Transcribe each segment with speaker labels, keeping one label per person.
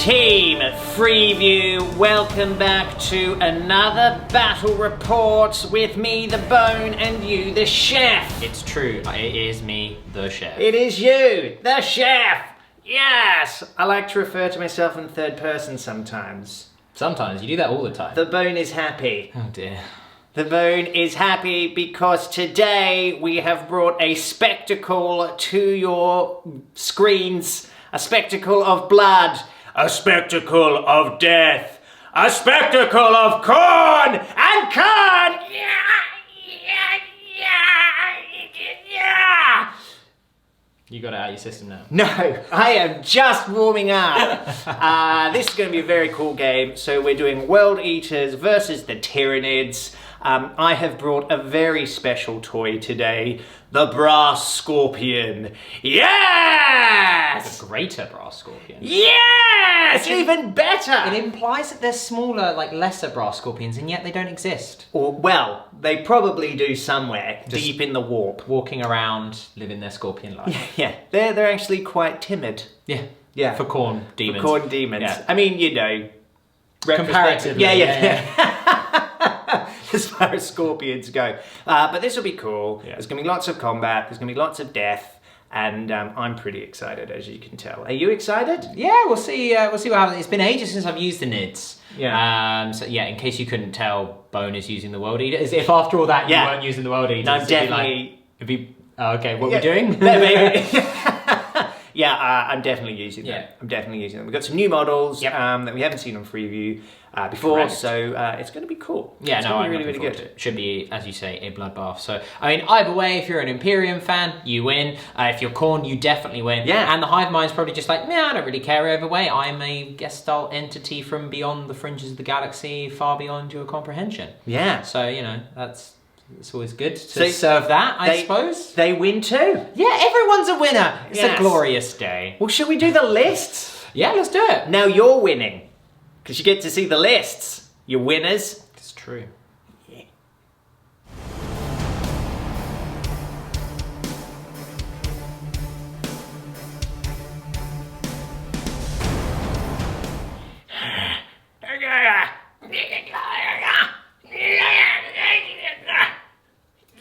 Speaker 1: Team Freeview, welcome back to another battle report with me, the Bone, and you, the Chef.
Speaker 2: It's true, it is me, the Chef.
Speaker 1: It is you, the Chef. Yes, I like to refer to myself in third person sometimes.
Speaker 2: Sometimes, you do that all the time.
Speaker 1: The Bone is happy.
Speaker 2: Oh dear.
Speaker 1: The Bone is happy because today we have brought a spectacle to your screens. A spectacle of blood. A spectacle of death. A spectacle of Khorne and Kharn.
Speaker 2: You got it out of your system now.
Speaker 1: No, I am just warming up. This is going to be a very cool game. So we're doing World Eaters versus the Tyranids. I have brought a very special toy today, the Brass Scorpion. Yes!
Speaker 2: The greater brass scorpion.
Speaker 1: Yes! Even better!
Speaker 2: It implies that there's smaller, lesser brass scorpions, and yet they don't exist.
Speaker 1: Or, well, they probably do somewhere,
Speaker 2: Just
Speaker 1: deep in the warp.
Speaker 2: Walking around, living their scorpion life.
Speaker 1: Yeah, they're actually quite timid.
Speaker 2: Yeah. For Khorne demons.
Speaker 1: For Khorne demons.
Speaker 2: Yeah.
Speaker 1: I mean, you know...
Speaker 2: Comparatively.
Speaker 1: Yeah. As far as scorpions go. But this will be cool.
Speaker 2: Yeah.
Speaker 1: There's going to be lots of combat, there's going to be lots of death, and I'm pretty excited, as you can tell. Are you excited?
Speaker 2: Yeah, we'll see what happens. It's been ages since I've used the NIDs.
Speaker 1: Yeah.
Speaker 2: So yeah, in case you couldn't tell, Bone is using the World Eater. As if after all that you weren't using the World Eaters.
Speaker 1: No, I'm definitely...
Speaker 2: okay, what we're doing?
Speaker 1: Yeah, I'm definitely using them.
Speaker 2: Yeah.
Speaker 1: I'm definitely using them. We've got some new models that we haven't seen on Freeview before,
Speaker 2: Correct.
Speaker 1: so it's going to be cool.
Speaker 2: Yeah,
Speaker 1: it's
Speaker 2: no,
Speaker 1: going
Speaker 2: I'm
Speaker 1: to be really,
Speaker 2: looking
Speaker 1: really
Speaker 2: forward
Speaker 1: good.
Speaker 2: to it. Should be, as you say, a bloodbath. So, I mean, either way, if you're an Imperium fan, you win. If you're Khorne, you definitely win.
Speaker 1: Yeah.
Speaker 2: And the Hive Mind's probably just like, nah, I don't really care either way. I'm a Gestalt entity from beyond the fringes of the galaxy, far beyond your comprehension.
Speaker 1: Yeah.
Speaker 2: So, you know, it's always good to serve that, I suppose.
Speaker 1: They win too.
Speaker 2: Yeah, everyone's a winner. It's
Speaker 1: Yes.
Speaker 2: a glorious day.
Speaker 1: Well, should we do the lists?
Speaker 2: Yeah, let's do it.
Speaker 1: Now you're winning, because you get to see the lists. Your winners.
Speaker 2: It's true.
Speaker 1: Yeah.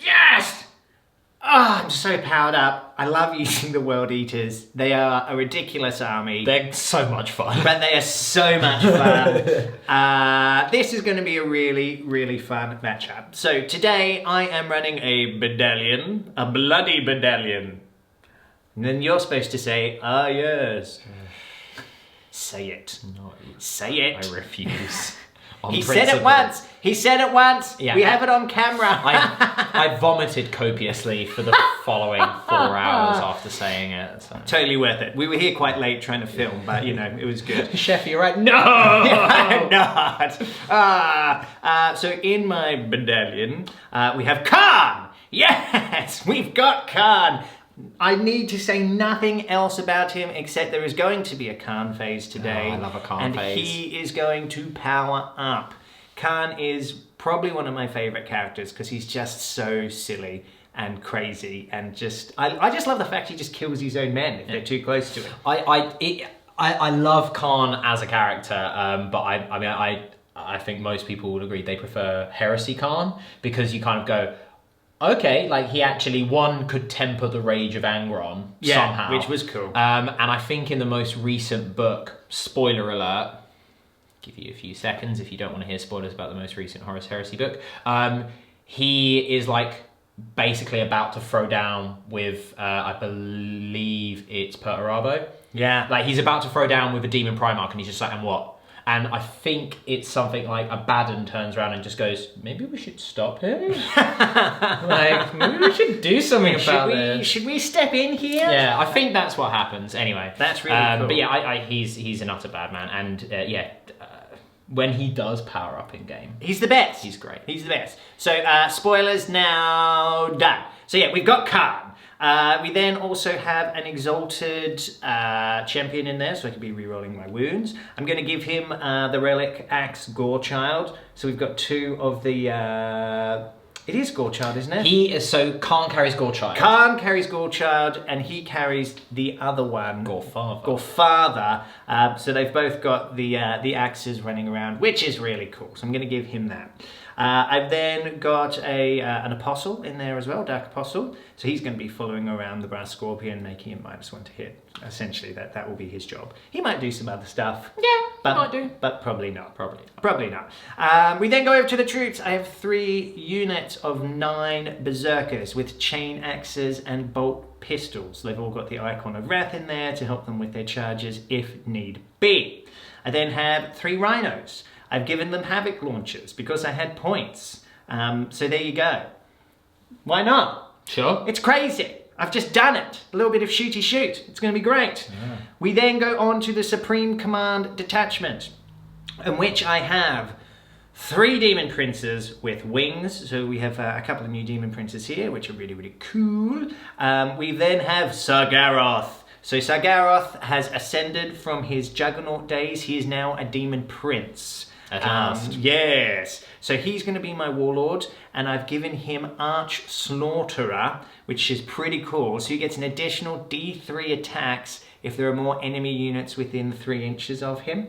Speaker 1: Yes! Oh, I'm so powered up. I love using the World Eaters. They are a ridiculous army.
Speaker 2: They're so much fun.
Speaker 1: But they are so much fun. This is going to be a really, really fun matchup. So today I am running a Battalion, a bloody Battalion. And then you're supposed to say, ah yes. Say it.
Speaker 2: No,
Speaker 1: Say it.
Speaker 2: I refuse.
Speaker 1: He said it once. He said it once.
Speaker 2: Yeah.
Speaker 1: We have it on camera.
Speaker 2: I vomited copiously for the following 4 hours after saying it. So.
Speaker 1: Totally worth it. We were here quite late trying to film, but you know, it was good.
Speaker 2: Chef, you're right. No!
Speaker 1: I'm not. So in my Battalion, we have Kharn. Yes, we've got Kharn. I need to say nothing else about him except there is going to be a Kharn phase today.
Speaker 2: Oh, I love a Kharn phase.
Speaker 1: And he is going to power up. Kharn is probably one of my favourite characters because he's just so silly and crazy and just... I just love the fact he just kills his own men if they're too close to him.
Speaker 2: I love Kharn as a character, but I think most people would agree they prefer Heresy Kharn because you kind of go, okay, like he actually, one, could temper the rage of Angron somehow.
Speaker 1: Which was cool.
Speaker 2: And I think in the most recent book, spoiler alert, give you a few seconds if you don't want to hear spoilers about the most recent Horus Heresy book, he is like basically about to throw down with, I believe it's Perturabo.
Speaker 1: Yeah.
Speaker 2: Like he's about to throw down with a Demon Primarch and he's just like, and what? And I think it's something like Abaddon turns around and just goes, maybe we should stop him? Like, maybe we should do something about this.
Speaker 1: Should we step in here?
Speaker 2: Yeah, I think that's what happens. Anyway.
Speaker 1: That's really cool.
Speaker 2: But yeah, he's an utter bad man. And when he does power up in game,
Speaker 1: he's the best.
Speaker 2: He's great.
Speaker 1: He's the best. So spoilers now done. So yeah, we've got Kharn. We then also have an Exalted champion in there, so I can be re-rolling my wounds. I'm going to give him the Relic Axe Gorechild. So we've got 2 of the It is Gorechild, isn't it?
Speaker 2: He is, so Kharn carries Gorechild.
Speaker 1: Kharn carries Gorechild, and he carries the other one,
Speaker 2: Gorefather.
Speaker 1: Gorefather. So they've both got the axes running around, which is really cool. So I'm going to give him that. I've then got an Apostle in there as well, Dark Apostle. So he's going to be following around the Brass Scorpion, making him -1 to hit. Essentially, that will be his job. He might do some other stuff.
Speaker 2: Yeah, he might do.
Speaker 1: But probably not.
Speaker 2: Probably
Speaker 1: not. We then go over to the troops. I have 3 units of 9 Berzerkers with Chainaxes and bolt pistols. They've all got the icon of Wrath in there to help them with their charges if need be. I then have 3 Rhinos. I've given them Havoc launchers because I had points. So there you go. Why not?
Speaker 2: Sure.
Speaker 1: It's crazy. I've just done it. A little bit of shooty shoot. It's going to be great.
Speaker 2: Yeah.
Speaker 1: We then go on to the Supreme Command Detachment, in which I have 3 Demon Princes with wings. So we have a couple of new Demon Princes here, which are really, really cool. We then have Sargaroth. So Sargaroth has ascended from his Juggernaut days. He is now a Demon Prince.
Speaker 2: At last.
Speaker 1: Yes. So he's going to be my Warlord, and I've given him Arch Slaughterer, which is pretty cool. So he gets an additional D3 attacks if there are more enemy units within 3 inches of him.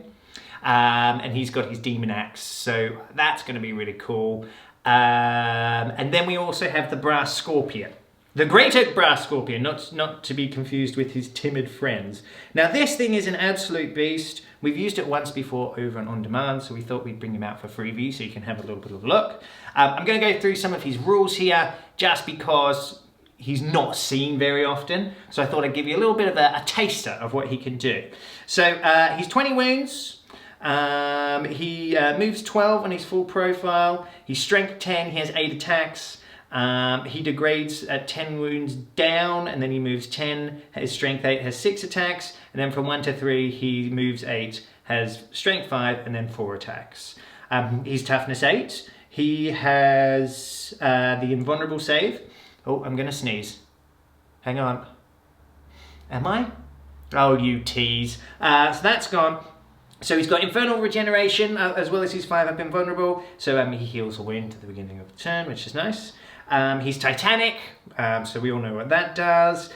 Speaker 1: And he's got his Demon Axe, so that's going to be really cool. And then we also have the Brass Scorpion. The Greater Brass Scorpion, not to be confused with his timid friends. Now this thing is an absolute beast. We've used it once before over on demand, so we thought we'd bring him out for freebie so you can have a little bit of a look. I'm going to go through some of his rules here just because he's not seen very often. So I thought I'd give you a little bit of a taster of what he can do. So he's 20 wounds. He moves 12 on his full profile. He's strength 10, he has 8 attacks. He degrades at 10 wounds down, and then he moves 10, his strength 8 has 6 attacks, and then from 1 to 3 he moves 8, has strength 5, and then 4 attacks. He's toughness 8, he has the invulnerable save. Oh, I'm gonna sneeze. Hang on. Am I? Oh, you tease. So that's gone. So he's got Infernal Regeneration, as well as his 5-up Invulnerable, so he heals a wound at the beginning of the turn, which is nice. He's Titanic, so we all know what that does.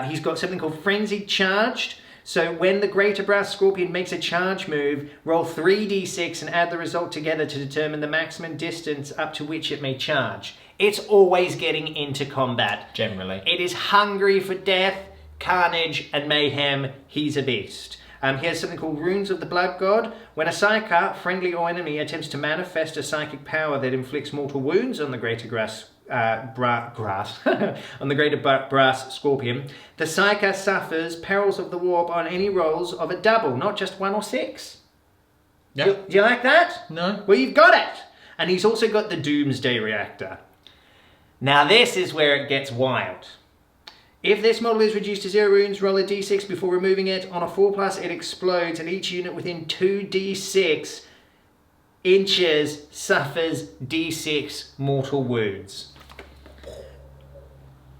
Speaker 1: He's got something called Frenzied Charged. So when the Greater Brass Scorpion makes a charge move, roll 3d6 and add the result together to determine the maximum distance up to which it may charge. It's always getting into combat.
Speaker 2: Generally.
Speaker 1: It is hungry for death, carnage, and mayhem. He's a beast. He has something called Runes of the Blood God. When a Psyker, friendly or enemy, attempts to manifest a psychic power that inflicts mortal wounds on the Greater Brass Scorpion, the Psyker suffers perils of the warp on any rolls of a double, not just 1 or 6.
Speaker 2: Yeah.
Speaker 1: Do you like that?
Speaker 2: No.
Speaker 1: Well, you've got it. And he's also got the Doomsday Reactor. Now this is where it gets wild. If this model is reduced to 0 wounds, roll a d6 before removing it. On a 4+, it explodes, and each unit within 2d6 inches suffers d6 mortal wounds.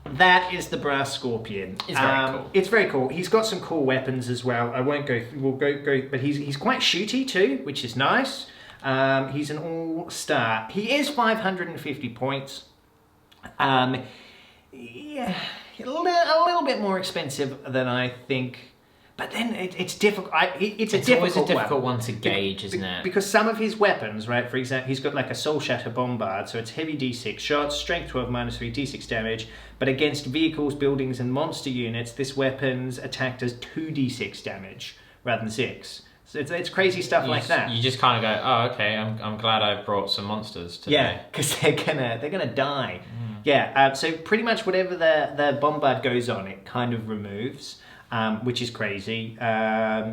Speaker 1: That is the Brass Scorpion.
Speaker 2: It's very cool.
Speaker 1: It's very cool. He's got some cool weapons as well. I won't go. We'll go. But he's quite shooty too, which is nice. He's an all-star. He is 550 points. Yeah. A little bit more expensive than I think, but then it's difficult. It's
Speaker 2: always a difficult one to gauge, isn't it?
Speaker 1: Because some of his weapons, right? For example, he's got like a Soul Shatter Bombard, so it's heavy D6 shots, strength 12 -3 D6 damage. But against vehicles, buildings, and monster units, this weapon's attack does 2d6 damage rather than 6. So it's crazy stuff like that.
Speaker 2: You just kind of go, oh, okay. I'm glad I brought some monsters today.
Speaker 1: Yeah, because they're gonna die. Yeah, so pretty much whatever the bombard goes on, it kind of removes, which is crazy.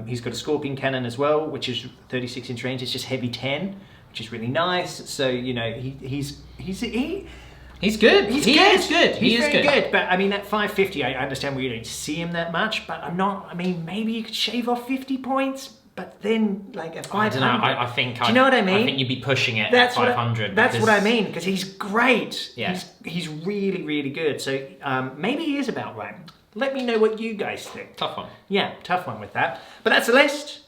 Speaker 1: He's got a Scorpion Cannon as well, which is 36-inch range. It's just heavy 10, which is really nice. So, you know, he's good.
Speaker 2: He's good. He is
Speaker 1: very good. But I mean, at 550, I understand we don't see him that much. But maybe you could shave off 50 points. But then, like at 500,
Speaker 2: I don't know. I think.
Speaker 1: Do you know what I mean?
Speaker 2: I think you'd be pushing it at 500.
Speaker 1: That's what I mean, because he's great.
Speaker 2: Yeah.
Speaker 1: He's really, really good. So maybe he is about right. Let me know what you guys think.
Speaker 2: Tough one.
Speaker 1: Yeah, tough one with that. But that's the list.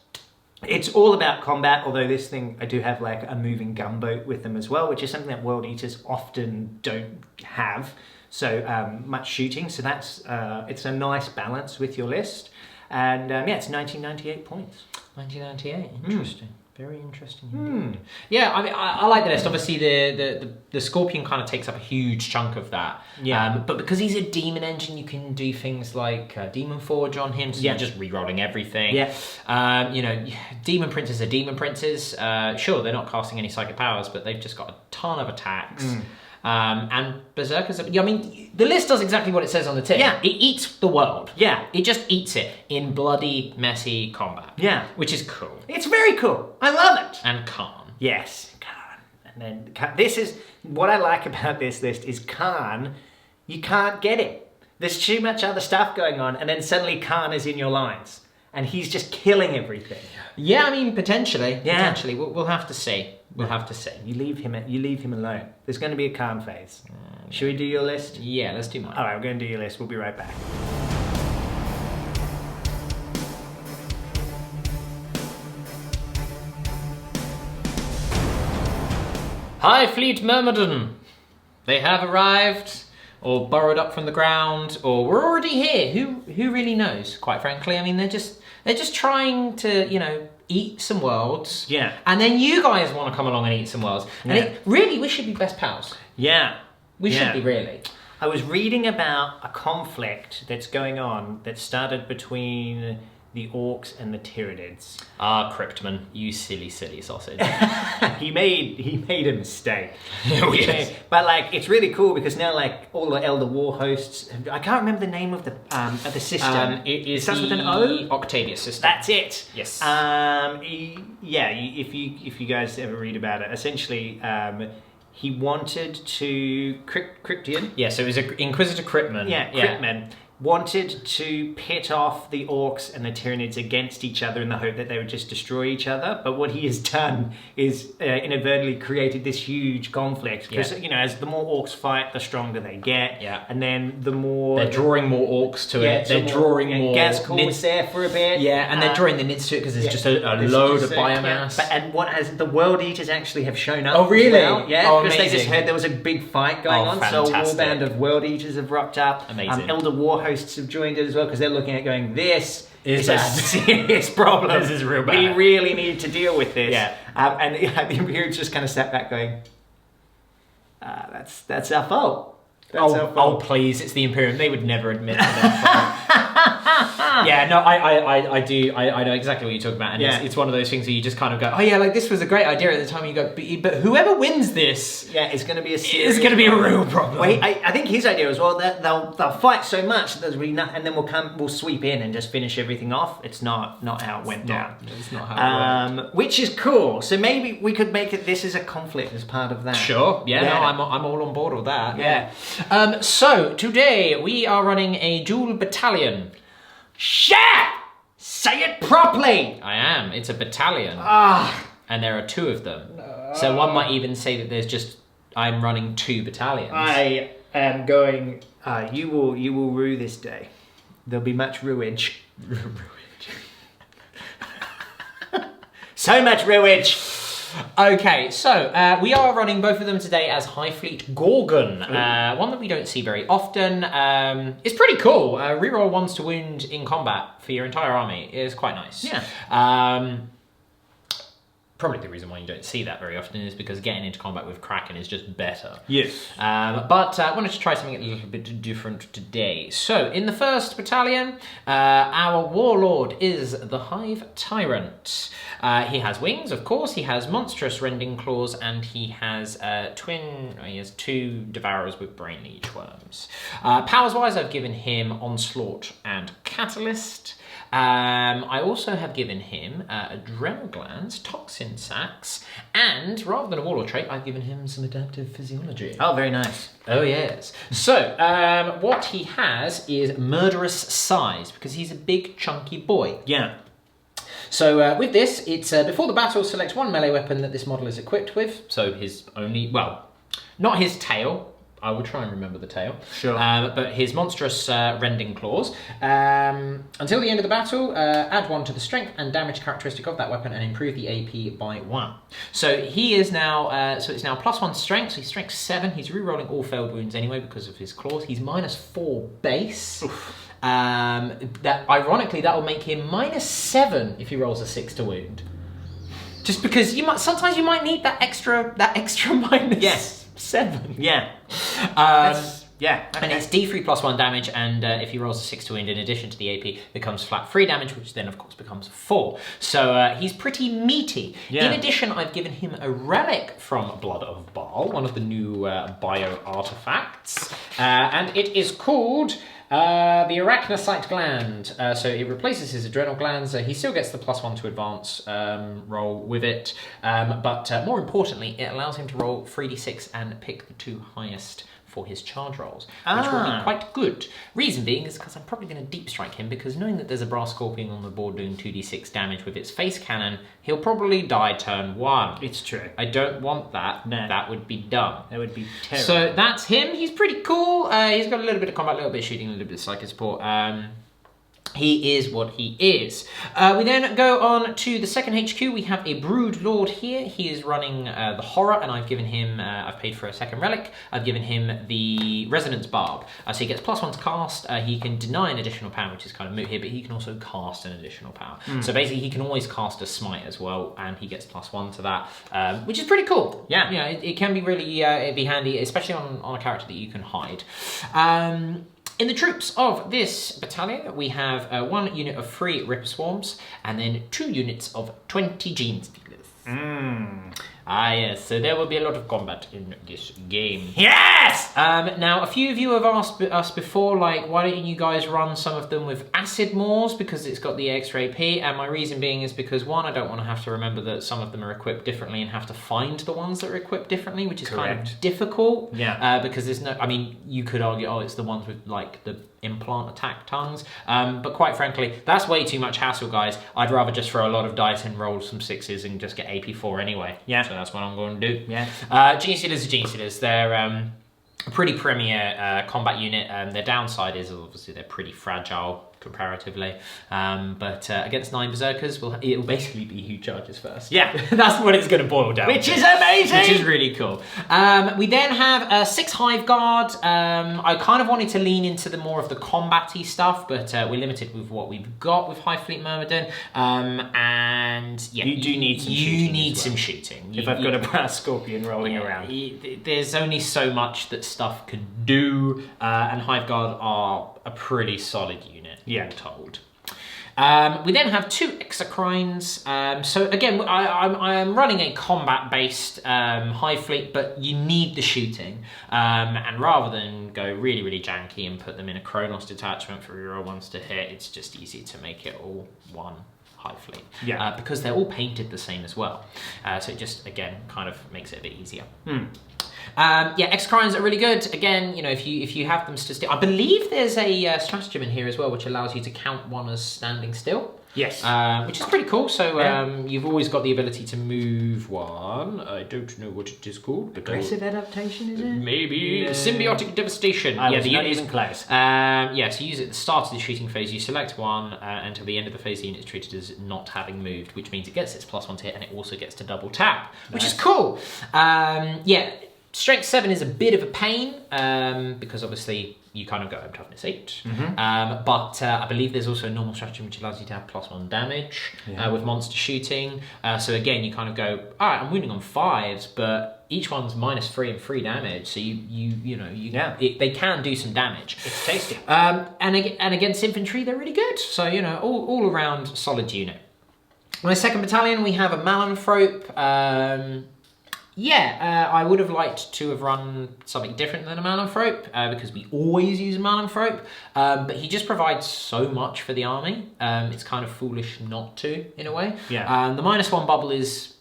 Speaker 1: It's all about combat, although this thing, I do have like a moving gunboat with them as well, which is something that World Eaters often don't have. So much shooting, so that's it's a nice balance with your list. And yeah, it's 1998 points.
Speaker 2: 1998, interesting. Very interesting indeed. Yeah, I mean, I like the list. Obviously, the Scorpion kind of takes up a huge chunk of that.
Speaker 1: Yeah.
Speaker 2: But because he's a demon engine, you can do things like Demon Forge on him, so you're just re-rolling everything.
Speaker 1: Yeah.
Speaker 2: You know, Demon Princes are Demon Princes. Sure, they're not casting any psychic powers, but they've just got a ton of attacks. And Berzerkers, I mean, the list does exactly what it says on the tin.
Speaker 1: Yeah.
Speaker 2: It eats the world.
Speaker 1: Yeah.
Speaker 2: It just eats it in bloody, messy combat.
Speaker 1: Yeah.
Speaker 2: Which is cool.
Speaker 1: It's very cool. I love it.
Speaker 2: And Kharn.
Speaker 1: Yes, Kharn. And then this is what I like about this list is Kharn, you can't get it. There's too much other stuff going on, and then suddenly Kharn is in your lines, and he's just killing everything.
Speaker 2: Yeah, I mean, potentially.
Speaker 1: Yeah.
Speaker 2: Potentially. We'll have to see. We'll have to see.
Speaker 1: You leave him alone. There's going to be a Kharn phase. Should we do your list?
Speaker 2: Yeah, let's do mine.
Speaker 1: All right, we're going to do your list. We'll be right back.
Speaker 2: Hive Fleet Myrmidon. They have arrived, or burrowed up from the ground, or we're already here. Who really knows? Quite frankly, I mean, they're just trying to, you know, eat some worlds.
Speaker 1: Yeah.
Speaker 2: And then you guys want to come along and eat some worlds. And really, we should be best pals.
Speaker 1: Yeah.
Speaker 2: We should be, really.
Speaker 1: I was reading about a conflict that's going on that started between the orcs and the Tyranids.
Speaker 2: Ah, Cryptman, you silly sausage.
Speaker 1: he made a mistake.
Speaker 2: Oh, yes.
Speaker 1: But like, it's really cool because now like all the Elder War hosts, I can't remember the name of the system.
Speaker 2: It is
Speaker 1: starts
Speaker 2: the
Speaker 1: with an O?
Speaker 2: Octavius system.
Speaker 1: That's it.
Speaker 2: Yes.
Speaker 1: If you guys ever read about it, essentially, he wanted to Cryptian.
Speaker 2: Yeah, so it was Inquisitor Cryptman.
Speaker 1: Yeah, Cryptman wanted to pit off the orcs and the Tyranids against each other in the hope that they would just destroy each other. But what he has done is inadvertently created this huge conflict. Because, you know, as the more orcs fight, the stronger they get.
Speaker 2: Yeah.
Speaker 1: And then the more...
Speaker 2: They're drawing more orcs to it. They're drawing more...
Speaker 1: Gazkor was there for a bit.
Speaker 2: Yeah, and they're drawing the Nids to it because there's just a load of biomass.
Speaker 1: And what has the World Eaters actually have shown up.
Speaker 2: Oh, really?
Speaker 1: Well. Yeah,
Speaker 2: oh,
Speaker 1: because
Speaker 2: amazing.
Speaker 1: they just heard there was a big fight going on.
Speaker 2: Fantastic.
Speaker 1: So a warband of World Eaters have rocked up.
Speaker 2: Amazing.
Speaker 1: Elder War hosts have joined it as well because they're looking at going, this is a serious problem.
Speaker 2: This is real bad.
Speaker 1: We really need to deal with this.
Speaker 2: Yeah.
Speaker 1: And the Imperials just kind of sat back going, that's our fault. That's our fault.
Speaker 2: Oh, please, it's the Imperium. They would never admit to their fault. Yeah, no, I do. I know exactly what you're talking about, and it's one of those things where you just kind of go, oh yeah, like this was a great idea at the time. You go, but whoever wins this,
Speaker 1: it's going to be a
Speaker 2: real problem.
Speaker 1: Well, I think his idea as well that they'll fight so much that there's really not, and then we'll sweep in and just finish everything off. It's not how it went down.
Speaker 2: It's not how it worked.
Speaker 1: Which is cool. So maybe we could make it. This is a conflict as part of that.
Speaker 2: Sure. Yeah. No, I'm all on board with that.
Speaker 1: Yeah.
Speaker 2: So today we are running a dual battalion.
Speaker 1: Shit! Say it properly!
Speaker 2: I am. It's a battalion.
Speaker 1: Ah.
Speaker 2: And there are two of them. So one might even say that I'm running two battalions.
Speaker 1: I am going, you will rue this day. There'll be much ruage. So much ruage!
Speaker 2: Okay, so we are running both of them today as Hive Fleet Gorgon, one that we don't see very often. It's pretty cool. Reroll 1s to wound in combat for your entire army is quite nice.
Speaker 1: Yeah.
Speaker 2: Probably the reason why you don't see that very often is because getting into combat with Kraken is just better.
Speaker 1: Yes.
Speaker 2: But I wanted to try something a little bit different today. So, in the first battalion, our warlord is the Hive Tyrant. He has wings, of course, he has monstrous rending claws, and he has two Devourers with brain leech worms. Powers-wise, I've given him Onslaught and Catalyst. I also have given him Adrenal Glands, Toxin Sacs, and rather than a warlord trait, I've given him some Adaptive Physiology.
Speaker 1: Oh, very nice.
Speaker 2: Oh, yes. So, what he has is Murderous Size, because he's a big, chunky boy.
Speaker 1: Yeah.
Speaker 2: So, with this, it's before the battle, select one melee weapon that this model is equipped with. So, his only, well, not his tail, I will try and remember the tale.
Speaker 1: Sure.
Speaker 2: But his monstrous rending claws. Until the end of the battle, add 1 to the strength and damage characteristic of that weapon and improve the AP by 1. So he is now, so it's now +1 strength, so he's strength 7. He's rerolling all failed wounds anyway because of his claws. He's -4 base. That ironically, that will make him -7 if he rolls a 6 to wound. Just because sometimes you might need that extra -7.
Speaker 1: Yeah. Okay.
Speaker 2: And it's D3 +1 damage, and if he rolls a 6 to wound in addition to the AP, becomes flat 3 damage, which then of course becomes 4. So he's pretty meaty.
Speaker 1: Yeah.
Speaker 2: In addition, I've given him a relic from Blood of Baal, one of the new bio artifacts, and it is called the arachnocyte gland. So it replaces his adrenal glands. He still gets the +1 to advance roll with it, but more importantly, it allows him to roll 3d6 and pick the 2 highest for his charge rolls, which will be quite good. Reason being is because I'm probably going to deep strike him, because knowing that there's a brass scorpion on the board doing 2d6 damage with its face cannon, he'll probably die turn 1.
Speaker 1: It's true.
Speaker 2: I don't want that.
Speaker 1: No.
Speaker 2: That would be dumb.
Speaker 1: That would be terrible.
Speaker 2: So that's him. He's pretty cool. He's got a little bit of combat, a little bit of shooting, a little bit of psychic support. He is what he is. We then go on to the second HQ. We have a Brood Lord here. He is running the Horror, and I've given him, I've paid for a second relic. I've given him the Resonance Barb. So he gets +1 to cast. He can deny an additional power, which is kind of moot here, but he can also cast an additional power. So basically he can always cast a Smite as well, and he gets +1 to that, which is pretty cool.
Speaker 1: Yeah.
Speaker 2: Yeah, it can be really it'd be handy, especially on a character that you can hide. In the troops of this battalion, we have 1 unit of 3 Ripper Swarms, and then 2 units of 20 Gene Stealers. Ah, yes, so there will be a lot of combat in this game.
Speaker 1: Yes!
Speaker 2: Now, a few of you have asked us before, like, why don't you guys run some of them with Acid Maws, because it's got the extra AP, and my reason being is because, 1, I don't want to have to remember that some of them are equipped differently and have to find the ones that are equipped differently, which is kind of difficult.
Speaker 1: Yeah.
Speaker 2: Because there's no, I mean, you could argue, oh, it's the ones with, like, the implant attack tongues, but quite frankly, that's way too much hassle, guys. I'd rather just throw a lot of dice and roll some 6s and just get AP4 anyway.
Speaker 1: Yeah.
Speaker 2: So that's what I'm going to do.
Speaker 1: Yeah.
Speaker 2: Gene Stealers are Gene Stealers. They're a pretty premier combat unit. Their downside is obviously they're pretty fragile comparatively, but against 9 Berzerkers, it'll basically be who charges first.
Speaker 1: Yeah.
Speaker 2: That's what it's going to boil down
Speaker 1: Which
Speaker 2: to.
Speaker 1: is amazing!
Speaker 2: Which is really cool. We then have 6 Hive Guard. I kind of wanted to lean into the more of the combat-y stuff, but we're limited with what we've got with Hive Fleet Myrmidon. And yeah,
Speaker 1: you do need some shooting.
Speaker 2: You need some shooting.
Speaker 1: If I've got a brass scorpion rolling around.
Speaker 2: There's only so much that stuff can do, and Hive Guard are a pretty solid unit.
Speaker 1: Yeah.
Speaker 2: I'm told. We then have 2 Exocrines. So again, I am running a combat-based Hive Fleet, but you need the shooting. And rather than go really, really janky and put them in a Kronos detachment for reroll ones to hit, it's just easy to make it all one Hive Fleet.
Speaker 1: Yeah.
Speaker 2: Because they're all painted the same as well. So it just, again, kind of makes it a bit easier. Yeah, Exocrines are really good. Again, you know, if you have them to still, I believe there's a stratagem in here as well, which allows you to count 1 as standing still.
Speaker 1: Yes.
Speaker 2: Which is pretty cool. So you've always got the ability to move 1. I don't know what it is called.
Speaker 1: Aggressive adaptation, is it?
Speaker 2: Maybe. Symbiotic devastation.
Speaker 1: I was
Speaker 2: the
Speaker 1: not
Speaker 2: unit
Speaker 1: even close.
Speaker 2: Yeah, so you use it at the start of the shooting phase. You select 1 until the end of the phase. The unit is treated as not having moved, which means it gets its +1 to hit, and it also gets to double tap, which is cool. Yeah. Strength 7 is a bit of a pain, because obviously you kind of go home toughness 8. But I believe there's also a normal stratagem which allows you to have +1 damage with monster shooting. So again, you kind of go, all right, I'm wounding on 5s, but each one's -3 and 3 damage. So they can do some damage.
Speaker 1: It's tasty.
Speaker 2: And against infantry, they're really good. So, you know, all around solid unit. My second battalion, we have a Malanthrope. I would have liked to have run something different than a Malanthrope, because we always use a Malanthrope, but he just provides so much for the army. It's kind of foolish not to, in a way.
Speaker 1: Yeah.
Speaker 2: The -1 bubble is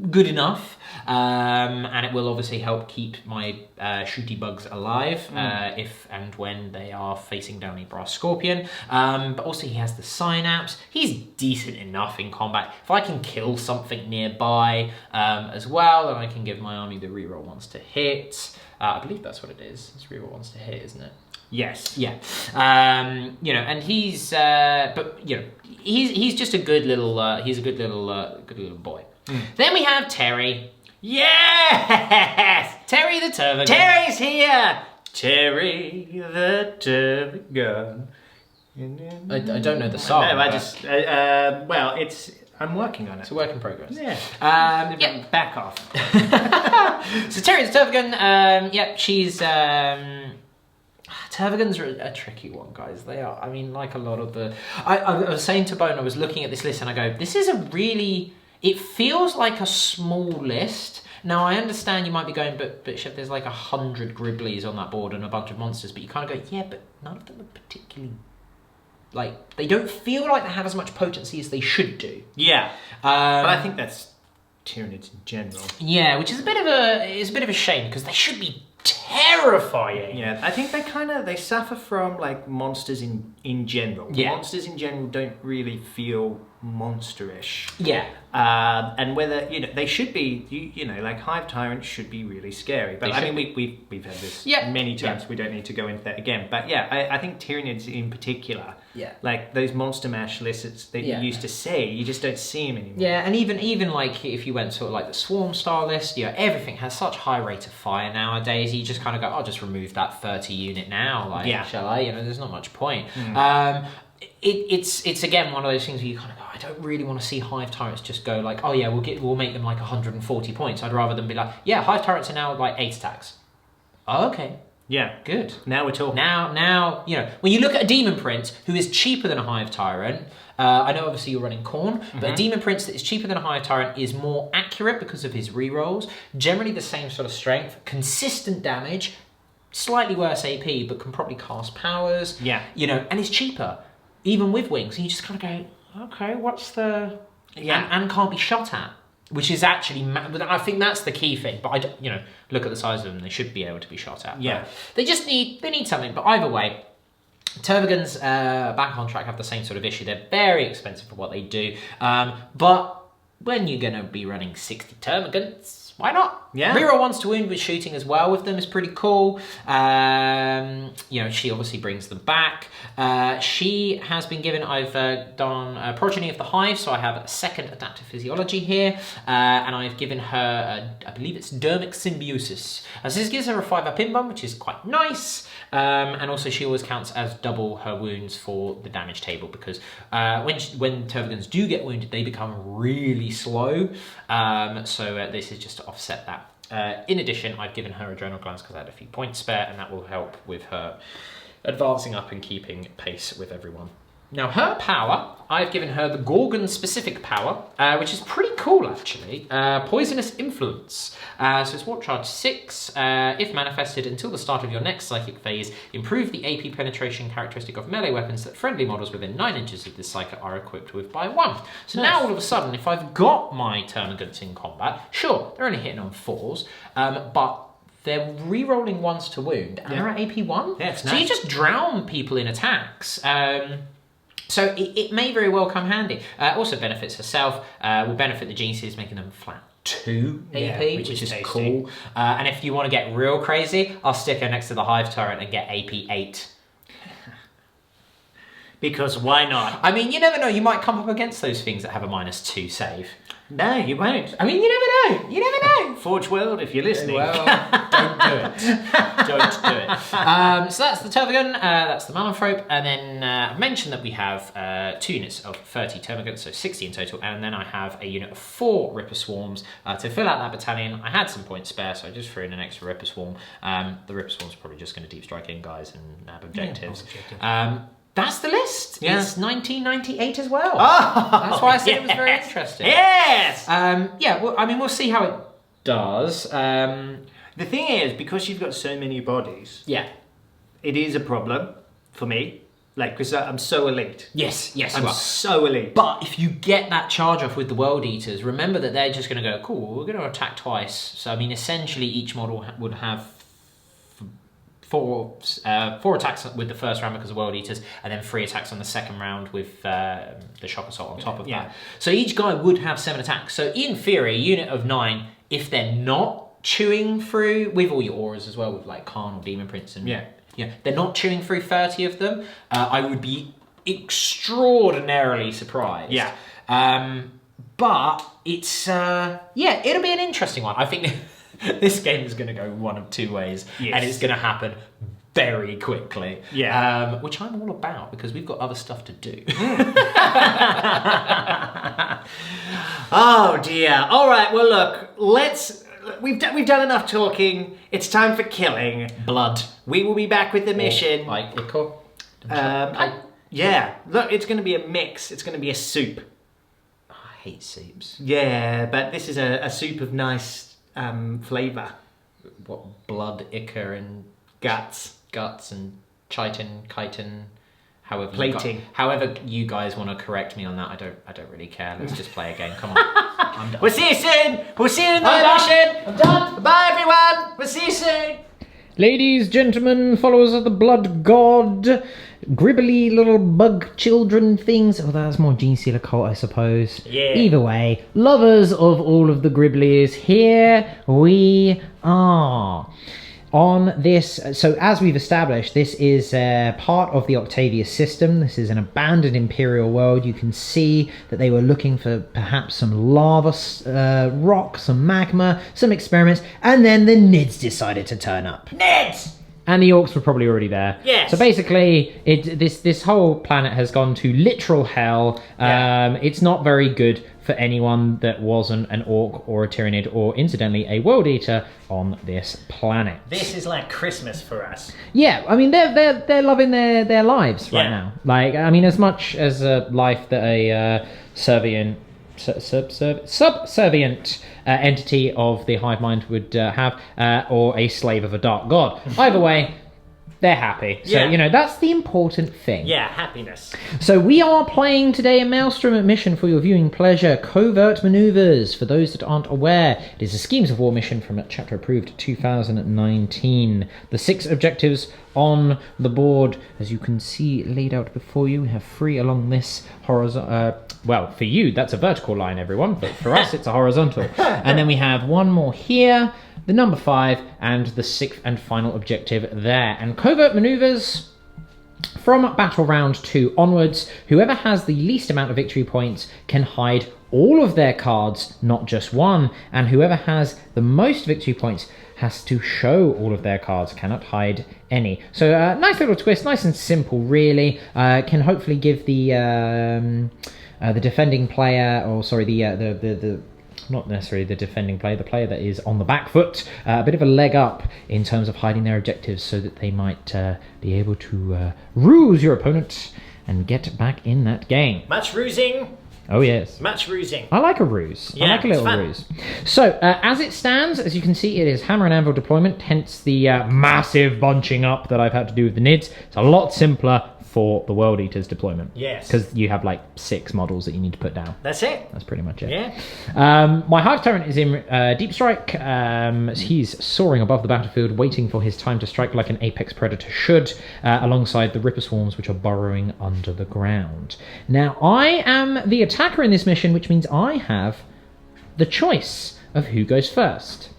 Speaker 2: good enough, and it will obviously help keep my shooty bugs alive if and when they are facing down a brass scorpion. But also he has the synapse. He's decent enough in combat. If I can kill something nearby as well, then I can give my army the reroll once to hit. I believe that's what it is. It's reroll once to hit, isn't it?
Speaker 1: Yes.
Speaker 2: Yeah. And he's but he's just a good little good little boy. Then we have Terry.
Speaker 1: Yes!
Speaker 2: Terry the Tervigan.
Speaker 1: Terry's here! Terry the Tervigan.
Speaker 2: I don't know the song.
Speaker 1: No, I just... I'm working on it.
Speaker 2: It's a work in progress.
Speaker 1: Yeah. Back off.
Speaker 2: So Terry the Tervigan, she's... Tervigans are a tricky one, guys. They are. I mean, like a lot of the... I was saying to Bone, I was looking at this list and I go, this is a really... It feels like a small list. Now, I understand you might be going, but Chef, there's like 100 Gribblies on that board and a bunch of monsters, but you kind of go, yeah, but none of them are particularly... Like, they don't feel like they have as much potency as they should do.
Speaker 1: Yeah. But I think that's Tyranids in general.
Speaker 2: Yeah, which is a bit of a shame, because they should be terrifying.
Speaker 1: Yeah, I think they suffer from like monsters in general.
Speaker 2: Yeah.
Speaker 1: Monsters in general don't really feel monsterish.
Speaker 2: Yeah.
Speaker 1: And whether they should be, like Hive Tyrants should be really scary. But I mean, we've had this many times. We don't need to go into that again. But yeah, I think Tyranids in particular.
Speaker 2: Yeah.
Speaker 1: Like those monster mash lists that you used to see, you just don't see them anymore.
Speaker 2: Yeah, and even like if you went sort of like the Swarm style list, everything has such high rate of fire nowadays. You just kind of go, I'll just remove that 30 unit now. Like, shall I? There's not much point. It's again one of those things where you kind of go, I don't really want to see Hive Tyrants just go like, oh yeah, we'll make them like 140 points. I'd rather than be like, yeah, Hive Tyrants are now like 8 attacks. Oh, okay.
Speaker 1: Yeah.
Speaker 2: Good.
Speaker 1: Now we're talking.
Speaker 2: Now, when you look at a Demon Prince who is cheaper than a Hive Tyrant, I know obviously you're running Khorne, but a Demon Prince that is cheaper than a Hive Tyrant is more accurate because of his rerolls. Generally the same sort of strength, consistent damage, slightly worse AP, but can probably cast powers.
Speaker 1: Yeah.
Speaker 2: And is cheaper, even with wings. And you just kind of go, okay, what's the... Yeah. And can't be shot at. Which is actually, I think that's the key thing. But look at the size of them; they should be able to be shot at.
Speaker 1: Yeah,
Speaker 2: they need something. But either way, Tervigans back on track have the same sort of issue. They're very expensive for what they do. But when you're going to be running 60 Tervigans, why not?
Speaker 1: Yeah.
Speaker 2: Reroll once to wound with shooting as well with them is pretty cool. She obviously brings them back. She has been given, I've done Progeny of the Hive, so I have a second adaptive physiology here, and I've given her, I believe it's Dermic Symbiosis. So this gives her a 5-up invuln, which is quite nice. And also she always counts as double her wounds for the damage table, because when Tervigans do get wounded, they become really slow. So this is just to offset that. In addition, I've given her Adrenal Glands because I had a few points spare, and that will help with her advancing up and keeping pace with everyone. Now, her power, I've given her the Gorgon-specific power, which is pretty cool, actually. Poisonous Influence. So it's Warp Charge 6. If manifested until the start of your next psychic phase, improve the AP penetration characteristic of melee weapons that friendly models within 9 inches of this psychic are equipped with by 1. So now, all of a sudden, if I've got my Termagants in combat, sure, they're only hitting on 4s, but they're re-rolling 1s to wound, and they're at AP 1.
Speaker 1: Yeah, it's
Speaker 2: so
Speaker 1: nice.
Speaker 2: you just drown people in attacks. So it may very well come handy. Also benefits herself, will benefit the geniuses, making them flat 2 AP, which is cool. And if you want to get real crazy, I'll stick her next to the Hive Turret and get AP 8.
Speaker 1: Because why not?
Speaker 2: I mean, you never know, you might come up against those things that have a -2 save.
Speaker 1: No, you won't.
Speaker 2: I mean, you never know. You never know.
Speaker 1: Forge World, if you're listening.
Speaker 2: Well, don't do it. Don't do it. So that's the Tervigan, that's the Malanthrope, and then I mentioned that we have 2 units of 30 Termagants, so 60 in total, and then I have a unit of 4 Ripper Swarms to fill out that battalion. I had some points spare, so I just threw in an extra Ripper Swarm. The Ripper Swarm's probably just going to deep strike in guys and have objectives. That's the list.
Speaker 1: Yeah.
Speaker 2: It's 1998 as well.
Speaker 1: Oh,
Speaker 2: that's why I said it was very interesting.
Speaker 1: Yes!
Speaker 2: Well, I mean, we'll see how it does.
Speaker 1: The thing is, because you've got so many bodies,
Speaker 2: Yeah.
Speaker 1: it is a problem for me. Like, because I'm so elite.
Speaker 2: Yes, you
Speaker 1: I'm
Speaker 2: are.
Speaker 1: so elite.
Speaker 2: But if you get that charge off with the World Eaters, remember that they're just going to go, cool, we're going to attack twice. So, I mean, essentially each model would have four attacks with the first round because of World Eaters, and then 3 attacks on the second round with the Shock Assault on top of that. So each guy would have 7 attacks. So in theory, a unit of 9, if they're not chewing through, with all your auras as well, with like Kharn or Demon Prince, and they're not chewing through 30 of them, I would be extraordinarily surprised.
Speaker 1: Yeah.
Speaker 2: But it's, it'll be an interesting one. I think this game is going to go one of 2 ways, and it's going to happen very quickly.
Speaker 1: Yeah.
Speaker 2: Which I'm all about because we've got other stuff to do.
Speaker 1: Oh dear. All right. Well, look. We've done enough talking. It's time for killing.
Speaker 2: Blood.
Speaker 1: We will be back with the mission.
Speaker 2: Like Ico.
Speaker 1: Yeah. Look, it's going to be a mix. It's going to be a soup.
Speaker 2: I hate soups.
Speaker 1: Yeah, but this is a soup of nice flavour.
Speaker 2: What, blood, ichor, and
Speaker 1: Guts
Speaker 2: and chitin, however
Speaker 1: plating.
Speaker 2: However you guys want to correct me on that, I don't really care. Let's just play a game. Come on. I'm done.
Speaker 1: We'll see you soon. We'll see you in the mission.
Speaker 2: I'm done.
Speaker 1: Bye, everyone. We'll see you soon.
Speaker 3: Ladies, gentlemen, followers of the blood god, gribbly little bug children things. Oh, that's more Gene Stealer cult, I suppose.
Speaker 1: Yeah.
Speaker 3: Either way, lovers of all of the gribblies, here we are. On this, so as we've established, this is part of the Octavius system. This is an abandoned Imperial world. You can see that they were looking for perhaps some lava, rock, some magma, some experiments, and then the Nids decided to turn up.
Speaker 1: Nids!
Speaker 3: And the orcs were probably already there.
Speaker 1: Yes.
Speaker 3: So basically, this whole planet has gone to literal hell. It's not very good for anyone that wasn't an orc or a Tyranid or, incidentally, a World Eater on this planet.
Speaker 1: This is like Christmas for us.
Speaker 3: Yeah, I mean, they're loving their lives right now. Like, I mean, as much as a life that a subservient entity of the hive mind would have, or a slave of a dark god. Either way, they're happy. So, you know, that's the important thing.
Speaker 1: Yeah, happiness.
Speaker 3: So we are playing today a Maelstrom mission for your viewing pleasure, Covert Maneuvers. For those that aren't aware, it is a Schemes of War mission from chapter approved 2019. The 6 objectives on the board, as you can see laid out before you, we have 3 along this horizontal. Well, for you, that's a vertical line, everyone, but for us, it's a horizontal. And then we have 1 more here, the number 5, and the 6th and final objective there. And Covert Maneuvers, from Battle Round 2 onwards, whoever has the least amount of victory points can hide all of their cards, not just one, and whoever has the most victory points has to show all of their cards, cannot hide any. So nice little twist, nice and simple, really. Can hopefully give the defending player, or sorry, the not necessarily the defending player, the player that is on the back foot, a bit of a leg up in terms of hiding their objectives, so that they might be able to ruse your opponent and get back in that game.
Speaker 1: Much rusing.
Speaker 3: Oh yes.
Speaker 1: Much rusing.
Speaker 3: I like a ruse.
Speaker 1: Yeah,
Speaker 3: I like a little ruse. So, as it stands, as you can see, it is hammer and anvil deployment, hence the massive bunching up that I've had to do with the Nids. It's a lot simpler for the World Eaters deployment.
Speaker 1: Yes.
Speaker 3: Because you have like 6 models that you need to put down.
Speaker 1: That's it.
Speaker 3: That's pretty much it.
Speaker 1: Yeah.
Speaker 3: My Hive Tyrant is in Deep Strike. He's soaring above the battlefield, waiting for his time to strike like an apex predator should, alongside the Ripper Swarms, which are burrowing under the ground. Now, I am the attacker in this mission, which means I have the choice of who goes first.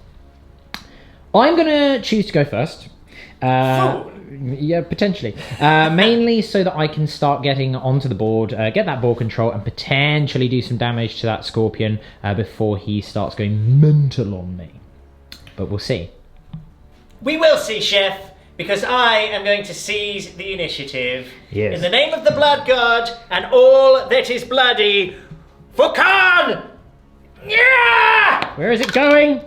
Speaker 3: I'm going to choose to go first. Yeah, potentially. Mainly so that I can start getting onto the board, get that ball control, and potentially do some damage to that Scorpion before he starts going mental on me. But we'll see.
Speaker 1: We will see, Chef, because I am going to seize the initiative.
Speaker 3: Yes.
Speaker 1: In the name of the Blood God and all that is bloody, for Kharn! Yeah!
Speaker 3: Where is it going?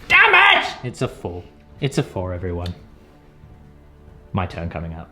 Speaker 1: Damn it!
Speaker 3: It's a 4. It's a 4, everyone. My turn coming up.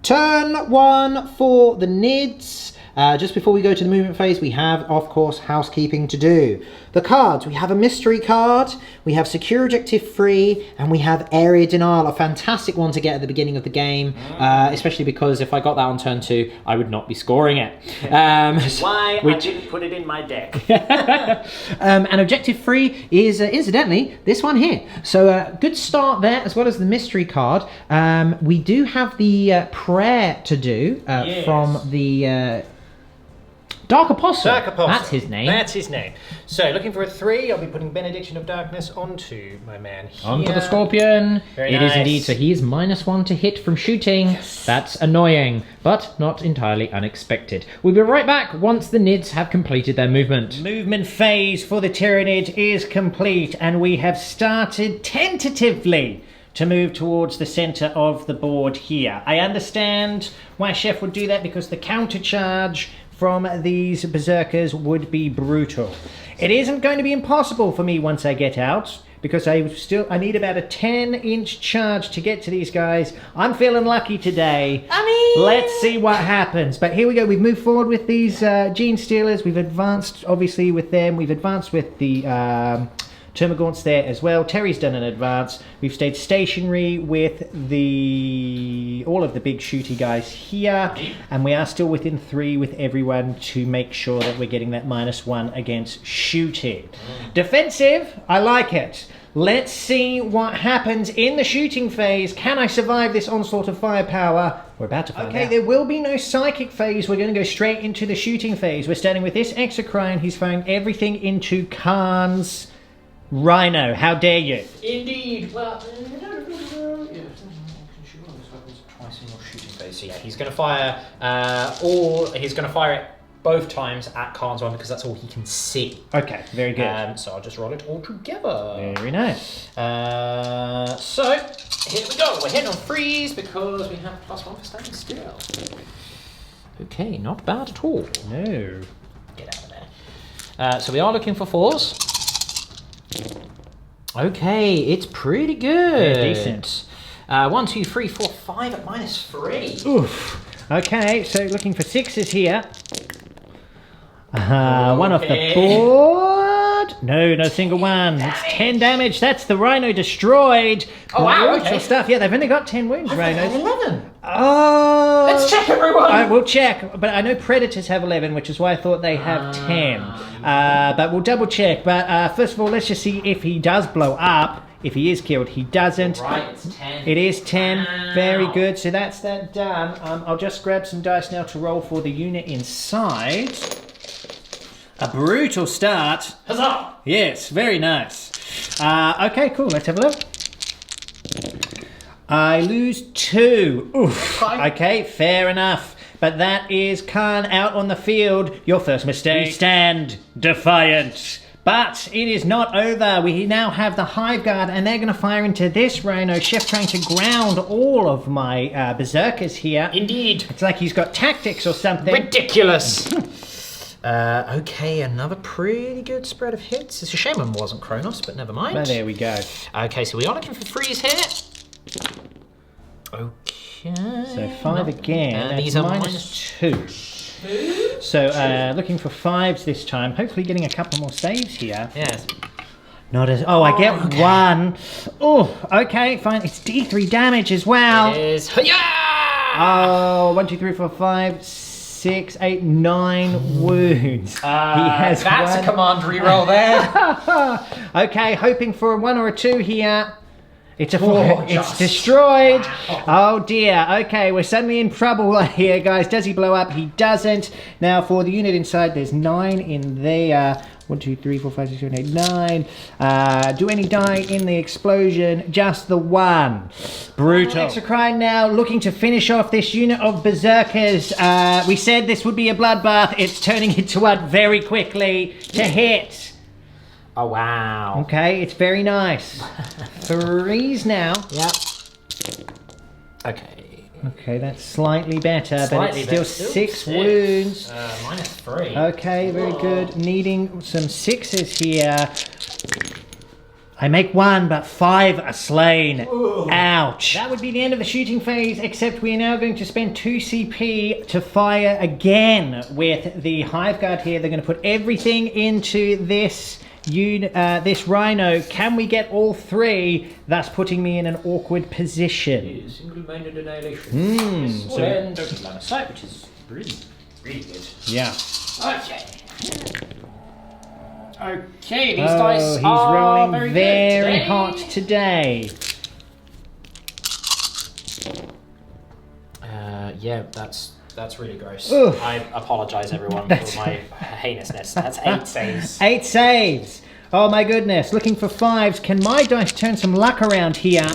Speaker 3: Turn 1 for the Nids. Just before we go to the movement phase, we have, of course, housekeeping to do. The cards, we have a mystery card, we have secure objective free, and we have area denial, a fantastic one to get at the beginning of the game, especially because if I got that on turn 2, I would not be scoring it.
Speaker 1: Why I didn't put it in my deck.
Speaker 3: And objective free is, incidentally, this one here. So good start there, as well as the mystery card. We do have the prayer to do from the Dark Apostle.
Speaker 1: Dark Apostle.
Speaker 3: That's his name.
Speaker 1: That's his name. So, looking for a 3, I'll be putting Benediction of Darkness onto my man here.
Speaker 3: Onto the Scorpion.
Speaker 1: Very
Speaker 3: It is
Speaker 1: nice.
Speaker 3: indeed. So he is -1 to hit from shooting.
Speaker 1: Yes.
Speaker 3: That's annoying, but not entirely unexpected. We'll be right back once the Nids have completed their movement.
Speaker 1: Movement phase for the Tyranids is complete, and we have started tentatively to move towards the centre of the board here. I understand why Chef would do that, because the counter charge from these Berzerkers would be brutal. It isn't going to be impossible for me once I get out, because I need about a 10-inch charge to get to these guys. I'm feeling lucky today. Let's see what happens. But here we go. We've moved forward with these Gene Stealers. We've advanced, obviously, with them. We've advanced with the Termagants there as well. Terry's done an advance. We've stayed stationary with all of the big shooty guys here, and we are still within 3 with everyone to make sure that we're getting that -1 against shooting. Defensive, I like it. Let's see what happens in the shooting phase. Can I survive this onslaught of firepower? We're about to find out. Okay, there will be no psychic phase. We're going to go straight into the shooting phase. We're starting with this Exocrine. He's firing everything into Kharn's Rhino. How dare you?
Speaker 2: Indeed. Well, twice in your shooting phase. So yeah, he's going to fire He's going to fire it both times at Kharn's one, because that's all he can see.
Speaker 1: Okay, very good.
Speaker 2: So I'll just roll it all together.
Speaker 1: Very nice.
Speaker 2: So here we go. We're hitting on freeze because we have +1 for standing still. Okay, not bad at all.
Speaker 1: No.
Speaker 2: Get out of there. So we are looking for 4s.
Speaker 3: Okay, it's pretty good.
Speaker 1: Yeah, decent.
Speaker 3: 1, 2, 3, 4, 5 at -3.
Speaker 1: Oof. Okay, so looking for 6s here. One off the board. No single one. It's 10 damage. That's the Rhino destroyed.
Speaker 2: Oh, wow,
Speaker 1: Brutal
Speaker 2: okay.
Speaker 1: stuff. Yeah, they've only got 10 wounds, Rhinos.
Speaker 2: 11.
Speaker 1: Oh.
Speaker 2: Let's check, everyone.
Speaker 1: I will check, but I know Predators have 11, which is why I thought they have 10. But we'll double check. But first of all, let's just see if he does blow up. If he is killed, he doesn't.
Speaker 2: Right, it's 10.
Speaker 1: It is 10.
Speaker 2: Wow.
Speaker 1: Very good. So that's that done. I'll just grab some dice now to roll for the unit inside. A brutal start.
Speaker 2: Huzzah!
Speaker 1: Yes, very nice. Okay, cool. Let's have a look. I lose 2. Oof. Okay, fair enough. But that is Kharn out on the field. Your first mistake. We stand defiant. But it is not over. We now have the Hive Guard, and they're going to fire into this Rhino. Chef trying to ground all of my Berzerkers here.
Speaker 2: Indeed.
Speaker 1: It's like he's got tactics or something.
Speaker 2: Ridiculous. Okay, another pretty good spread of hits. It's a shame one wasn't Kronos, but never mind.
Speaker 1: Well, there we go.
Speaker 2: Okay, so we are looking for freeze here. Okay.
Speaker 1: So 5 again.
Speaker 2: And
Speaker 1: That's
Speaker 2: these are
Speaker 1: -2. So looking for 5s this time. Hopefully getting a couple more saves here.
Speaker 2: Yes.
Speaker 1: Not as... Oh, I get
Speaker 2: okay.
Speaker 1: 1. Oh, okay, fine. It's D3 damage as well.
Speaker 2: It is. Yeah!
Speaker 1: Oh, 1, 2, 3, 4, 5, 6, 8, 9 wounds. He has
Speaker 2: that's
Speaker 1: 1.
Speaker 2: a command reroll there.
Speaker 1: Okay, hoping for a 1 or a 2 here. It's a 4.
Speaker 2: Gorgeous.
Speaker 1: It's destroyed.
Speaker 2: Wow.
Speaker 1: Oh dear. Okay, we're suddenly in trouble here, guys. Does he blow up? He doesn't. Now for the unit inside, there's 9 in there. 1, 2, 3, 4, 5, 6, 7, 8, 9. Do any die in the explosion? Just the 1. Brutal. Exocrine now looking to finish off this unit of Berzerkers. We said this would be a bloodbath. It's turning into one very quickly to hit.
Speaker 2: Oh, wow.
Speaker 1: Okay, it's very nice. 3s now.
Speaker 2: Yep. Okay.
Speaker 1: Okay, that's slightly better, but it's still 6 wounds.
Speaker 2: -3.
Speaker 1: Okay, very good. Needing some 6s here. I make 1, but 5 are slain.
Speaker 2: Ooh.
Speaker 1: Ouch.
Speaker 3: That would be the end of the shooting phase, except we are now going to spend 2 CP to fire again with the Hive Guard here. They're going to put everything into this this Rhino. Can we get all 3? That's putting me in an awkward position.
Speaker 2: Single-minded annihilation.
Speaker 3: So
Speaker 2: total line of sight, which is really good.
Speaker 3: yeah.
Speaker 2: Okay. Okay, these
Speaker 3: Oh,
Speaker 2: dice
Speaker 3: he's
Speaker 2: are
Speaker 3: rolling
Speaker 2: very,
Speaker 3: very
Speaker 2: good
Speaker 3: hot today.
Speaker 2: Yeah, that's really gross.
Speaker 3: Oof.
Speaker 2: I apologise, everyone,
Speaker 3: That's-
Speaker 2: for my heinousness. That's 8 saves.
Speaker 3: 8 saves. Oh my goodness. Looking for 5s. Can my dice turn some luck around here?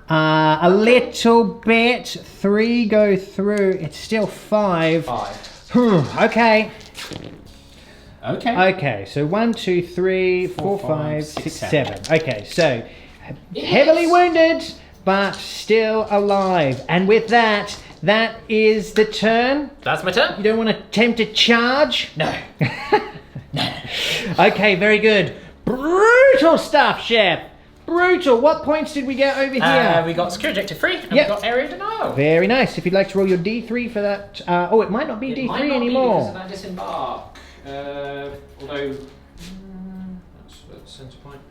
Speaker 3: A little bit. 3 go through. It's still 5.
Speaker 2: 5.
Speaker 3: Okay.
Speaker 2: Okay.
Speaker 3: Okay, so 1, 2, 3, 4, 5, 6, 7. Okay, so
Speaker 2: Yes.
Speaker 3: heavily wounded, but still alive. And with that, that is the turn.
Speaker 2: That's my turn.
Speaker 3: You don't want to attempt to charge?
Speaker 2: No.
Speaker 3: Okay, very good. Brutal stuff, Chef. Brutal. What points did we get over here?
Speaker 2: We got secure objective 3, and
Speaker 3: Yep.
Speaker 2: we got area denial.
Speaker 3: Very nice. If you'd like to roll your D3 for that. Oh, it might not be
Speaker 2: It
Speaker 3: D3
Speaker 2: might not
Speaker 3: anymore.
Speaker 2: be because of that disembark. Although that's a centre point.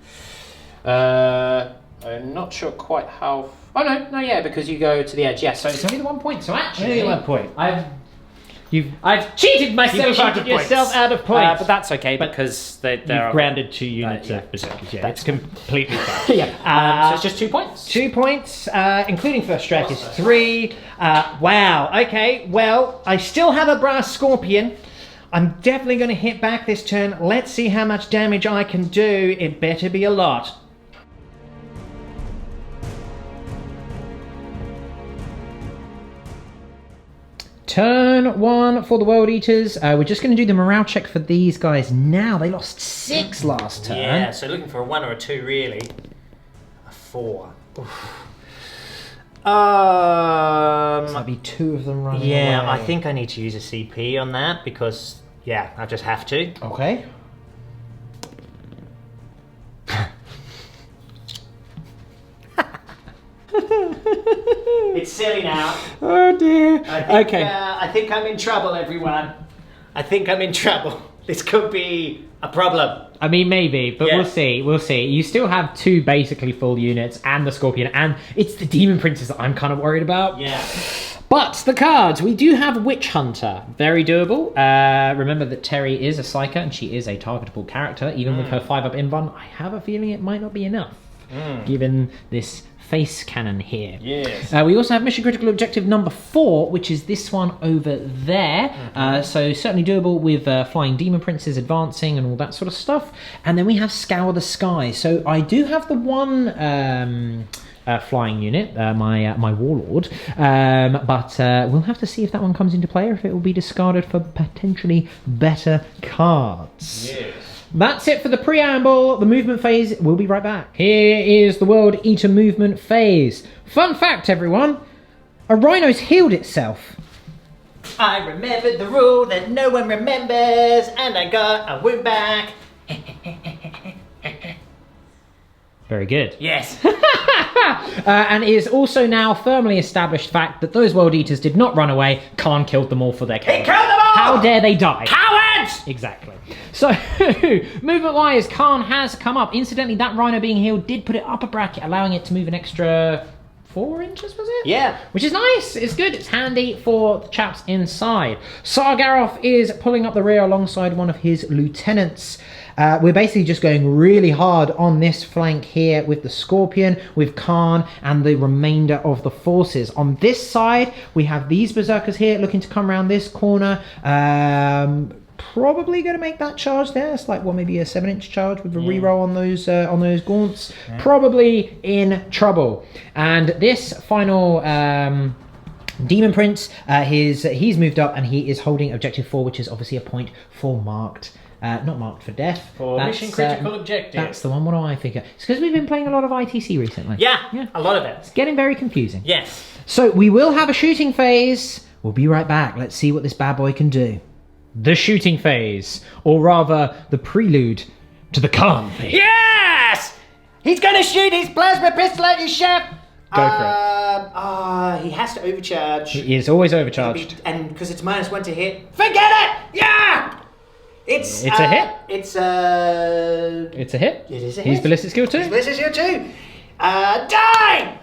Speaker 2: I'm not sure quite how. Oh no, yeah, because you go to the edge. Yes, so it's only the 1 point. So actually,
Speaker 3: Only 1 point.
Speaker 2: I've cheated myself out of
Speaker 3: cheated yourself
Speaker 2: points.
Speaker 3: out of points.
Speaker 2: But that's okay because they're
Speaker 3: You've grounded 2 units
Speaker 2: yeah.
Speaker 3: of Berzerkers. Yeah,
Speaker 2: That's
Speaker 3: it's completely fine.
Speaker 2: yeah. So it's just 2 points.
Speaker 3: 2 points, including first strike is 3. Wow. Okay. Well, I still have a brass scorpion. I'm definitely going to hit back this turn. Let's see how much damage I can do. It better be a lot. Turn 1 for the World Eaters. We're just going to do the morale check for these guys now. They lost 6 last turn.
Speaker 2: Yeah, so looking for a 1 or a 2 really. A 4.
Speaker 3: Might be 2 of them running
Speaker 1: Yeah,
Speaker 3: away.
Speaker 1: I think I need to use a CP on that because, yeah, I just have to.
Speaker 3: Okay.
Speaker 1: It's silly now.
Speaker 3: Oh dear.
Speaker 1: I think I'm in trouble, everyone. I think I'm in trouble. This could be a problem.
Speaker 3: I mean, maybe, but
Speaker 1: Yeah.
Speaker 3: we'll see. We'll see. You still have 2 basically full units and the Scorpion, and it's the Demon Princes that I'm kind of worried about.
Speaker 1: Yeah.
Speaker 3: But the cards, we do have Witch Hunter. Very doable. Remember that Terry is a Psyker and she is a targetable character. Even with her 5-up invuln, I have a feeling it might not be enough. Given this face cannon here.
Speaker 1: Yes.
Speaker 3: We also have mission critical objective number 4, which is this one over there. So certainly doable with flying demon princes advancing and all that sort of stuff. And then we have scour the sky. So I do have the one flying unit, my warlord, but we'll have to see if that one comes into play or if it will be discarded for potentially better cards.
Speaker 2: Yes.
Speaker 3: That's it for the preamble. The movement phase, we'll be right back. Here is the World Eater movement phase. Fun fact, everyone. A rhino's healed itself.
Speaker 1: I remembered the rule that no one remembers, and I got a wound back.
Speaker 3: Very good.
Speaker 1: Yes.
Speaker 3: And it is also now firmly established fact that those World Eaters did not run away. Kharn killed them all for their cowardice.
Speaker 1: He killed them all!
Speaker 3: How dare they die?
Speaker 1: Cowards!
Speaker 3: Exactly. So, movement-wise, Kharn has come up. Incidentally, that Rhino being healed did put it up a bracket, allowing it to move an extra 4 inches, was it?
Speaker 1: Yeah.
Speaker 3: Which is nice. It's good. It's handy for the chaps inside. Sargaroth is pulling up the rear alongside one of his lieutenants. We're basically just going really hard on this flank here with the Scorpion, with Kharn, and the remainder of the forces. On this side, we have these Berzerkers here looking to come around this corner. Probably going to make that charge there. It's like, well, maybe a 7-inch charge with a reroll on those gaunts. Yeah. Probably in trouble. And this final Demon Prince, he's moved up and he is holding objective 4, which is obviously a point for marked. Not marked for death.
Speaker 2: For mission critical objective.
Speaker 3: That's the one. What do I think? It's because we've been playing a lot of ITC recently.
Speaker 1: Yeah, a lot of it.
Speaker 3: It's getting very confusing.
Speaker 1: Yes.
Speaker 3: So we will have a shooting phase. We'll be right back. Let's see what this bad boy can do. The shooting phase, or rather, the prelude to the Kharn phase.
Speaker 1: Yes! He's gonna shoot his plasma pistol at your chef!
Speaker 3: Go for
Speaker 1: He has to overcharge.
Speaker 3: He is always overcharged.
Speaker 1: And because it's -1 to hit. Forget it! Yeah! It's
Speaker 3: a hit?
Speaker 1: It's
Speaker 3: a hit.
Speaker 1: It is a hit.
Speaker 3: He's ballistic skill 2.
Speaker 1: He's ballistic skill 2. Die!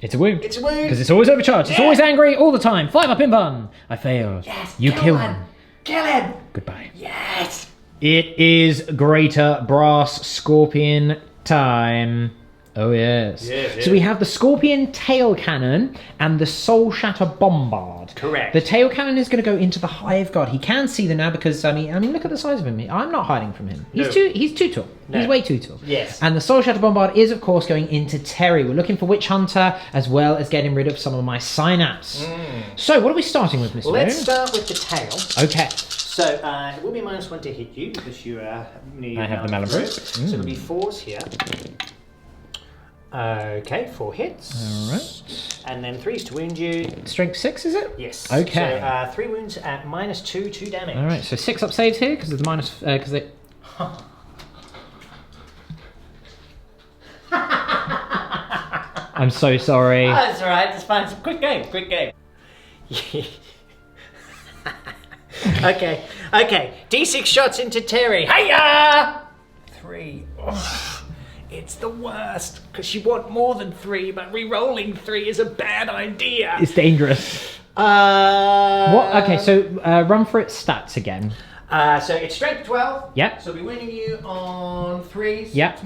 Speaker 3: It's a wound.
Speaker 1: It's a wound.
Speaker 3: Because it's always overcharged. It's always angry all the time. 5 up in bun. I failed.
Speaker 1: Yes.
Speaker 3: You kill him.
Speaker 1: Kill him.
Speaker 3: Goodbye.
Speaker 1: Yes.
Speaker 3: It is Greater Brass Scorpion time. Oh yes.
Speaker 1: Yes.
Speaker 3: So we have the Scorpion Tail Cannon and the Soul Shatter Bombard.
Speaker 1: Correct.
Speaker 3: The Tail Cannon is going to go into the Hive Guard. He can see them now because I mean, look at the size of him. I'm not hiding from him. He's too tall.
Speaker 1: No.
Speaker 3: He's way too tall.
Speaker 1: Yes.
Speaker 3: And the Soul Shatter Bombard is of course going into Terry. We're looking for Witch Hunter as well as getting rid of some of my Synapse. So what are we starting with, Mr.
Speaker 1: Let's
Speaker 3: Moon?
Speaker 1: start with the tail.
Speaker 3: Okay.
Speaker 1: So it will be -1 to hit you because you are.
Speaker 3: I have the Melon Brew.
Speaker 1: So it'll be 4s here. Okay, 4 hits.
Speaker 3: Alright.
Speaker 1: And then 3s to wound you.
Speaker 3: Strength 6, is it?
Speaker 1: Yes.
Speaker 3: Okay.
Speaker 1: So 3 wounds at -2 damage.
Speaker 3: Alright, so 6 up saves here because of the minus. Because they. I'm so sorry.
Speaker 1: Oh, that's alright, it's fine. It's a quick game, quick game. Okay. D6 shots into Terry. Hiya! 3. Oh. It's the worst, because you want more than 3, but re-rolling 3 is a bad idea.
Speaker 3: It's dangerous. What? Okay, so run for its stats again.
Speaker 1: So it's strength 12.
Speaker 3: Yep.
Speaker 1: So we'll be winning you on 3s.
Speaker 3: Yep.
Speaker 1: It's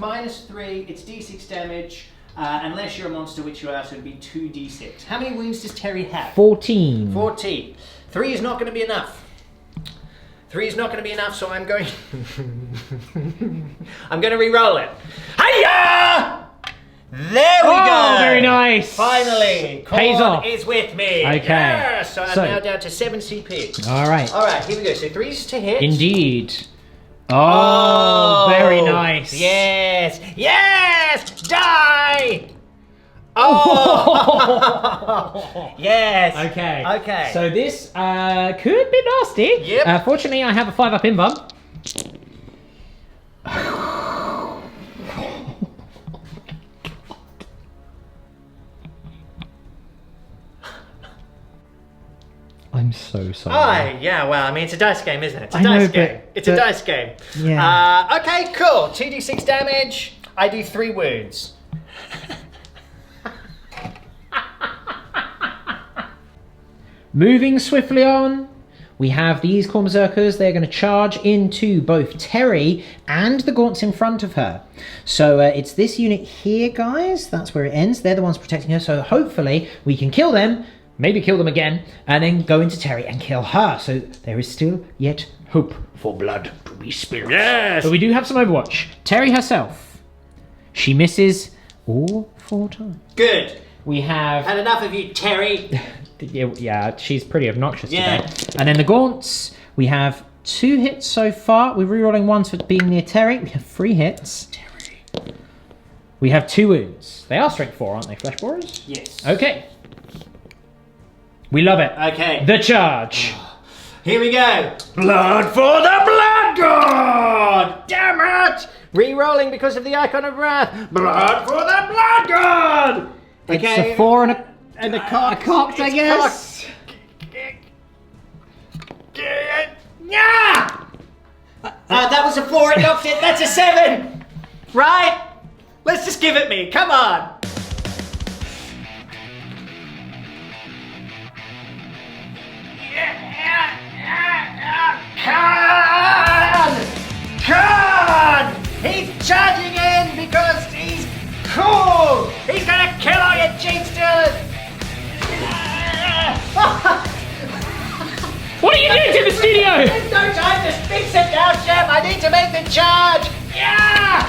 Speaker 1: -3. It's D6 damage. Unless you're a monster, which you are, so it'd be 2d6. How many wounds does Terry have?
Speaker 3: 14.
Speaker 1: 14. 3 is not going to be enough. 3 is not going to be enough, so I'm going... I'm going to re-roll it. Hiya! There we go!
Speaker 3: Very nice!
Speaker 1: Finally!
Speaker 3: Pays
Speaker 1: Khorne
Speaker 3: off.
Speaker 1: is with me!
Speaker 3: Okay.
Speaker 1: Yes! So I'm now down to 7 CP.
Speaker 3: Alright.
Speaker 1: Alright, here we go. So 3's to hit.
Speaker 3: Indeed. Oh, very nice.
Speaker 1: Yes! Yes! Die! Oh! Yes!
Speaker 3: Okay.
Speaker 1: Okay.
Speaker 3: So this could be nasty.
Speaker 1: Yep.
Speaker 3: Fortunately, I have a 5 up in bum. I'm so sorry.
Speaker 1: Yeah, well, I mean, it's a dice game, isn't it? It's a
Speaker 3: I know,
Speaker 1: dice game.
Speaker 3: but-
Speaker 1: It's a dice game.
Speaker 3: Yeah.
Speaker 1: Okay, cool. 2d6 damage. I do 3 wounds.
Speaker 3: Moving swiftly on, we have these Khorne Berzerkers. They're going to charge into both Terry and the Gaunts in front of her. So it's this unit here, guys. That's where it ends. They're the ones protecting her. So hopefully we can kill them, maybe kill them again, and then go into Terry and kill her. So there is still yet hope for blood to be spilled.
Speaker 1: Yes!
Speaker 3: But we do have some Overwatch. Terry herself, she misses all 4 times.
Speaker 1: Good.
Speaker 3: We have...
Speaker 1: Had enough of you, Terry.
Speaker 3: Yeah, she's pretty obnoxious
Speaker 1: Yeah.
Speaker 3: today. And then the Gaunts, we have 2 hits so far. We're rerolling 1 for being near Terry. We have 3 hits.
Speaker 1: Terry.
Speaker 3: We have 2 wounds. They are strength 4, aren't they, Flesh Borers?
Speaker 1: Yes.
Speaker 3: Okay. We love it.
Speaker 1: Okay.
Speaker 3: The charge.
Speaker 1: Here we go. Blood for the Blood God! Damn it! Re-rolling because of the Icon of Wrath. Blood for the Blood God!
Speaker 3: It's a 4 and a cocked, I guess.
Speaker 1: Yeah! That was a 4, it knocked it. That's a 7! Right? Let's just give it me. Come on! Kharn! He's charging in because he's cool! He's gonna kill all your cheat stealers!
Speaker 3: What are you doing to the studio?
Speaker 1: There's no time to fix it now, Chef! I need to make the charge! Yeah!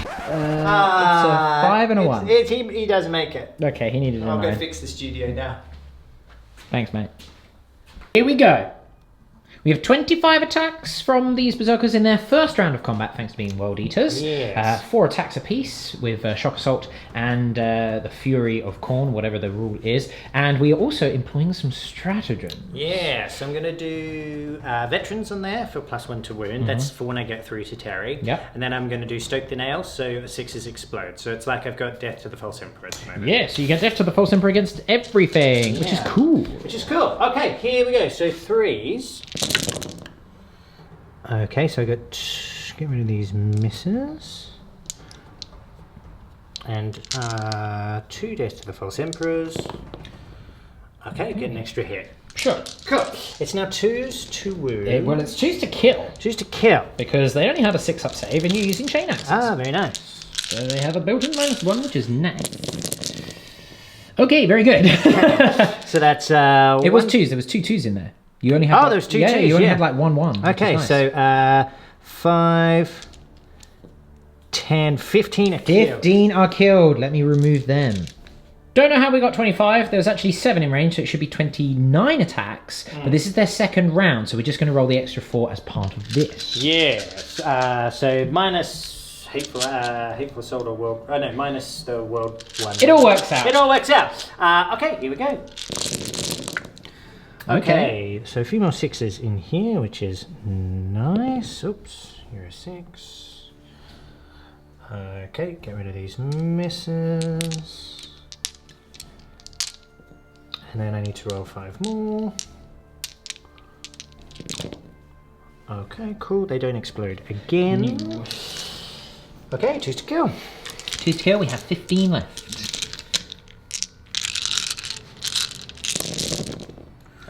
Speaker 3: It's a 5 and a 1.
Speaker 1: He doesn't make it.
Speaker 3: Okay, he needed a
Speaker 1: I'll go
Speaker 3: 9.
Speaker 1: fix the studio now.
Speaker 3: Thanks, mate. Here we go. We have 25 attacks from these Berzerkers in their first round of combat, thanks to being World Eaters.
Speaker 1: Yes.
Speaker 3: 4 attacks apiece with Shock Assault and the Fury of Khorne, whatever the rule is. And we are also employing some stratagems.
Speaker 1: Yeah, so I'm going to do Veterans on there for +1 to wound. That's for when I get through to Terry.
Speaker 3: Yep.
Speaker 1: And then I'm going to do Stoke the Nail, so 6s explode. So it's like I've got Death to the False Emperor at the moment.
Speaker 3: Yeah, so you get Death to the False Emperor against everything, which is cool.
Speaker 1: Which is cool. Okay, here we go. So 3s. Okay, so I got... Get rid of these misses. And 2 Death to the False Emperors. Okay, get an extra hit.
Speaker 3: Sure.
Speaker 1: Cool. It's now 2s to wound.
Speaker 3: Well, it's choose to kill.
Speaker 1: Choose to kill.
Speaker 3: Because they only have a 6-up save and you're using Chainaxe.
Speaker 1: Ah, very nice.
Speaker 3: So they have a built-in -1, which is nice. Okay, very good.
Speaker 1: So that's...
Speaker 3: It was 2s. There was 2 2s in there. You only had...
Speaker 1: there was 2
Speaker 3: 2s.
Speaker 1: Yeah,
Speaker 3: you only had like 1 1.
Speaker 1: Okay,
Speaker 3: nice.
Speaker 1: so 5, 10, 15 are killed.
Speaker 3: 15 are killed. Let me remove them. Don't know how we got 25. There was actually 7 in range, so it should be 29 attacks. But this is their second round, so we're just going to roll the extra 4 as part of this.
Speaker 1: Yes. So minus hateful assault or world. Oh no, minus the world 1.
Speaker 3: It all works out.
Speaker 1: It all works out. Okay, here we go. Okay, so a few more 6s in here, which is nice. Oops, you're a 6. Okay, get rid of these misses. And then I need to roll 5 more. Okay, cool. They don't explode again. Okay, 2s to kill.
Speaker 3: 2 to kill. We have 15 left.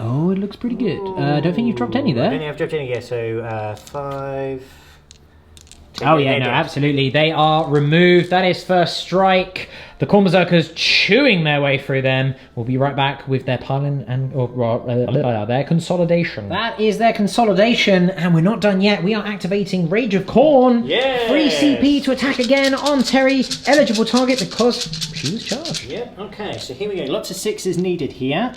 Speaker 3: Oh, it looks pretty good. I don't think you've dropped any
Speaker 1: I don't
Speaker 3: there.
Speaker 1: think I've dropped any yet, so 5.
Speaker 3: Oh yeah, no, absolutely. They are removed. That is first strike. The Khorne Berzerkers chewing their way through them. We'll be right back with their pylon and their consolidation. That is their consolidation, and we're not done yet. We are activating Rage of Khorne.
Speaker 1: Yes.
Speaker 3: 3 CP to attack again on Terry. Eligible target because she was charged.
Speaker 1: Yeah, okay, so here we go. Lots of 6s needed here.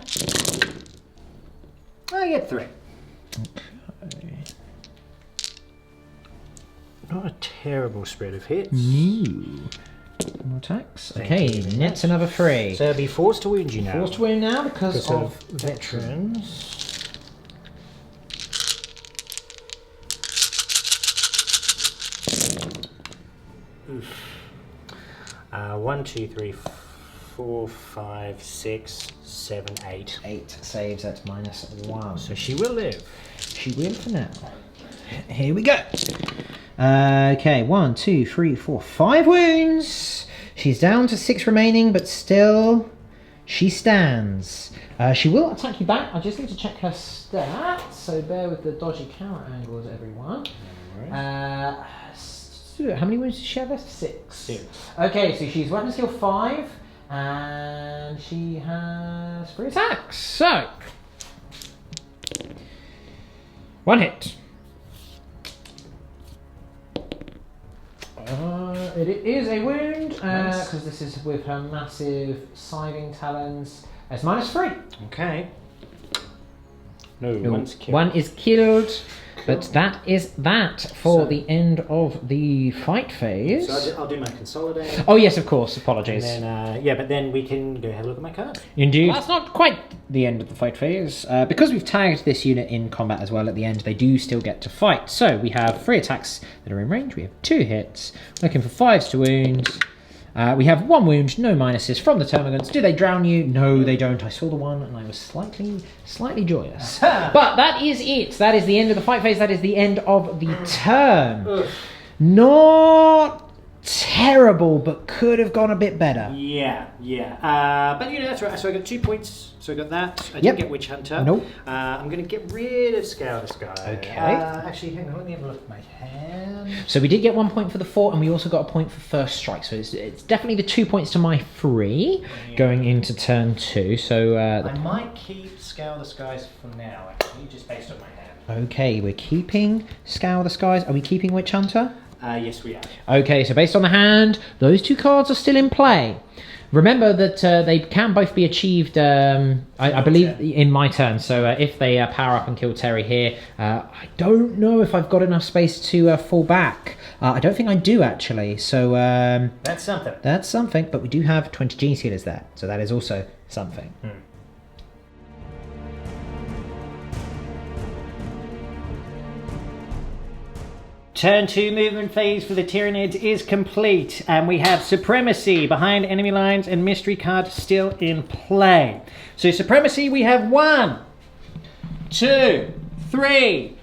Speaker 1: I get 3.
Speaker 3: Okay.
Speaker 1: Not a terrible spread of hits.
Speaker 3: More attacks.
Speaker 1: Thank
Speaker 3: Okay,
Speaker 1: you very
Speaker 3: nets
Speaker 1: much.
Speaker 3: another 3.
Speaker 1: So it'll be forced to wound you now.
Speaker 3: Forced to win now because of
Speaker 1: veterans. Oof. 1, 2, 3, 4, 5, 6, 7, 8.
Speaker 3: 8 saves at -1.
Speaker 1: So she will live.
Speaker 3: She will for now. Here we go. Okay, 1, 2, 3, 4, 5 wounds. She's down to 6 remaining, but still she stands. She will attack you back. I just need to check her stats, so bear with the dodgy camera angles, everyone. How many wounds does she have left? 6. Okay, so she's weapon skill 5, and she has 3 attacks. So 1 hit. It is a wound, because this is with her massive scything talons. It's -3.
Speaker 1: Okay. No,
Speaker 3: No,
Speaker 1: one's killed.
Speaker 3: 1 is killed, but that is that for the end of the fight phase.
Speaker 1: So I'll do my consolidate.
Speaker 3: Oh yes, of course. Apologies.
Speaker 1: And then, yeah, but then we can go have a look at my card.
Speaker 3: Indeed. That's not quite the end of the fight phase. Because we've tagged this unit in combat as well at the end, they do still get to fight. So we have 3 attacks that are in range. We have 2 hits. Looking for 5s to wound. We have 1 wound, no minuses from the Termagants. Do they drown you? No, they don't. I saw the one and I was slightly joyous. But that is it. That is the end of the fight phase. That is the end of the turn. Not terrible, but could have gone a bit better.
Speaker 1: Yeah. But you know, that's right. So I got 2 points. So I got that. I
Speaker 3: Yep.
Speaker 1: didn't get Witch Hunter.
Speaker 3: Nope.
Speaker 1: I'm going to get rid of Scour this guy.
Speaker 3: Okay.
Speaker 1: Actually, hang on. Let me have a look at my hand.
Speaker 3: So we did get 1 point for the 4, and we also got a point for first strike. So it's definitely the 2 points to my 3 going into turn 2. So
Speaker 1: I might keep Scour the Skies for now, actually, just based on my hand.
Speaker 3: okay, we're keeping Scour the Skies. Are we keeping Witch Hunter?
Speaker 1: Yes, we are.
Speaker 3: Okay, so based on the hand, those 2 cards are still in play. Remember that they can both be achieved, I believe, in my turn. So if they power up and kill Terry here, I don't know if I've got enough space to fall back. I don't think I do, actually. So
Speaker 1: that's something.
Speaker 3: That's something, but we do have 20 Gene Stealers there. So that is also something.
Speaker 1: Turn 2 movement phase for the Tyranids is complete, and we have Supremacy behind enemy lines and Mystery card still in play. So Supremacy, we have 1, 2, 3,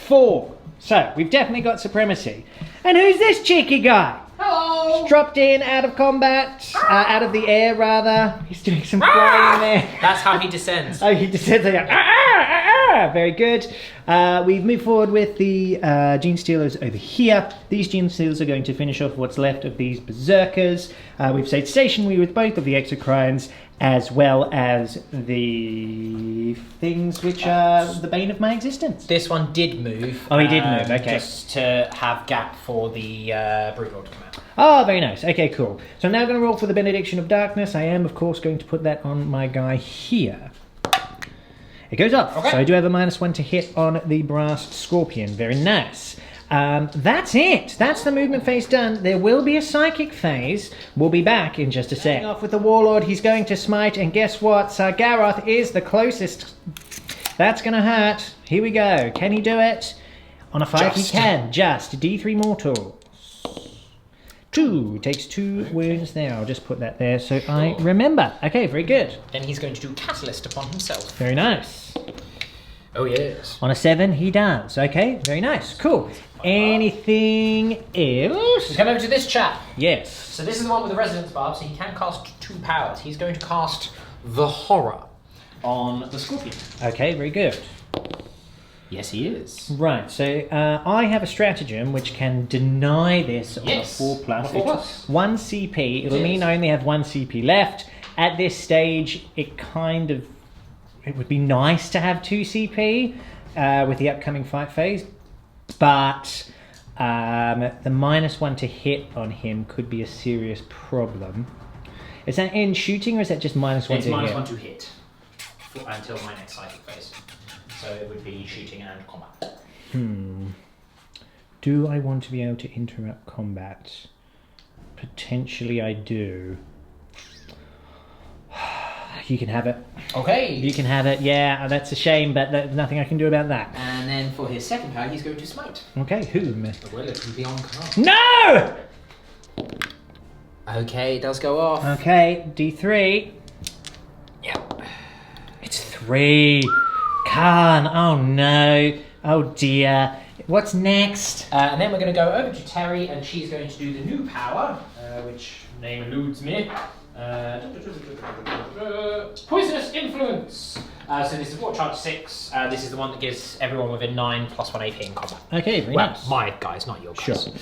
Speaker 1: 4. So we've definitely got Supremacy. And who's this cheeky guy?
Speaker 2: Hello!
Speaker 1: He's dropped in out of combat, out of the air rather. He's doing some flying there.
Speaker 2: That's how he descends.
Speaker 1: Oh, he descends there. Very good. We've moved forward with the Gene Stealers over here. These Gene Stealers are going to finish off what's left of these Berzerkers. We've stayed stationary with both of the Exocrines, as well as the things which are the bane of my existence.
Speaker 2: This one did move.
Speaker 1: Oh, he did move, okay.
Speaker 2: Just to have gap for the Broodlord to come out.
Speaker 1: Oh, very nice. Okay, cool. So I'm now going to roll for the Benediction of Darkness. I am, of course, going to put that on my guy here. It goes up.
Speaker 2: Okay.
Speaker 1: So I do have a -1 to hit on the Brass Scorpion. Very nice. That's it. That's the movement phase done. There will be a psychic phase. We'll be back in just a sec. Starting off with the Warlord, he's going to smite, and guess what? Sargaroth is the closest. That's going to hurt. Here we go. Can he do it? On a 5 he can. Just D3 mortal. 2. Takes 2 wounds there. I'll just put that there so I remember. Okay, very good.
Speaker 2: Then he's going to do Catalyst upon himself.
Speaker 1: Very nice.
Speaker 2: Oh, yes.
Speaker 1: On a 7 he does. Okay, very nice. Cool. Anything else?
Speaker 2: Come over to this chap.
Speaker 1: Yes.
Speaker 2: So this is the one with the Resonance Barb, so he can cast 2 powers. He's going to cast the Horror on the Scorpion.
Speaker 1: Okay, very good.
Speaker 2: Yes, he is.
Speaker 1: Right, so I have a stratagem which can deny this
Speaker 2: Yes.
Speaker 1: on a 4+.
Speaker 2: On a 4+.
Speaker 1: It's 1 CP. It'll
Speaker 2: It
Speaker 1: mean
Speaker 2: is.
Speaker 1: I only have 1 CP left. At this stage, it would be nice to have 2 CP with the upcoming fight phase, but the -1 to hit on him could be a serious problem. Is that in shooting, or is that just -1
Speaker 2: It's
Speaker 1: to hit?
Speaker 2: -1 to hit until my next psychic phase. So it would be shooting and combat.
Speaker 1: Do I want to be able to interrupt combat? Potentially I do. You can have it.
Speaker 2: Okay.
Speaker 1: You can have it. Yeah, that's a shame, but there's nothing I can do about that.
Speaker 2: And then for his second power, he's going to smite.
Speaker 1: Okay, whom?
Speaker 2: Well, it can be on Kharn.
Speaker 1: No!
Speaker 2: Okay, it does go off.
Speaker 1: Okay, D3.
Speaker 2: Yep.
Speaker 1: It's 3. Kharn, oh no. Oh dear. What's next?
Speaker 2: And then we're going to go over to Terry, and she's going to do the new power, which name eludes me. Poisonous Influence. So this is War Charge 6. This is the one that gives everyone within 9 +1 AP in combat.
Speaker 1: Okay, very
Speaker 2: Well,
Speaker 1: nice.
Speaker 2: my guys, not your guys.
Speaker 1: Sure.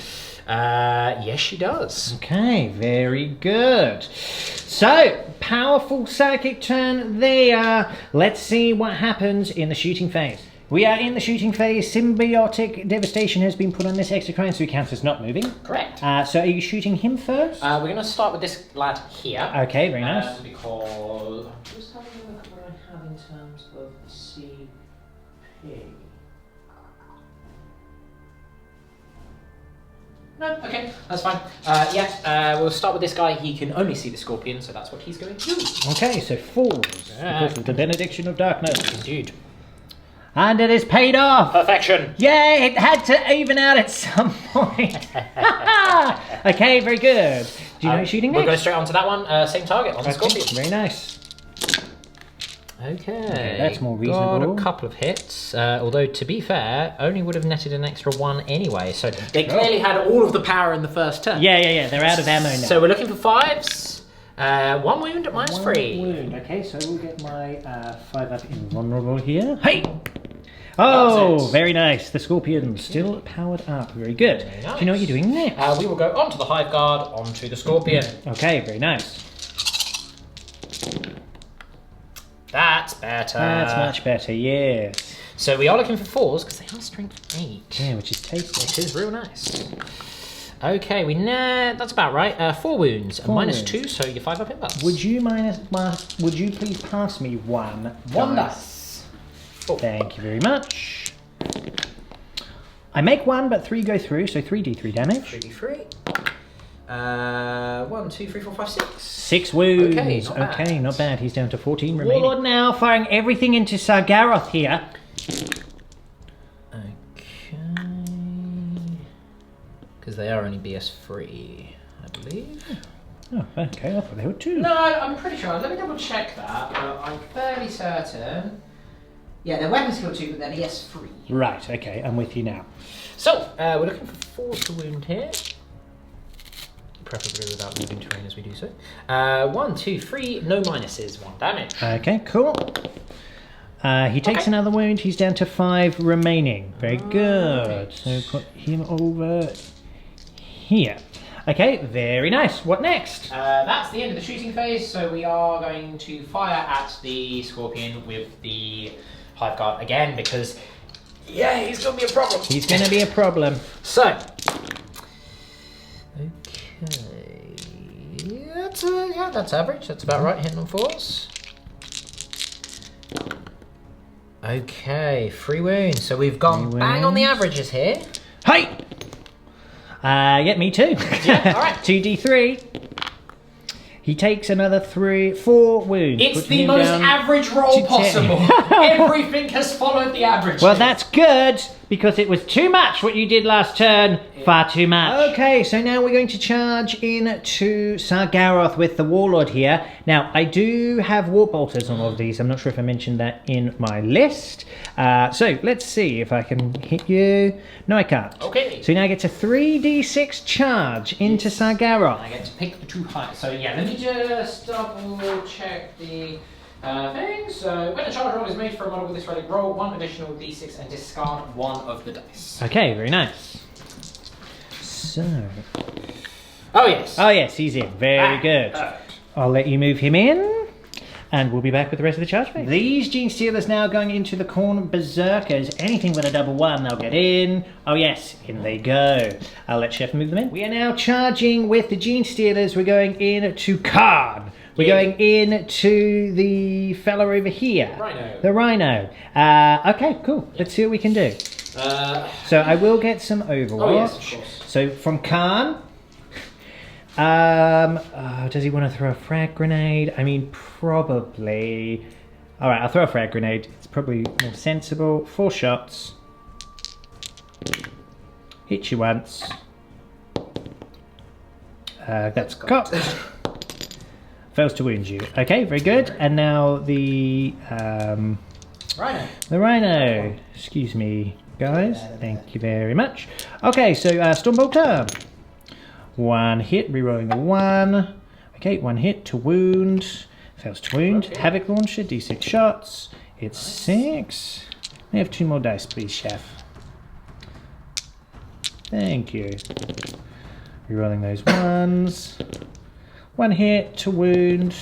Speaker 2: Yes, she does.
Speaker 1: Okay, very good. So, powerful psychic turn there. Let's see what happens in the shooting phase. We are in the shooting phase. Symbiotic devastation has been put on this Exocrine, so he counts as not moving.
Speaker 2: Correct.
Speaker 1: So are you shooting him first?
Speaker 2: We're going to start with this lad here.
Speaker 1: Okay, very nice.
Speaker 2: Because I'm just having a look at what I have in terms of CP. No, okay, that's fine. We'll start with this guy. He can only see the Scorpion, so that's what he's going to do.
Speaker 1: Okay, so 4s because of the Benediction of Darkness.
Speaker 2: Indeed.
Speaker 1: And it is paid off.
Speaker 2: Perfection.
Speaker 1: Yay, it had to even out at some point. Okay, very good. Do you know who's shooting
Speaker 2: We'll go
Speaker 1: next?
Speaker 2: straight on to that one. Same target on the Scorpion.
Speaker 1: Very nice.
Speaker 2: Okay,
Speaker 1: that's more reasonable.
Speaker 2: Got a couple of hits, although to be fair, only would have netted an extra 1 anyway. So they clearly had all of the power in the first turn.
Speaker 1: Yeah. They're out of ammo now.
Speaker 2: So we're looking for 5s. 1 wound at -3.
Speaker 1: Wound. Okay, so we'll get my 5 up invulnerable here. Hey! Oh,
Speaker 2: That's it.
Speaker 1: very nice. The Scorpion still powered up. Very good.
Speaker 2: Very
Speaker 1: Do you know what
Speaker 2: nice.
Speaker 1: you're doing next?
Speaker 2: We will go onto the Hive Guard, onto the Scorpion.
Speaker 1: Okay, very nice.
Speaker 2: That's better.
Speaker 1: That's much better, yes.
Speaker 2: So we are looking for 4s because they are strength 8.
Speaker 1: Yeah, which is tasty.
Speaker 2: Which is real nice. Okay, that's about right. 4 wounds, and
Speaker 3: Four
Speaker 2: -2,
Speaker 3: wounds.
Speaker 2: so you're 5 up in butts.
Speaker 3: Would you please pass me one dice?
Speaker 2: Oh.
Speaker 3: Thank you very much. I make 1, but 3 go through, so 3d3 damage.
Speaker 2: 3d3. 1, 2, 3, 4, 5, 6.
Speaker 3: 6 wounds.
Speaker 2: Okay, not bad.
Speaker 3: Okay, not bad. He's down to 14 remaining.
Speaker 1: Warlord now firing everything into Sargaroth here.
Speaker 2: Okay. Because they are only BS3, I believe.
Speaker 3: Oh, okay. I thought they were 2.
Speaker 2: No, I'm pretty sure. Let me double check that, but I'm fairly certain. Yeah, they're weapon skill 2, but they're BS3.
Speaker 3: Right, okay. I'm with you now.
Speaker 2: So, we're looking for 4 to wound here. Preferably without moving terrain as we do so. 1, 2, 3, no minuses, 1 damage.
Speaker 3: Okay, cool. He takes another wound. He's down to 5 remaining. Very good. So put him over here. Okay, very nice. What next?
Speaker 2: That's the end of the shooting phase, so we are going to fire at the Scorpion with the Hive Guard again, because, yeah, he's going to be a problem.
Speaker 3: He's going to be a problem.
Speaker 2: So, that's average. That's about right, hitting on 4s. Okay, 3 wounds. So we've gone bang on the averages here.
Speaker 3: Hey! Yeah, me too.
Speaker 2: Yeah, all right.
Speaker 3: 2d3. He takes another 4 wounds.
Speaker 2: It's
Speaker 3: Put
Speaker 2: the
Speaker 3: him
Speaker 2: most
Speaker 3: down
Speaker 2: average roll
Speaker 3: to 10.
Speaker 2: possible. Everything has followed the average.
Speaker 3: Well, that's good, because it was too much what you did last turn. Far too much. Okay, so now we're going to charge into Sargaroth with the Warlord here. Now, I do have warp bolters on all of these. I'm not sure if I mentioned that in my list. So, let's see if I can hit you. No, I can't.
Speaker 2: Okay.
Speaker 3: So now I get a 3d6 charge into Sargaroth.
Speaker 2: I get to pick the 2 heights. So yeah, let me just double check the thing. So when a charge roll is made for a model with this relic, roll 1 additional d6 and discard 1 of the dice.
Speaker 3: Okay, very nice. So...
Speaker 2: Oh yes.
Speaker 3: Oh yes, he's in. Very good.
Speaker 2: Perfect.
Speaker 3: I'll let you move him in, and we'll be back with the rest of the charge phase. These Gene Stealers now going into the Khorne Berzerkers. Anything with a double 1, they'll get in. Oh yes, in they go. I'll let Chef move them in. We are now charging with the Gene Stealers. We're going in to Kharn. We're going in to the fella over here.
Speaker 2: Rhino.
Speaker 3: The Rhino. Okay, cool. Let's see what we can do. So I will get some Overwatch.
Speaker 2: Oh yes, of course.
Speaker 3: So from Kharn, does he want to throw a frag grenade? I mean, probably. All right, I'll throw a frag grenade. It's probably more sensible. 4 shots. Hit you once. That's cocked. Fails to wound you. Okay, very good. And now the
Speaker 2: Rhino.
Speaker 3: The Rhino. Excuse me, guys. Thank you very much. Okay, so Stormbolter. 1 hit, rerolling the 1. Okay, 1 hit to wound. Fails to wound.
Speaker 2: Okay.
Speaker 3: Havoc launcher, d6 shots. It's 6. May I have 2 more dice, please, Chef? Thank you. Rerolling those 1s. 1 hit to wound.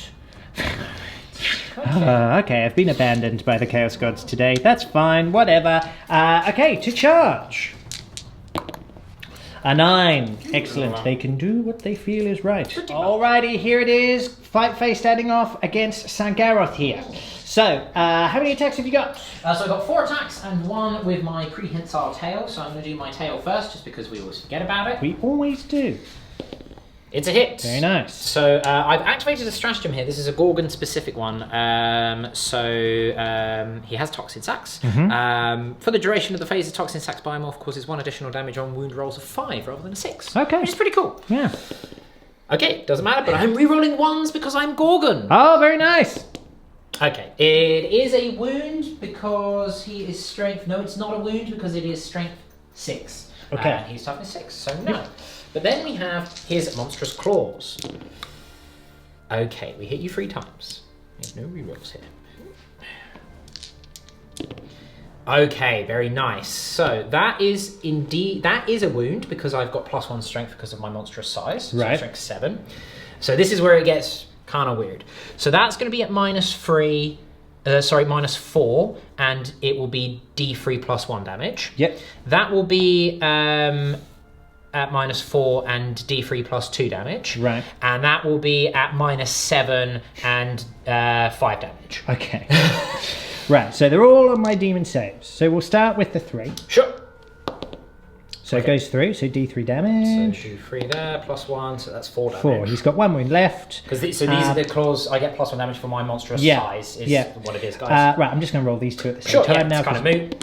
Speaker 3: Okay, I've been abandoned by the Chaos Gods today. That's fine, whatever. Okay, to charge. A 9. Excellent. They can do what they feel is right. Alrighty, here it is. Fight phase starting off against Sargaroth here. So, how many attacks have you got?
Speaker 2: So I've got 4 attacks and 1 with my prehensile tail. So I'm going to do my tail first, just because we always forget about it.
Speaker 3: We always do.
Speaker 2: It's a hit.
Speaker 3: Very nice.
Speaker 2: So I've activated a stratagem here. This is a Gorgon specific one. He has Toxin Sacs. For the duration of the phase, the Toxin Sacs biomorph causes 1 additional damage on wound rolls of 5 rather than a 6.
Speaker 3: Okay.
Speaker 2: Which is pretty cool.
Speaker 3: Yeah.
Speaker 2: Okay, doesn't matter, but I'm re-rolling 1s because I'm Gorgon.
Speaker 3: Oh, very nice.
Speaker 2: Okay, it is a wound because he is strength. No, it's not a wound because it is strength 6.
Speaker 3: Okay.
Speaker 2: And he's toughness 6, so no. But then we have his monstrous claws. Okay, we hit you 3 times. There's no rerolls here. Okay, very nice. So that is a wound because I've got +1 strength because of my monstrous size. So
Speaker 3: Right.
Speaker 2: strength 7. So this is where it gets kind of weird. So that's going to be at -4, and it will be D3 +1 damage.
Speaker 3: Yep.
Speaker 2: That will be at -4 and D3 plus 2 damage.
Speaker 3: Right.
Speaker 2: And that will be at -7 and 5 damage.
Speaker 3: Okay. Right, so they're all on my demon saves. So we'll start with the 3.
Speaker 2: Sure.
Speaker 3: So it goes through, so D3
Speaker 2: So
Speaker 3: damage.
Speaker 2: do 3 there, +1, so that's 4 damage.
Speaker 3: 4. He's got 1 wound left.
Speaker 2: Because these are the claws, I get +1 damage for my monstrous size, is what it is, guys.
Speaker 3: Right, I'm just going to roll these 2 at the same time now.
Speaker 2: It's kind of moot.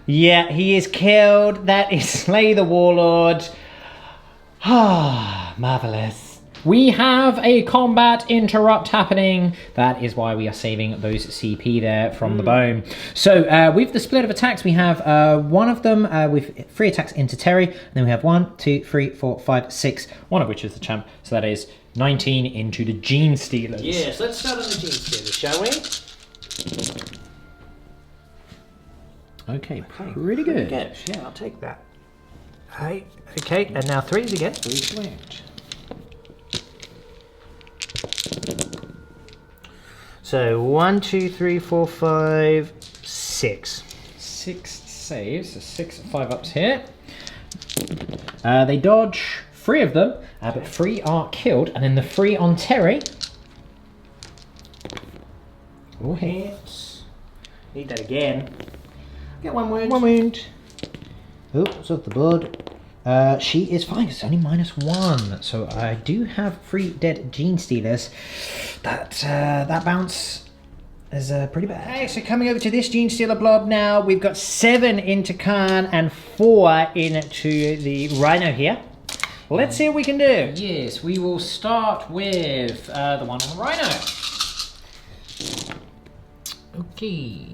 Speaker 3: Yeah, he is killed. That is Slay the Warlord. Ah, marvellous. We have a combat interrupt happening. That is why we are saving those CP there from the bone. So with the split of attacks, we have one of them with 3 attacks into Terry. And then we have 1, 2, 3, 4, 5, 6. One of which is the champ. So that is 19 into the Gene Stealers.
Speaker 2: Yes, let's start on the Gene Stealers, shall we?
Speaker 3: Okay, pretty good.
Speaker 1: Yeah, I'll take that. Hey, okay, and now 3s again.
Speaker 3: 3 wound.
Speaker 1: So 1, 2, 3, 4, 5, 6.
Speaker 3: 6 saves, so 6 5-ups here. They dodge 3 of them, but 3 are killed, and then the 3 on Terry. Oh, hits.
Speaker 1: Need that again.
Speaker 3: Get 1 wound. 1 wound. Oops, off the board. She is fine, it's only -1. So I do have 3 dead Gene Stealers. That bounce is pretty bad. Okay, so coming over to this Gene Stealer blob now, we've got 7 into Kharn and 4 into the Rhino here. Let's see what we can do. Yes, we will start with the one on the Rhino. Okay.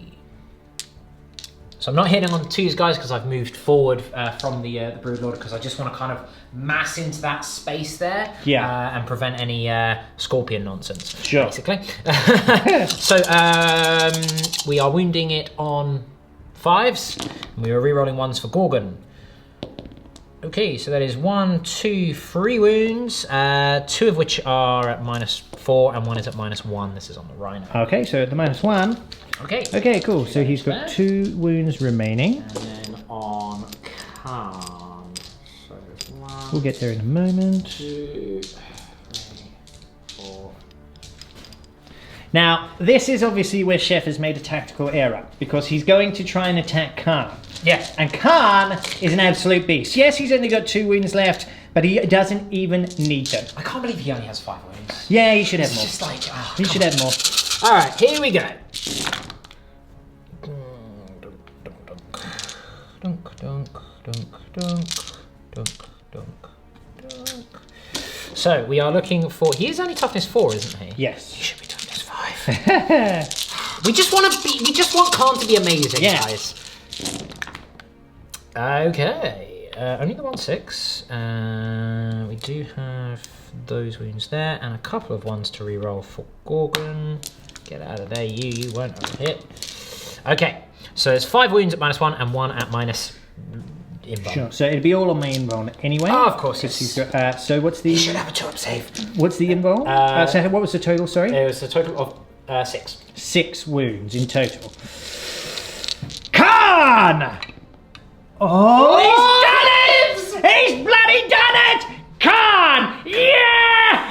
Speaker 2: So I'm not hitting on 2s, guys, because I've moved forward from the Broodlord, because I just want to kind of mass into that space there, and prevent any scorpion nonsense, basically. So we are wounding it on 5s, and we are rerolling 1s for Gorgon. Okay, so that is 1, 2, 3 wounds, 2 of which are at -4, and 1 is at -1. This is on the Rhino.
Speaker 3: Okay, so at the -1.
Speaker 2: Okay.
Speaker 3: Okay, cool. So he's got 2 wounds remaining.
Speaker 2: And then on Kharn. So 1.
Speaker 3: We'll get there in a moment.
Speaker 2: 2, 3, 4.
Speaker 3: Now, this is obviously where Chef has made a tactical error, because he's going to try and attack Kharn.
Speaker 2: Yeah.
Speaker 3: And Kharn is an absolute beast. Yes, he's only got 2 wounds left, but he doesn't even need them.
Speaker 2: I can't believe he only has 5 wounds.
Speaker 3: Yeah, he should have
Speaker 2: It's
Speaker 3: more.
Speaker 2: just like,
Speaker 3: He should have more.
Speaker 2: Alright, here we go. Dunk, dunk, dunk, dunk, dunk, dunk, dunk. So we are looking for. He is only toughness 4, isn't he?
Speaker 3: Yes.
Speaker 2: He should be toughness 5. We just want to be. We just want Kharn to be amazing, guys. Okay. Only the 1/6. We do have those wounds there, and a couple of 1s to reroll for Gorgon. Get out of there, you won't hit. Okay. So there's 5 wounds at -1 and 1 at minus invuln.
Speaker 3: Sure. So it'd be all on my invuln anyway.
Speaker 2: Oh, of course.
Speaker 3: He's got, so what's the?
Speaker 2: He should have a 2-up save.
Speaker 3: What's the invuln? So what was the total? Sorry.
Speaker 2: It was a total of 6.
Speaker 3: 6 wounds in total. Kharn! Oh! He's done it! He's bloody done it! Kharn! Yeah!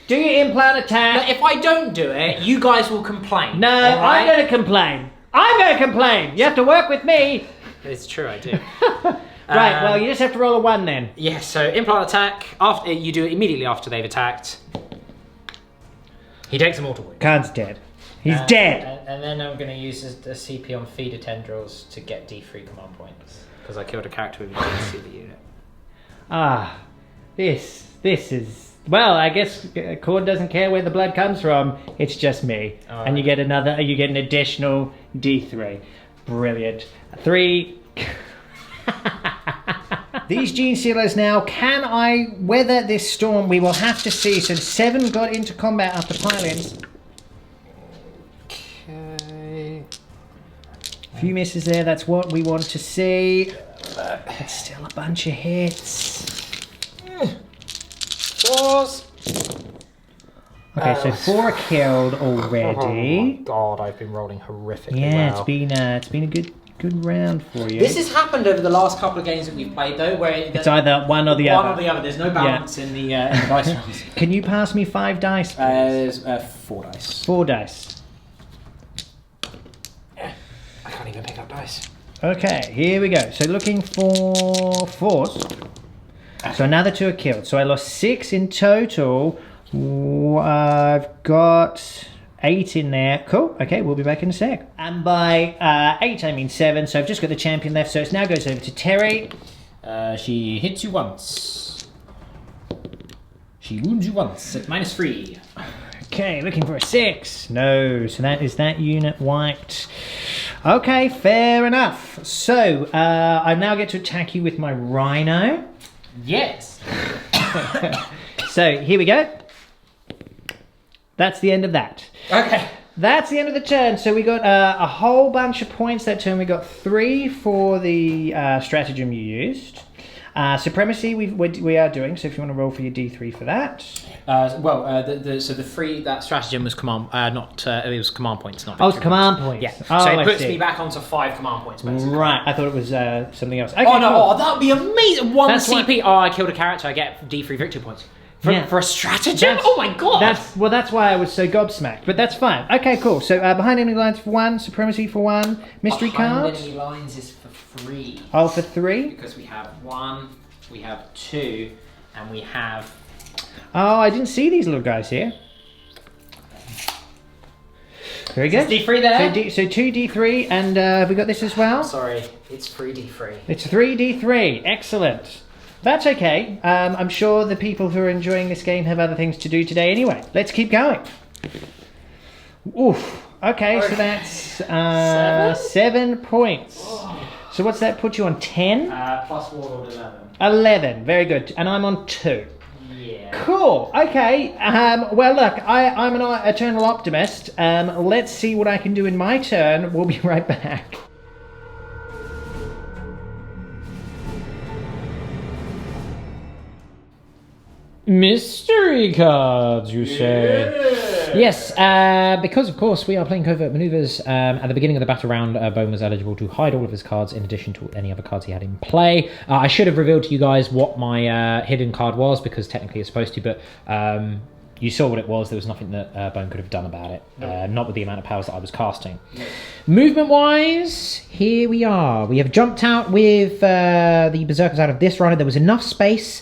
Speaker 3: Do your implant attack.
Speaker 2: Now, if I don't do it, you guys will complain.
Speaker 3: No,
Speaker 2: right?
Speaker 3: I'm going to complain. I'm going to complain. You have to work with me.
Speaker 2: It's true, I do.
Speaker 3: Right, well, you just have to roll a 1 then.
Speaker 2: Yeah, so implant attack, after you do it immediately after they've attacked. He takes a mortal wound.
Speaker 3: Kharn's dead. He's dead.
Speaker 2: And then I'm going to use the CP on feeder tendrils to get D3 command points. Because I killed a character with a D3 unit.
Speaker 3: Ah, this is... Well, I guess Khorne doesn't care where the blood comes from. It's just me.
Speaker 2: All
Speaker 3: And you
Speaker 2: right.
Speaker 3: get an additional D3. Brilliant. 3... These Gene Stealers now, can I weather this storm? We will have to see. So 7 got into combat after pylons.
Speaker 2: Okay.
Speaker 3: Few misses there, that's what we want to see. It's still a bunch of hits.
Speaker 2: 4s.
Speaker 3: Okay, so 4 are killed already.
Speaker 2: Oh my god, I've been rolling horrifically
Speaker 3: Yeah,
Speaker 2: well.
Speaker 3: it's been a good Good round for you.
Speaker 2: This has happened over the last couple of games that we've played, though, where
Speaker 3: it's either one or the other.
Speaker 2: One or the other. There's no balance in the dice rolls.
Speaker 3: Can you pass me 5 dice, please?
Speaker 2: There's 4 dice.
Speaker 3: 4 dice.
Speaker 2: I can't even pick up dice.
Speaker 3: Okay, here we go. So looking for 4s. So another 2 are killed. So I lost 6 in total. I've got 8 in there. Cool. Okay, we'll be back in a sec. And by 8, I mean 7. So I've just got the champion left. So it now goes over to Terry.
Speaker 2: She hits you once. She wounds you once at -3.
Speaker 3: Okay, looking for a 6. No, so that is that unit wiped. Okay, fair enough. So I now get to attack you with my Rhino.
Speaker 2: Yes.
Speaker 3: So here we go. That's the end of that.
Speaker 2: Okay.
Speaker 3: That's the end of the turn. So we got a whole bunch of points that turn. We got 3 for the stratagem you used. Supremacy we are doing. So if you want to roll for your D3 for that.
Speaker 2: So the 3 that stratagem was command, it was command points, not.
Speaker 3: Oh, it's command points.
Speaker 2: Yeah.
Speaker 3: Oh,
Speaker 2: so it puts me back onto 5 command points. Basically.
Speaker 3: Right. I thought it was something else. Okay,
Speaker 2: oh no!
Speaker 3: cool.
Speaker 2: Oh, that would be amazing. 1
Speaker 3: That's
Speaker 2: CP. Oh, I killed a character. I get D3 victory points. For a stratagem? Oh my god!
Speaker 3: That's why I was so gobsmacked, but that's fine. Okay, cool. So behind enemy lines for 1, supremacy for 1, mystery card.
Speaker 2: Behind enemy lines is for 3.
Speaker 3: Oh, for 3?
Speaker 2: Because we have 1, we have 2, and we have.
Speaker 3: Oh, I didn't see these little guys here. Very good.
Speaker 2: Is D3 there?
Speaker 3: So 2 D3, and have we got this as well?
Speaker 2: Sorry, it's 3 D3.
Speaker 3: It's 3 D3. Excellent. That's okay. I'm sure the people who are enjoying this game have other things to do today anyway. Let's keep going. Oof. Okay, so that's 7 points.
Speaker 2: Oh.
Speaker 3: So what's that put you on? 10?
Speaker 2: Plus Warlord 11.
Speaker 3: 11. Very good. And I'm on 2.
Speaker 2: Yeah.
Speaker 3: Cool. Okay. Well, look, I'm an eternal optimist. Let's see what I can do in my turn. We'll be right back. Mystery cards, you say? Yes, because of course we are playing covert maneuvers. At the beginning of the battle round, Bone was eligible to hide all of his cards in addition to any other cards he had in play. I should have revealed to you guys what my hidden card was, because technically it's supposed to, but you saw what it was. There was nothing that Bone could have done about it. Not with the amount of powers that I was casting. No. Movement-wise, here we are. We have jumped out with the Berzerkers out of this Rhino. There was enough space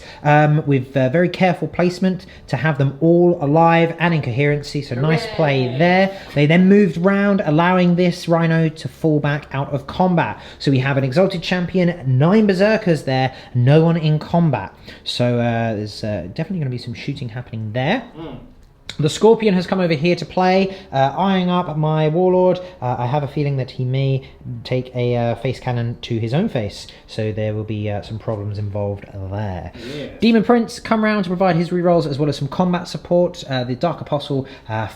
Speaker 3: with very careful placement to have them all alive and in coherency. So nice play there. They then moved round, allowing this Rhino to fall back out of combat. So we have an Exalted champion, 9 Berzerkers there, no one in combat. So there's definitely going to be some shooting happening there. The Scorpion has come over here to play, eyeing up my Warlord. I have a feeling that he may take a face cannon to his own face, so there will be some problems involved there. Yeah. Demon Prince come round to provide his rerolls as well as some combat support. The Dark Apostle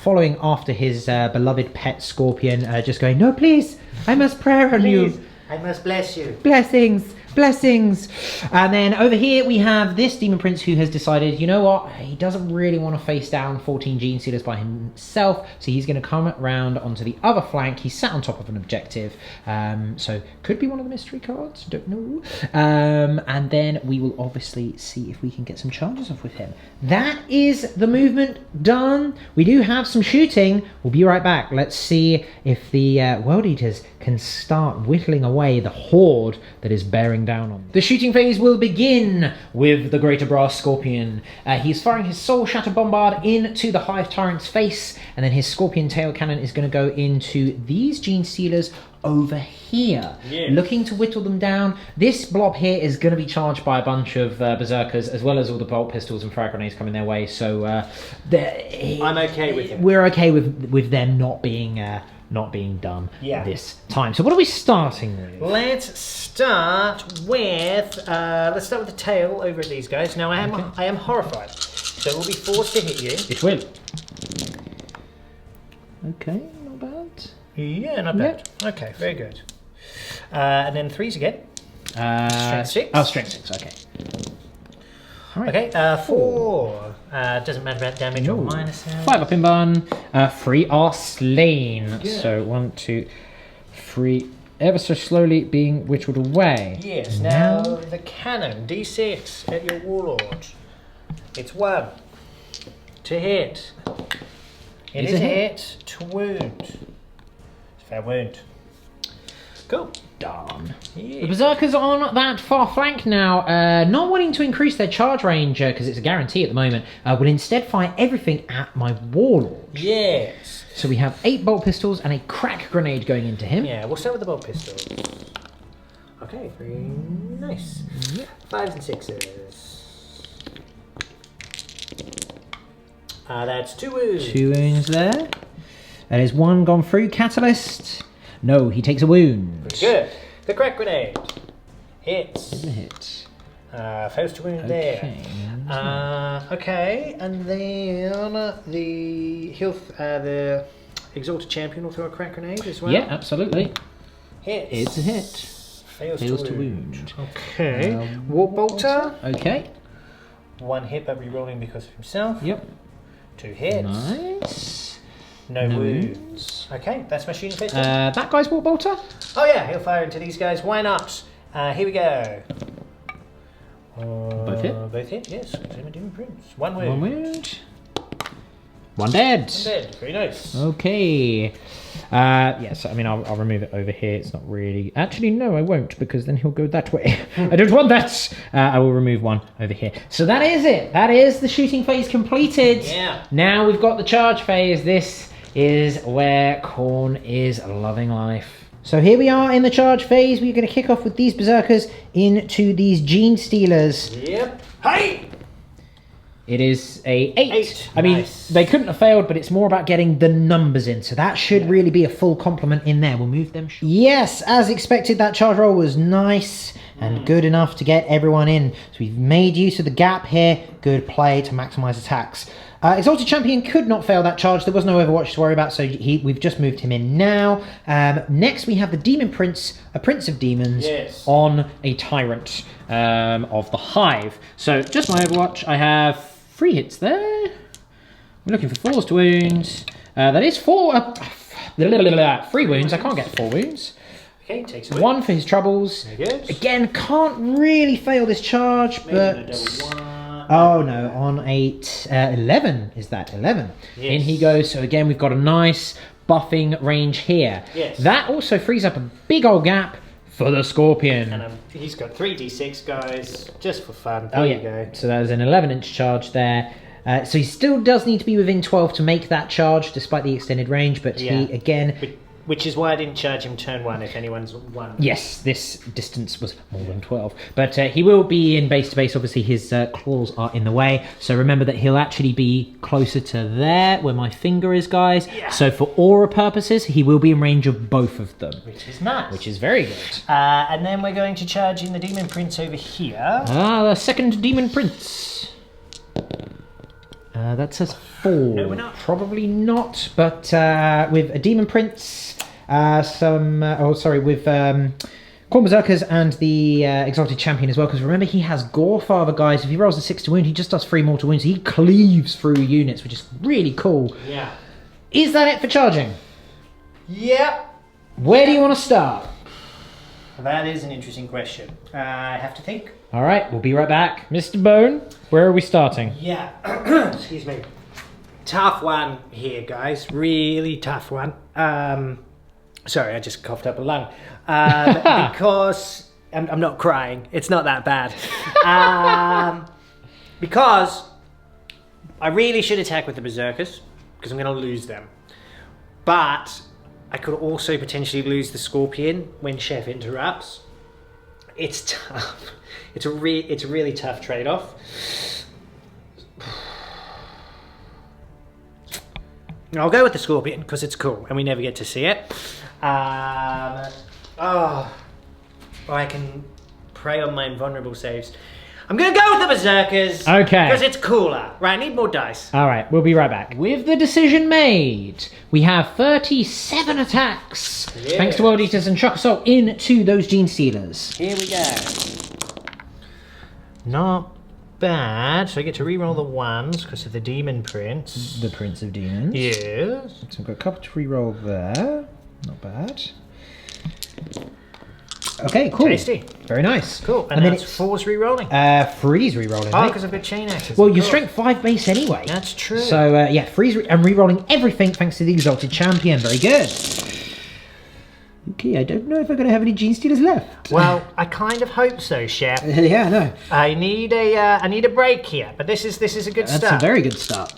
Speaker 3: following after his beloved pet Scorpion, just going, "No, please, I must pray on you.
Speaker 1: I must bless you.
Speaker 3: Blessings. Blessings." And then over here we have this Demon Prince who has decided, you know what, he doesn't really want to face down 14 Gene Stealers by himself, so he's going to come around onto the other flank. He's sat on top of an objective, so could be one of the mystery cards, don't know. And then we will obviously see if we can get some charges off with him. That is the movement done. We do have some shooting. We'll be right back. Let's see if the World Eaters can start whittling away the horde that is bearing down on them. The shooting phase will begin with the Greater Brass Scorpion. He's firing his Soul Shatter Bombard into the Hive Tyrant's face, and then his Scorpion Tail Cannon is going to go into these Gene Stealers over here, looking to whittle them down. This blob here is going to be charged by a bunch of Berzerkers, as well as all the bolt pistols and frag grenades coming their way, so
Speaker 1: I'm okay with it.
Speaker 3: We're okay with them not being done this time. So what are we starting with?
Speaker 1: Let's start with the tail over at these guys. Now I am horrified, so we'll be forced to hit you.
Speaker 3: It will. Okay, not bad.
Speaker 1: Yeah, not bad. Okay, very good. And then 3s again. Strength 6.
Speaker 3: Oh, strength 6. Okay. All right.
Speaker 1: Okay, 4. Doesn't matter about damage or minuses.
Speaker 3: 5 up in barn. 3 are slain. Good. So 1, 2, 3, ever so slowly being whittled away.
Speaker 1: Yes, now the cannon, D6 at your warlord. It's 1 to hit. It is a hit to wound. It's a fair wound. Cool.
Speaker 3: Darn.
Speaker 1: Yeah.
Speaker 3: The Berzerkers on that far flank now, not wanting to increase their charge range because it's a guarantee at the moment, will instead fire everything at my warlord.
Speaker 1: Yes.
Speaker 3: So we have 8 bolt pistols and a crack grenade going into him.
Speaker 1: Yeah, we'll start with the bolt pistol. Okay, very nice.
Speaker 3: Yep.
Speaker 1: 5s and 6s. That's 2 wounds.
Speaker 3: 2 wounds there. That is 1 gone through. Catalyst. No, he takes a wound.
Speaker 1: Pretty good. The crack grenade. Hits.
Speaker 3: Is a hit.
Speaker 1: Fails to wound there. Okay, and then the Exalted Champion will throw a crack grenade as well.
Speaker 3: Yeah, absolutely.
Speaker 1: Hits.
Speaker 3: It's a hit.
Speaker 1: Fails to wound.
Speaker 3: Okay.
Speaker 1: Warbolter.
Speaker 3: Okay.
Speaker 1: 1 hit but rerolling because of himself.
Speaker 3: Yep.
Speaker 1: 2 hits.
Speaker 3: Nice.
Speaker 1: No wounds. Okay, that's my shooting pistol.
Speaker 3: That guy's Warbolter?
Speaker 1: Oh yeah, he'll fire into these guys. Why not? Here we go.
Speaker 3: Both hit?
Speaker 1: Both hit, yes. Demon Prince. 1 wound.
Speaker 3: 1 wound. 1 dead.
Speaker 1: Dead. Very nice.
Speaker 3: Okay. Yes, I mean, I'll remove it over here. It's not really... Actually, no, I won't, because then he'll go that way. I don't want that. I will remove 1 over here. So that is it. That is the shooting phase completed.
Speaker 1: Yeah.
Speaker 3: Now we've got the charge phase. This is where Khorne is loving life. So here we are in the charge phase. We're going to kick off with these Berzerkers into these Gene Stealers.
Speaker 1: Yep. Hey!
Speaker 3: It is a 8.
Speaker 1: 8.
Speaker 3: I mean,
Speaker 1: Nice.
Speaker 3: they couldn't have failed, but it's more about getting the numbers in. So that should really be a full complement in there. We'll move them. Yes, as expected, that charge roll was nice and good enough to get everyone in. So we've made use of the gap here. Good play to maximize attacks. Exalted Champion could not fail that charge. There was no Overwatch to worry about, so we've just moved him in now. Next, we have the Demon Prince, a Prince of Demons, on a Tyrant of the Hive. So just my Overwatch. I have 3 hits there. We're looking for 4s to wound. That is 4. 3 wounds. I can't get 4 wounds.
Speaker 1: Okay, takes
Speaker 3: 1 for his troubles.
Speaker 1: Very good.
Speaker 3: Again, can't really fail this charge,
Speaker 1: Maybe
Speaker 3: but...
Speaker 1: a double 1.
Speaker 3: Oh no, on 8, 11 is that, 11.
Speaker 1: Yes.
Speaker 3: In he goes, so again we've got a nice buffing range here.
Speaker 1: Yes.
Speaker 3: That also frees up a big old gap for the Scorpion.
Speaker 1: And he's got 3d6 guys, just for fun.
Speaker 3: Oh
Speaker 1: There
Speaker 3: yeah,
Speaker 1: you go.
Speaker 3: so there's an 11-inch charge there. So he still does need to be within 12 to make that charge, despite the extended range, but
Speaker 1: Yeah.
Speaker 3: he, again...
Speaker 1: Which is why I didn't charge him turn 1 if anyone's 1.
Speaker 3: Yes, this distance was more than 12. But he will be in base to base. Obviously, his claws are in the way. So remember that he'll actually be closer to there, where my finger is, guys.
Speaker 1: Yeah.
Speaker 3: So for aura purposes, he will be in range of both of them.
Speaker 1: Which is nice.
Speaker 3: Which is very good.
Speaker 1: And then we're going to charge in the Demon Prince over here.
Speaker 3: The second Demon Prince. That says 4.
Speaker 1: No, we're not.
Speaker 3: Probably not. But with a Demon Prince... with Khorne Berzerkers and the Exalted Champion as well, because remember he has Gorefather, guys. If he rolls a 6 to wound, he just does 3 more to wound, so he cleaves through units, which is really cool.
Speaker 1: Yeah.
Speaker 3: Is that it for charging?
Speaker 1: Yeah.
Speaker 3: Where do you want to start?
Speaker 1: That is an interesting question. I have to think.
Speaker 3: All right, we'll be right back. Mr. Bone, where are we starting?
Speaker 1: Yeah. Excuse me. Tough one here, guys. Really tough one. Sorry, I just coughed up a lung. Because I'm not crying. It's not that bad. Because I really should attack with the Berzerkers, because I'm going to lose them. But I could also potentially lose the Scorpion when Chef interrupts. It's tough. It's a really tough trade-off. I'll go with the Scorpion because it's cool and we never get to see it. I can prey on my invulnerable saves. I'm going to go with the Berzerkers.
Speaker 3: Okay.
Speaker 1: Because it's cooler. Right, I need more dice.
Speaker 3: All right, we'll be right back. With the decision made, we have 37 attacks.
Speaker 1: Yeah.
Speaker 3: Thanks to World Eaters and Shock Assault into those Gene Stealers.
Speaker 1: Here we go. Not bad. So I get to re-roll the 1s because of the Demon Prince.
Speaker 3: The Prince of Demons.
Speaker 1: Yes.
Speaker 3: So we've got a couple to re-roll there. Not bad. Okay, cool.
Speaker 1: Tasty.
Speaker 3: Very nice.
Speaker 1: Cool. And then it's 4's re-rolling.
Speaker 3: 3's re-rolling.
Speaker 1: Oh,
Speaker 3: mate.
Speaker 1: because I've got Chainaxe.
Speaker 3: Well, you're strength 5 base anyway.
Speaker 1: That's true.
Speaker 3: So, yeah, 3's and re-rolling everything thanks to the Exalted Champion. Very good. Okay, I don't know if I'm going to have any Gene Stealers left.
Speaker 1: Well, I kind of hope so, Chef.
Speaker 3: Yeah, I know.
Speaker 1: I need a break here, but this is a good start.
Speaker 3: That's a very good start.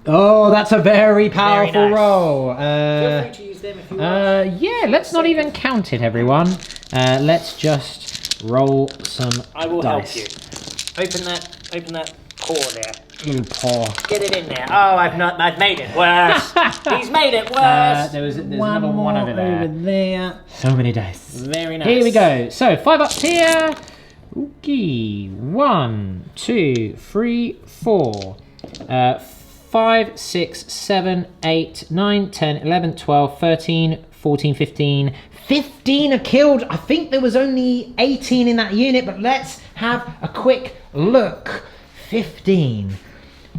Speaker 3: Oh, that's a very powerful
Speaker 1: nice.
Speaker 3: roll.
Speaker 1: Feel free to use them if you want.
Speaker 3: Yeah, let's not even count it, everyone. Let's just roll some
Speaker 1: I will
Speaker 3: dice.
Speaker 1: help you. Open that paw there.
Speaker 3: Little paw.
Speaker 1: Get it in there. Oh, I've made it worse. He's made it worse.
Speaker 3: There's another one over there. So many dice.
Speaker 1: Very nice.
Speaker 3: Here we go. So 5 ups here. Okay. 1, 2, 3, 4. 5, 6, 7, 8, 9, 10, 11, 12, 13, 14, 15. 15 are killed. I think there was only 18 in that unit, but let's have a quick look. 15.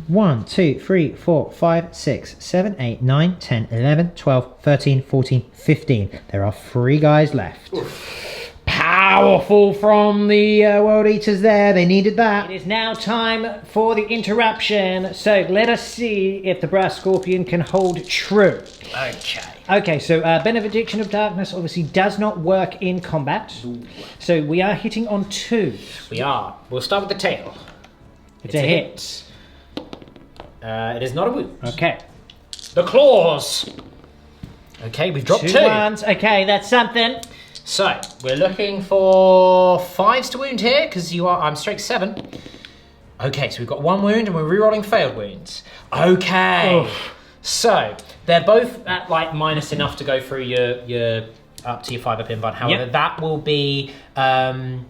Speaker 3: 1, 2, 3, 4, 5, 6, 7, 8, 9, 10, 11, 12, 13, 14, 15. There are 3 guys left. Oof. Powerful from the World Eaters there. They needed that.
Speaker 1: It is now time for the interruption. So let us see if the Brass Scorpion can hold true.
Speaker 2: Okay.
Speaker 1: Okay, so Benediction of Darkness obviously does not work in combat. So we are hitting on 2.
Speaker 2: We are. We'll start with the tail.
Speaker 1: It's a hit.
Speaker 2: It is not a wound.
Speaker 1: Okay.
Speaker 2: The claws. Okay, we've dropped 2.
Speaker 1: 1s. Okay, that's something.
Speaker 2: So we're looking for 5s to wound here because I'm strength 7. Okay, so we've got 1 wound and we're rerolling failed wounds. Okay.
Speaker 1: Oof.
Speaker 2: So they're both at like minus enough to go through your up to your 5 up invuln. However, that will be 5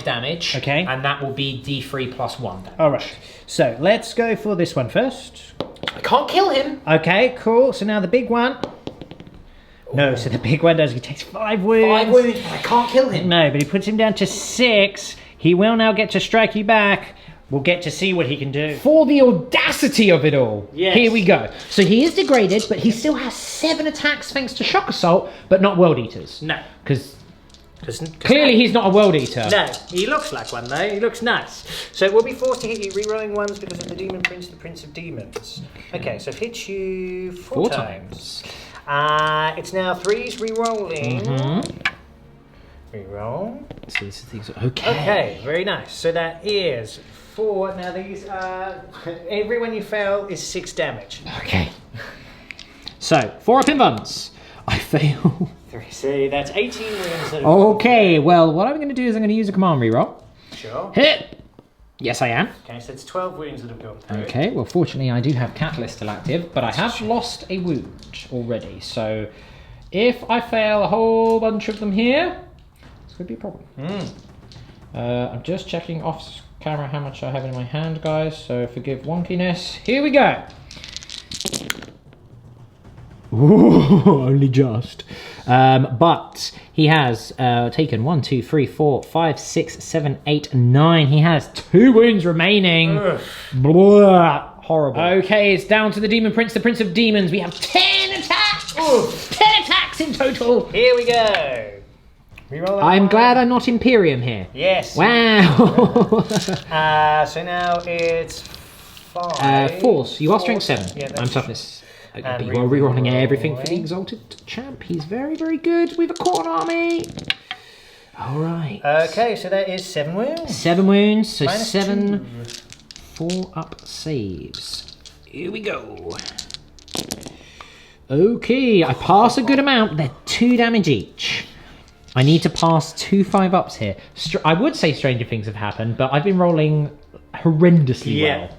Speaker 2: damage.
Speaker 1: Okay.
Speaker 2: And that will be D3 plus 1 damage.
Speaker 1: All right. So let's go for this one first.
Speaker 2: I can't kill him.
Speaker 1: Okay, cool. So now the big one. No, so the big one does. He takes 5 wounds.
Speaker 2: 5 wounds. I can't kill him.
Speaker 1: No, but he puts him down to 6. He will now get to strike you back. We'll get to see what he can do.
Speaker 3: For the audacity of it all.
Speaker 1: Yes.
Speaker 3: Here we go. So he is degraded, but he still has 7 attacks thanks to Shock Assault, but not World Eaters.
Speaker 1: No.
Speaker 3: Because clearly he's not a World Eater.
Speaker 1: No, he looks like one though. He looks nice. So we'll be forced to hit you rerolling 1s because of the Demon Prince, the Prince of Demons. Okay, so I've hit you 4 times. It's now 3s rerolling. Reroll.
Speaker 3: So this is things. Okay.
Speaker 1: Okay, very nice. So that is 4. Now these every one you fail is 6 damage.
Speaker 3: Okay. So 4 up invulns. I fail.
Speaker 1: 3. See, that's 18 wounds.
Speaker 3: Okay. Well, what I'm going to do is I'm going to use a command reroll.
Speaker 1: Sure.
Speaker 3: Hit. Yes, I am.
Speaker 1: Okay, so it's 12 wounds that have gone through.
Speaker 3: Okay, well fortunately I do have Catalyst still active, but I have lost a wound already, so if I fail a whole bunch of them here, this could be a problem. I'm just checking off camera how much I have in my hand, guys, so forgive wonkiness. Here we go! Ooh, only just. But he has taken 1, 2, 3, 4, 5, 6, 7, 8, 9. He has 2 wounds remaining. Blah, horrible. Okay, it's down to the Demon Prince, the Prince of Demons. We have 10 attacks! 10 attacks in total!
Speaker 1: Here we go. Reroll that
Speaker 3: I'm
Speaker 1: one.
Speaker 3: glad I'm not Imperium here.
Speaker 1: Yes.
Speaker 3: Wow!
Speaker 1: So now it's 5.
Speaker 3: Force. You are strength 7.
Speaker 1: Yeah,
Speaker 3: I'm
Speaker 1: that's
Speaker 3: toughness.
Speaker 1: And
Speaker 3: But you are rerolling everything for the
Speaker 1: rerolling.
Speaker 3: Exalted Champ. He's very, very good with a Khorne army. All right.
Speaker 1: Okay, so that is 7 wounds.
Speaker 3: 7 wounds, so
Speaker 1: Minus
Speaker 3: 7
Speaker 1: 2.
Speaker 3: 4 up saves. Here we go. Okay, I pass a good amount. They're 2 damage each. I need to pass 2 5 ups here. I would say stranger things have happened, but I've been rolling horrendously well.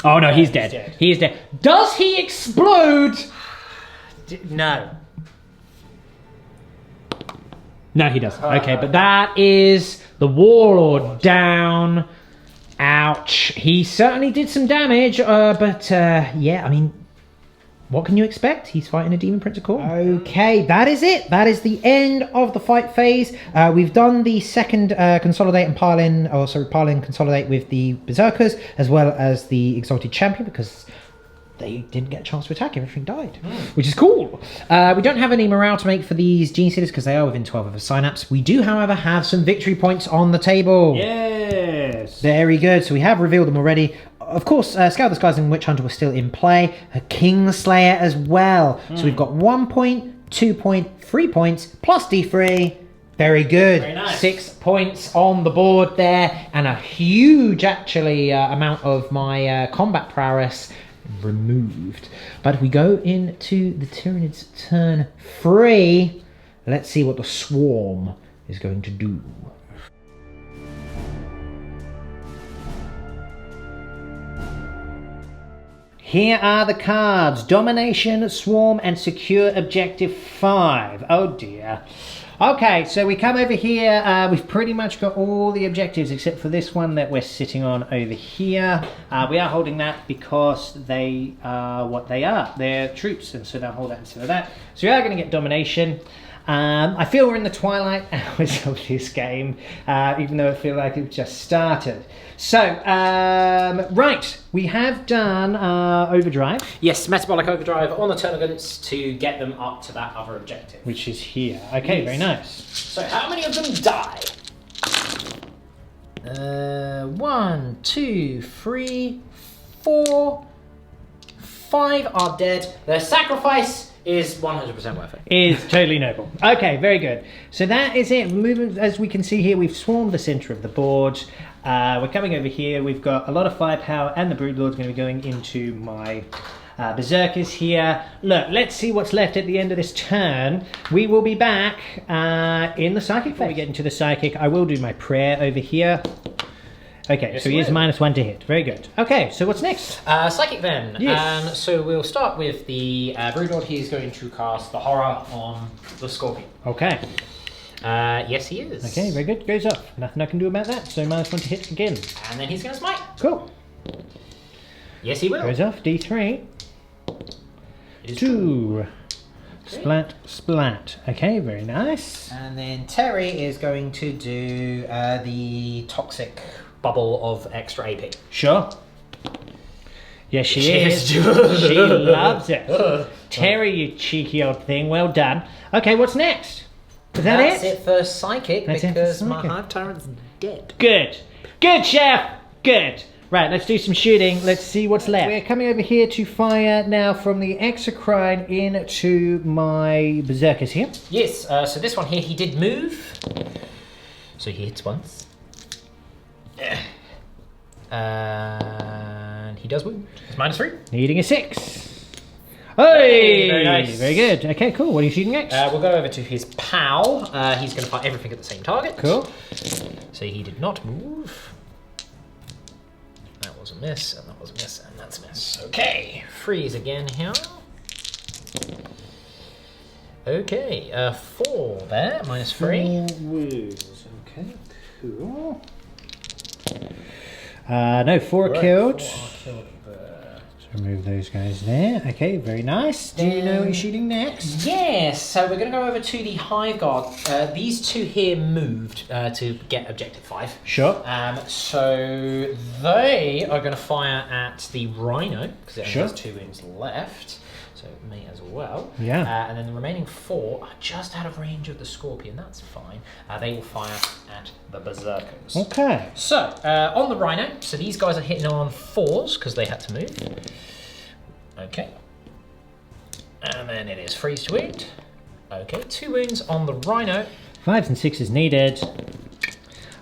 Speaker 3: Oh no, he's dead. He is dead. Does he explode?
Speaker 1: No.
Speaker 3: No, he doesn't. Okay, but that is the Warlord down. Ouch. He certainly did some damage, but yeah, I mean, what can you expect? He's fighting a Demon Prince of Khorne. Okay, that is it. That is the end of the fight phase. We've done the second consolidate and pile in, or sorry, pile in consolidate with the Berzerkers, as well as the Exalted Champion, because they didn't get a chance to attack. Everything died, which is cool. We don't have any morale to make for these Gene Stealers because they are within 12 of a synapse. We do, however, have some victory points on the table.
Speaker 1: Yes.
Speaker 3: Very good. So we have revealed them already. Of course, Scout the Skies and Witch Hunter were still in play. A Kingslayer as well. So we've got 1 point, 2 point, 3 points, plus D3. Very good.
Speaker 1: Very nice.
Speaker 3: 6 points on the board there. And a huge, actually, amount of my combat prowess removed. But we go into the Tyranids turn 3. Let's see what the Swarm is going to do.
Speaker 1: Here are the cards. Domination, Swarm, and Secure Objective 5. Oh dear. Okay, so we come over here. We've pretty much got all the objectives except for this one that we're sitting on over here. We are holding that because they are what they are. They're troops, and so they'll hold that instead of that. So we are going to get Domination. I feel we're in the twilight hours of this game, even though I feel like it just started. So, right, we have done Overdrive.
Speaker 2: Yes, Metabolic Overdrive on the Tyranids to get them up to that other objective.
Speaker 1: Which is here. Okay, very nice.
Speaker 2: So how many of them die? 1, 2, 3, 4, 5 are dead. Their sacrifice is 100% worth it.
Speaker 1: Is totally noble. Okay, very good. So that is it. Moving, as we can see here, we've swarmed the center of the board. We're coming over here. We've got a lot of firepower, and the Broodlord's going to be going into my Berzerkers here. Look, let's see what's left at the end of this turn. We will be back in the Psychic. Before we get into the Psychic, I will do my prayer over here. Okay, yes, so he is -1 to hit. Very good. Okay, so what's next?
Speaker 2: Psychic then.
Speaker 1: Yes.
Speaker 2: So we'll start with the Broodlord. He's going to cast the Horror on the Scorpion.
Speaker 1: Okay.
Speaker 2: Yes, he is.
Speaker 1: Okay, very good. Goes up. Nothing I can do about that. So -1 to hit again.
Speaker 2: And then he's going to smite.
Speaker 1: Cool.
Speaker 2: Yes, he will.
Speaker 1: Goes off. D3. 2. Splat, splat. Okay, very nice.
Speaker 3: And then Terry is going to do the Toxic
Speaker 2: Bubble of extra AP.
Speaker 1: Sure. Yes, she is. She loves it. Terry, you cheeky old thing. Well done. Okay, what's next? Is that
Speaker 2: That's
Speaker 1: it?
Speaker 2: it for Psychic,
Speaker 1: That's it for
Speaker 2: because my
Speaker 1: Psychic.
Speaker 2: Hive Tyrant's dead.
Speaker 1: Good. Good, Chef. Good. Right, let's do some shooting. Let's see what's left. We're coming over here to fire now from the Exocrine into my Berzerkers here.
Speaker 2: Yes, so this one here, he did move. So he hits once. And he does wound. It's -3.
Speaker 1: Needing a 6. Hey!
Speaker 2: Very nice.
Speaker 1: Very good. Okay, cool. What are you shooting next?
Speaker 2: We'll go over to his pal. He's going to fire everything at the same target.
Speaker 1: Cool.
Speaker 2: So he did not move. That was a miss, and that was a miss, and that's a miss. Okay, freeze again here. Okay, 4 there, -3.
Speaker 1: 4 wounds. Okay, cool. No, 4
Speaker 2: Right,
Speaker 1: killed.
Speaker 2: 4 are killed there.
Speaker 1: So remove those guys there. Okay, very nice. Do you know what you're shooting next?
Speaker 2: Yes, so we're going to go over to the Hive Guard. These two here moved to get objective 5.
Speaker 1: Sure.
Speaker 2: So they are going to fire at the Rhino, because it only has 2 wounds left. So me as well.
Speaker 1: Yeah.
Speaker 2: And then the remaining 4 are just out of range of the Scorpion. That's fine. They will fire at the Berzerkers.
Speaker 1: Okay.
Speaker 2: So, on the Rhino, so these guys are hitting on 4s because they had to move. Okay. And then it is freeze to wound. Okay, 2 wounds on the Rhino.
Speaker 1: 5s and 6s needed.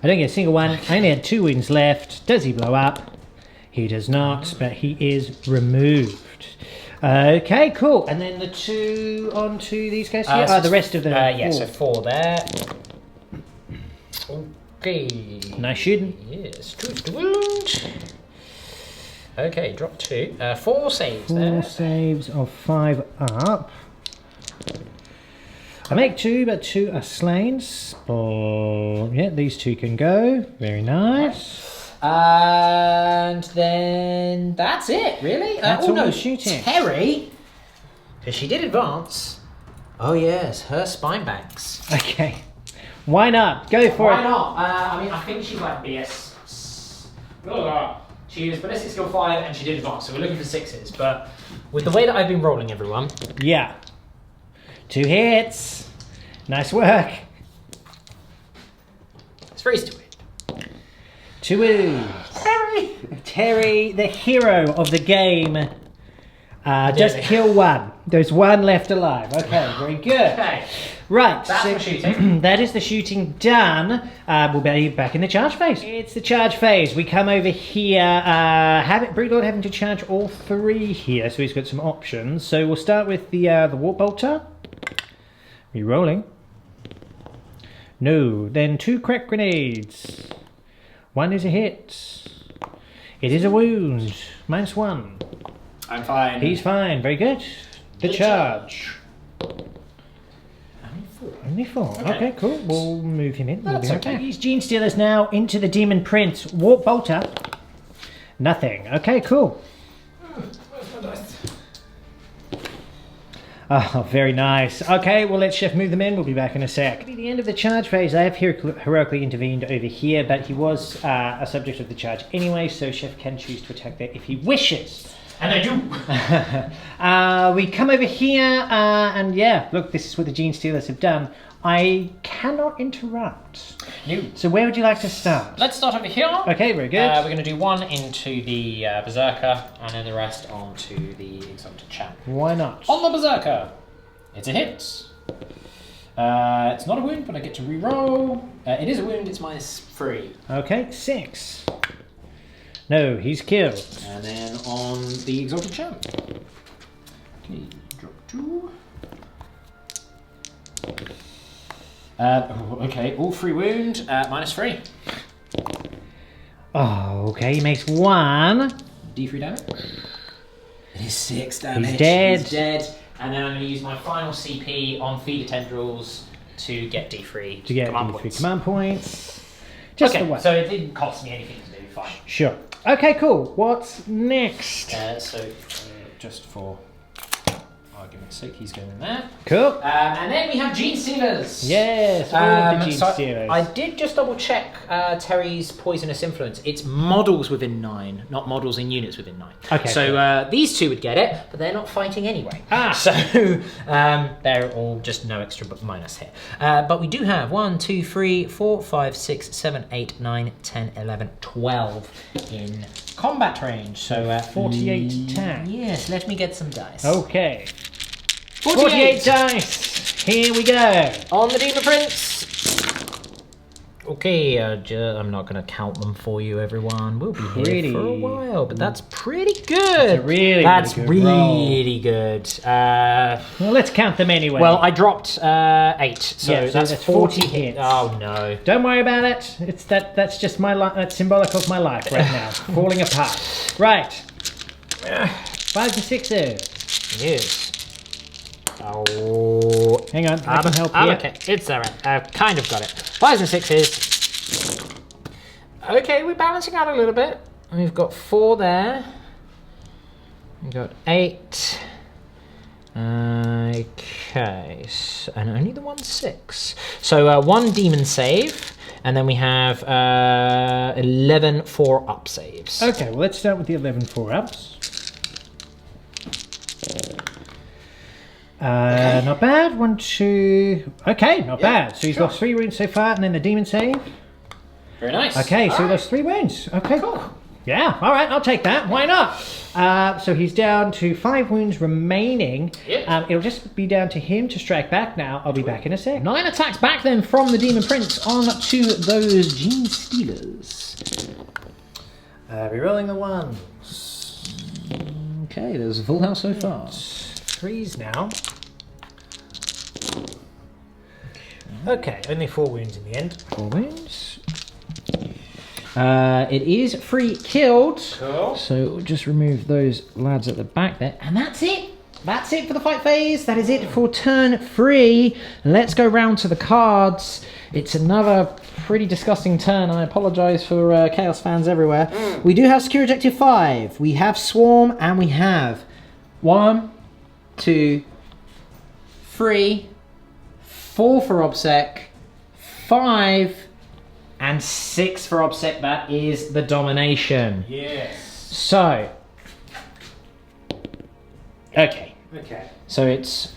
Speaker 1: I don't get a single one. I only had 2 wounds left. Does he blow up? He does not, but he is removed. Okay, cool. And then the 2 onto these guys here?
Speaker 2: So
Speaker 1: the rest of the...
Speaker 2: yeah, so 4 there. Okay.
Speaker 1: Nice shooting.
Speaker 2: Yes, truth to wound. Okay, drop 2. 4 saves
Speaker 1: 4
Speaker 2: there.
Speaker 1: saves of 5 up. I make 2, but 2 are slain. Yeah, these 2 can go. Very nice.
Speaker 2: And then that's it, really.
Speaker 1: That's all the shooting.
Speaker 2: Terry, because she did advance. Oh yes, her spine banks.
Speaker 1: Okay. Why not? Go for
Speaker 2: Why
Speaker 1: it.
Speaker 2: not? I mean, I think she's like BS. She used ballistic skill 5 and she did advance, so we're looking for 6s. But with the way that I've been rolling, everyone.
Speaker 1: Yeah. 2 hits. Nice work.
Speaker 2: It's freeze to it.
Speaker 1: 2 wounds. Terry, the hero of the game. Just kill 1. There's 1 left alive. Okay, very good.
Speaker 2: Okay.
Speaker 1: Right.
Speaker 2: That's the shooting.
Speaker 1: That is the shooting done. We'll be back in the charge phase. It's the charge phase. We come over here. Havoc Brooklord having to charge all 3 here, so he's got some options. So we'll start with the Warp-bolter. Re-rolling. No. Then 2 crack grenades. 1 is a hit. It is a wound. -1.
Speaker 2: I'm fine.
Speaker 1: He's fine. Very good. The charge. Only 4. Okay, cool. We'll move him in. We'll be right back. These Gene Stealers now into the Demon Prince. Warp Bolter. Nothing. Okay, cool.
Speaker 2: Where's my dice?
Speaker 1: Oh, very nice. Okay, well, let Chef move them in. We'll be back in a sec. It'll be the end of the charge phase. I have heroically intervened over here, but he was a subject of the charge anyway, so Chef can choose to attack there if he wishes.
Speaker 2: And I do.
Speaker 1: We come over here, and yeah, look, this is what the Gene Stealers have done. I cannot interrupt.
Speaker 2: No.
Speaker 1: So where would you like to start?
Speaker 2: Let's start over here.
Speaker 1: Okay, very good.
Speaker 2: We're going to do 1 into the Berzerker, and then the rest onto the Exalted Chapter.
Speaker 1: Why not?
Speaker 2: On the Berzerker, it's a hit. It's not a wound, but I get to re-roll. It is a wound, it's -3.
Speaker 1: Okay, 6. No, he's killed.
Speaker 2: And then on the Exalted Chapter. Okay, drop 2. Okay, all 3 wound, -3.
Speaker 1: Oh, okay, he makes 1.
Speaker 2: D3 damage. It is 6 damage.
Speaker 1: He's dead.
Speaker 2: He's dead. And then I'm going to use my final CP on Feeder Tendrils to get D3
Speaker 1: To get
Speaker 2: command
Speaker 1: D3
Speaker 2: points.
Speaker 1: command points. Just the
Speaker 2: Okay,
Speaker 1: one.
Speaker 2: so it didn't cost me anything to do, fine.
Speaker 1: Sure. Okay, cool. What's next?
Speaker 2: Just for argument's sake, he's going in there.
Speaker 1: Cool.
Speaker 2: And then we have Gene Stealers.
Speaker 1: Yes, all of the Gene
Speaker 2: so
Speaker 1: Stealers.
Speaker 2: I did just double check Terry's poisonous influence. It's models within 9, not models in units within 9.
Speaker 1: Okay,
Speaker 2: So these 2 would get it, but they're not fighting anyway. So they're all just no extra but minus here. But we do have 1, 2, 3, 4, 5, 6, 7, 8, 9, 10, 11, 12 in combat range. So
Speaker 1: 48 attack.
Speaker 2: Yes, let me get some dice.
Speaker 1: Okay. 48 dice. Here we go.
Speaker 2: On the Demon Prince. Okay, I'm not going to count them for you, everyone. We'll be here for a while, but that's pretty good.
Speaker 1: That's
Speaker 2: really good.
Speaker 1: Well, let's count them anyway.
Speaker 2: Well, I dropped 8, so
Speaker 1: Yeah, so
Speaker 2: that's
Speaker 1: that's
Speaker 2: 40
Speaker 1: 40
Speaker 2: hits.
Speaker 1: hits.
Speaker 2: Oh no.
Speaker 1: Don't worry about it. It's that's just my that's symbolic of my life right now, falling apart. Right. 5s and 6s.
Speaker 2: Yes. Oh.
Speaker 1: Hang on, I can help you.
Speaker 2: Okay, it's alright. I've kind of got it. 5s and 6s. Okay, we're balancing out a little bit. We've got 4 there. We've got 8. Okay, and only the 1 6. So 1 demon save, and then we have 11 4-up saves.
Speaker 1: Okay, well, let's start with the 11 4-ups. Not bad. 1, 2. Okay, not bad. So he's lost 3 wounds so far, and then the demon save.
Speaker 2: Very nice.
Speaker 1: Okay, so he lost 3 wounds. Okay,
Speaker 2: Cool.
Speaker 1: Yeah, all right, I'll take that. Why not? So he's down to 5 wounds remaining.
Speaker 2: Yep.
Speaker 1: It'll just be down to him to strike back now. I'll be back in a sec. 9 attacks back then from the Demon Prince on to those Gene Stealers. Rerolling the 1s.
Speaker 2: Okay, there's a full house so far.
Speaker 1: 3s now. Okay, only 4 wounds in the end. 4 wounds. It is free killed.
Speaker 2: Cool.
Speaker 1: So just remove those lads at the back there. And that's it. That's it for the fight phase. That is it for turn 3. Let's go round to the cards. It's another pretty disgusting turn. I apologise for Chaos fans everywhere. We do have Secure Objective 5. We have Swarm, and we have 1, 2, 3, 4 for OBSEC, 5,
Speaker 3: and 6 for OBSEC. That is the domination.
Speaker 1: Yes.
Speaker 3: So, okay.
Speaker 1: Okay.
Speaker 3: So it's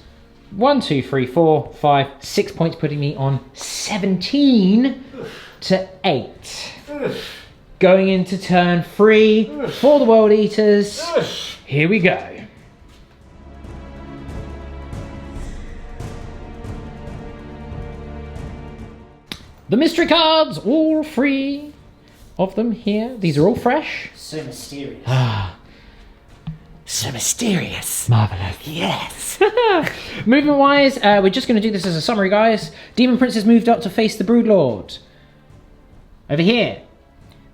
Speaker 3: 1, 2, 3, 4, 5, 6 points, putting me on 17 to 8. Going into turn 3 for the World Eaters. Here we go. The mystery cards, all 3 of them here. These are all fresh.
Speaker 1: So mysterious.
Speaker 3: So mysterious.
Speaker 1: Marvelous. Yes.
Speaker 3: Movement wise, we're just going to do this as a summary, guys. Demon Prince has moved up to face the Broodlord. Over here,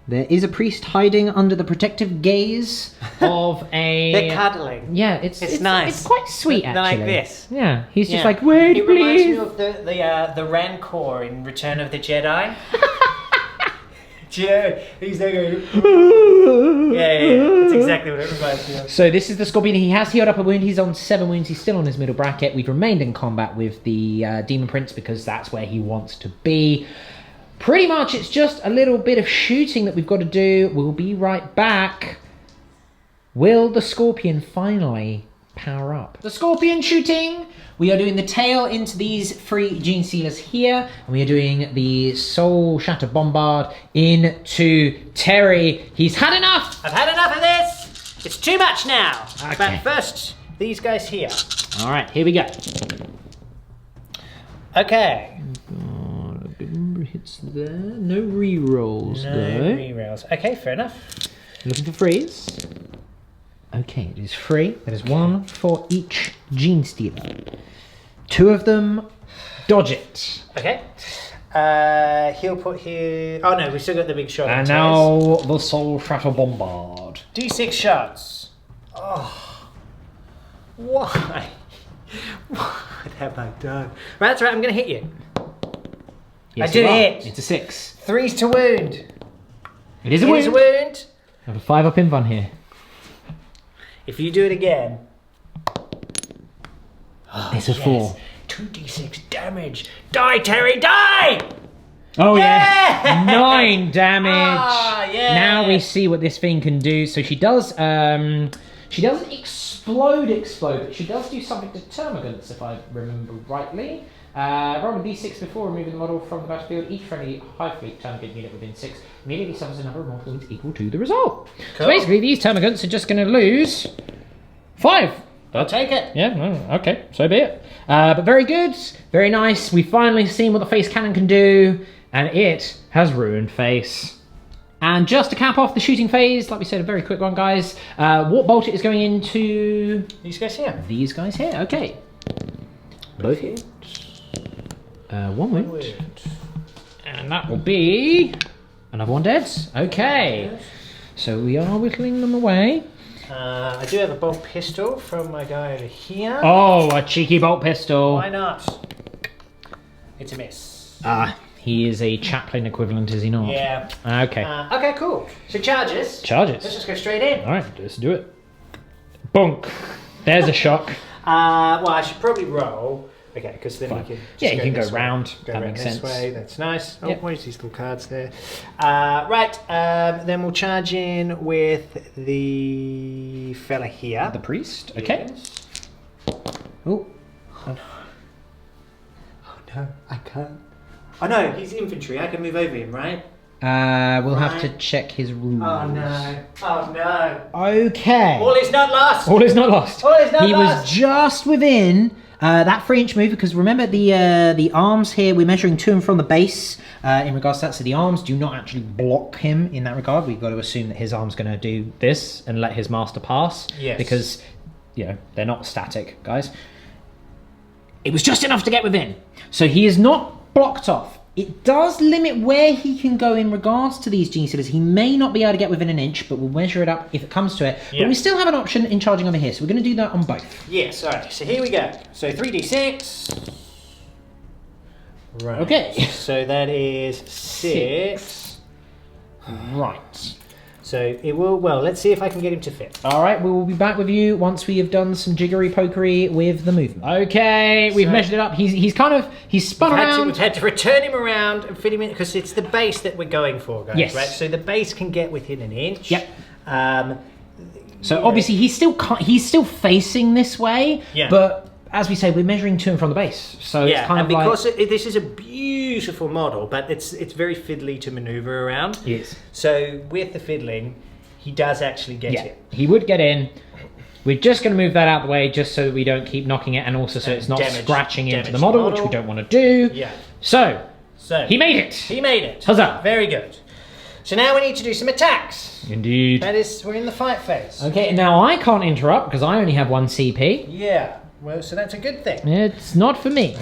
Speaker 3: there is a priest hiding under the protective gaze of a...
Speaker 1: They're cuddling.
Speaker 3: Yeah, it's
Speaker 1: nice.
Speaker 3: It's quite sweet,
Speaker 1: They're
Speaker 3: actually.
Speaker 1: like this.
Speaker 3: Yeah, he's just
Speaker 1: Yeah.
Speaker 3: like, wait,
Speaker 1: It
Speaker 3: please.
Speaker 1: reminds me of the Rancor in Return of the Jedi. Yeah, he's there going. Yeah, that's exactly what it reminds me of.
Speaker 3: So this is the Scorpion. He has healed up a wound. He's on 7 wounds. He's still on his middle bracket. We've remained in combat with the Demon Prince because that's where he wants to be. Pretty much it's just a little bit of shooting that we've got to do. We'll be right back. Will the Scorpion finally power up? The Scorpion shooting. We are doing the tail into these 3 Gene Sealers here. And we are doing the Soul Shatter Bombard into Terry. He's had enough.
Speaker 1: I've had enough of this. It's too much now.
Speaker 3: Okay.
Speaker 1: But first, these guys here.
Speaker 3: All right, here we go.
Speaker 1: Okay.
Speaker 3: God, a good number of hits there. No re-rolls
Speaker 1: No
Speaker 3: though.
Speaker 1: re-rolls. Okay, fair enough.
Speaker 3: Looking for freeze. Okay, it is 3. That is 1 for each Gene Stealer. 2 of them dodge it.
Speaker 1: Okay. He'll put here. Oh no, we've still got the big shot.
Speaker 3: And now the Soul Shatter Bombard.
Speaker 1: D6 shots. Oh. Why? What have I done? Right, that's right, I'm going to hit you.
Speaker 3: Yes,
Speaker 1: I did
Speaker 3: you are.
Speaker 1: hit.
Speaker 3: It's a 6.
Speaker 1: 3's to wound.
Speaker 3: It is a
Speaker 1: It
Speaker 3: wound.
Speaker 1: is a wound.
Speaker 3: I have a 5 up invuln here.
Speaker 1: If you do it again.
Speaker 3: It's a 4.
Speaker 1: 2d6 damage. Die, Terry, die!
Speaker 3: Oh
Speaker 1: Yeah!
Speaker 3: yeah, 9 damage.
Speaker 1: Ah, yeah.
Speaker 3: Now we see what this thing can do. So she does. She doesn't explode, but she does do something to Termagants, if I remember rightly. Roll a d6 before removing the model from the battlefield. Each friendly Hive Fleet Termagant unit within 6 immediately suffers a number of mortal wounds equal to the result. So
Speaker 1: Cool.
Speaker 3: basically, these Termagants are just going to lose 5.
Speaker 1: I'll take it.
Speaker 3: Yeah, no, okay, so be it. But very good, very nice. We've finally seen what the face cannon can do, and it has ruined face. And just to cap off the shooting phase, like we said, a very quick one, guys. Warp Bolter is going into
Speaker 1: These guys here.
Speaker 3: these guys here. Okay, both hit. 1 wound, and that will be another 1 dead. Okay, so we are whittling them away.
Speaker 1: I do have a bolt pistol from my guy over here.
Speaker 3: Oh, a cheeky bolt pistol.
Speaker 1: Why not? It's a miss.
Speaker 3: He is a chaplain equivalent, is he not?
Speaker 1: Yeah.
Speaker 3: Okay.
Speaker 1: Okay, cool. So charges.
Speaker 3: Charges.
Speaker 1: Let's just go straight in.
Speaker 3: All right, let's do it. Bonk. There's a shock.
Speaker 1: Well, I should probably roll. Okay, because then we can.
Speaker 3: Yeah,
Speaker 1: just
Speaker 3: you can
Speaker 1: this
Speaker 3: go
Speaker 1: way.
Speaker 3: round.
Speaker 1: Go
Speaker 3: That
Speaker 1: around
Speaker 3: makes
Speaker 1: this
Speaker 3: sense.
Speaker 1: way. That's nice. Oh,
Speaker 3: Yep.
Speaker 1: where's these little cards there? Right. Then we'll charge in with the fella here.
Speaker 3: The priest. Okay.
Speaker 1: Yes.
Speaker 3: Oh.
Speaker 1: Oh no, I can't. Oh no, he's infantry. I can move over him, right?
Speaker 3: We'll have to
Speaker 1: Right.
Speaker 3: check his rules.
Speaker 1: Oh no. Oh no.
Speaker 3: Okay.
Speaker 1: All is not lost.
Speaker 3: All is not lost.
Speaker 1: All is not
Speaker 3: he
Speaker 1: lost.
Speaker 3: was just within that 3-inch move, because remember the arms here, we're measuring to and from the base in regards to that, so the arms do not actually block him in that regard. We've got to assume that his arm's going to do this and let his master pass.
Speaker 1: Yes.
Speaker 3: Because, you know, they're not static, guys. It was just enough to get within. So he is not blocked off. It does limit where he can go in regards to these Gene Sealers. He may not be able to get within an inch, but we'll measure it up if it comes to it.
Speaker 1: Yeah.
Speaker 3: But we still have an option in charging over here, so we're going to do that on both.
Speaker 1: Yes. All right. So here we go. So 3d6. Right.
Speaker 3: Okay.
Speaker 1: So that is 6.
Speaker 3: Right.
Speaker 1: So So it will. Well, let's see if I can get him to fit.
Speaker 3: All right, we will be back with you once we have done some jiggery pokery with the movement. Okay, we've measured it up. He's spun around.
Speaker 1: We've had to return him around and fit him in because it's the base that we're going for, guys.
Speaker 3: Yes.
Speaker 1: Right. So the base can get within an inch.
Speaker 3: Yep.
Speaker 1: So
Speaker 3: obviously he's still facing this way.
Speaker 1: Yeah.
Speaker 3: But as we say, we're measuring to and from the base, so it's kind of like.
Speaker 1: because this is a beautiful model, but it's very fiddly to maneuver around.
Speaker 3: Yes.
Speaker 1: So with the fiddling, he does actually get it.
Speaker 3: He would get in. We're just going to move that out of the way, just so we don't keep knocking it, and also so it's not scratching into the model, which we don't want to do.
Speaker 1: Yeah.
Speaker 3: So he made it.
Speaker 1: He made it.
Speaker 3: Huzzah!
Speaker 1: Very good. So now we need to do some attacks.
Speaker 3: Indeed.
Speaker 1: That is, we're in the fight phase.
Speaker 3: Okay, now I can't interrupt because I only have 1 CP.
Speaker 1: Yeah. Well, so that's a good thing.
Speaker 3: It's not for me.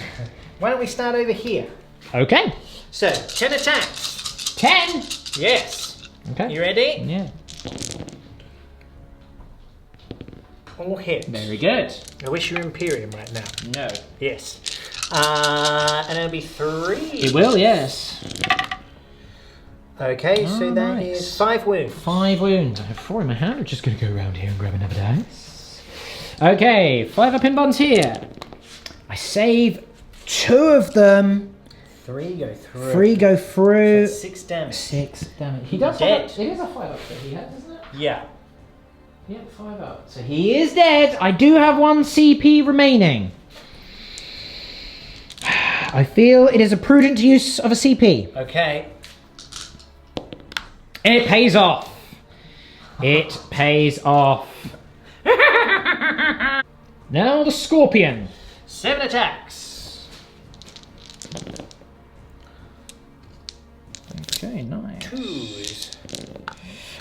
Speaker 1: Why don't we start over here?
Speaker 3: Okay.
Speaker 1: So 10 attacks.
Speaker 3: 10.
Speaker 1: Yes.
Speaker 3: Okay.
Speaker 1: You ready?
Speaker 3: Yeah.
Speaker 1: All hit.
Speaker 3: Very good.
Speaker 1: I wish you were Imperium right now.
Speaker 3: No.
Speaker 1: Yes. And it'll be 3.
Speaker 3: It will, yes.
Speaker 1: Okay, so that
Speaker 3: nice.
Speaker 1: is 5 wounds.
Speaker 3: 5 wounds. I have 4 in my hand. I'm just going to go around here and grab another dice. Okay, 5 up in bonds here. I save 2 of them.
Speaker 1: 3 go through.
Speaker 3: 3 go through.
Speaker 1: That's 6 damage.
Speaker 3: 6 damage. He does
Speaker 1: dead.
Speaker 3: It is a 5 up that he has, isn't it?
Speaker 1: Yeah.
Speaker 3: Yep, 5 up. So he is dead. I do have 1 CP remaining. I feel it is a prudent use of a CP.
Speaker 1: Okay.
Speaker 3: It pays off. It pays off. Now the Scorpion.
Speaker 1: 7 attacks.
Speaker 3: Okay, nice.
Speaker 1: 2s.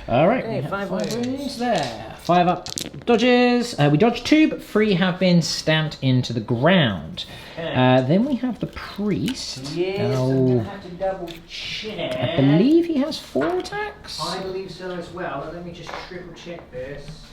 Speaker 3: All right,
Speaker 1: Okay,
Speaker 3: we have
Speaker 1: 5
Speaker 3: 5
Speaker 1: wounds.
Speaker 3: wounds there. 5 up dodges. We dodged 2, but 3 have been stamped into the ground.
Speaker 1: Okay.
Speaker 3: Then we have the priest.
Speaker 1: Yes, I'm going to have to double check.
Speaker 3: I believe he has 4 attacks.
Speaker 1: I believe so as well. Let me just triple check this.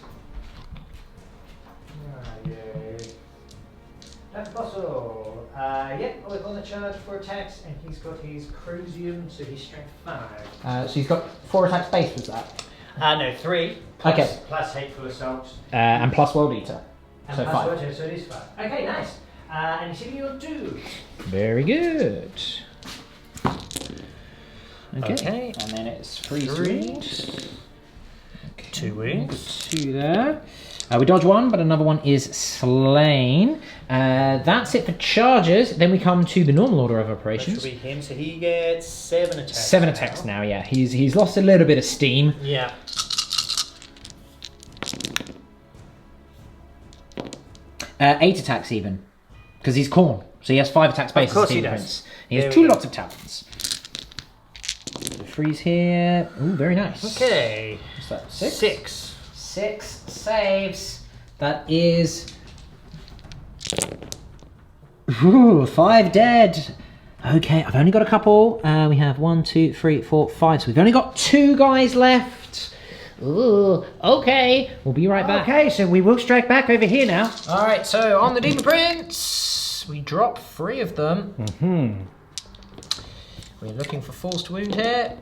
Speaker 1: That's possible. Yep, we're on the charge for attacks, and he's got his Crucium, so he's strength 5.
Speaker 3: So he's got 4 attacks base, was that?
Speaker 1: No, 3. Plus,
Speaker 3: Okay.
Speaker 1: Plus Hateful Assault.
Speaker 3: And plus World Eater.
Speaker 1: And
Speaker 3: So
Speaker 1: plus
Speaker 3: 5.
Speaker 1: Water, so it is 5. Okay, nice. And you see your 2.
Speaker 3: Very good.
Speaker 1: Okay.
Speaker 3: And then it's 3
Speaker 1: 3.
Speaker 3: wounds.
Speaker 1: 2 wounds.
Speaker 3: 2 there. We dodge 1, but another one is slain. That's it for charges. Then we come to the normal order of
Speaker 1: Which
Speaker 3: operations.
Speaker 1: will be him, so he gets 7 attacks.
Speaker 3: 7 attacks now, yeah. He's lost a little bit of steam.
Speaker 1: Yeah.
Speaker 3: 8 attacks even. Because he's Khorne. So he has 5 attacks base.
Speaker 1: Of course
Speaker 3: as
Speaker 1: he
Speaker 3: Demon
Speaker 1: does.
Speaker 3: Prince. He has
Speaker 1: There
Speaker 3: 2
Speaker 1: we go.
Speaker 3: lots of talents. Freeze here. Ooh, very nice.
Speaker 1: Okay.
Speaker 3: What's that? 6?
Speaker 1: 6.
Speaker 3: 6 saves. That is... Ooh, 5 dead. Okay, I've only got a couple. We have 1, 2, 3, 4, 5. So we've only got 2 guys left. Ooh, okay. We'll be right back.
Speaker 1: Okay, so we will strike back over here now. Alright, so on the Demon Prince, we drop 3 of them. We're looking for forced wound here.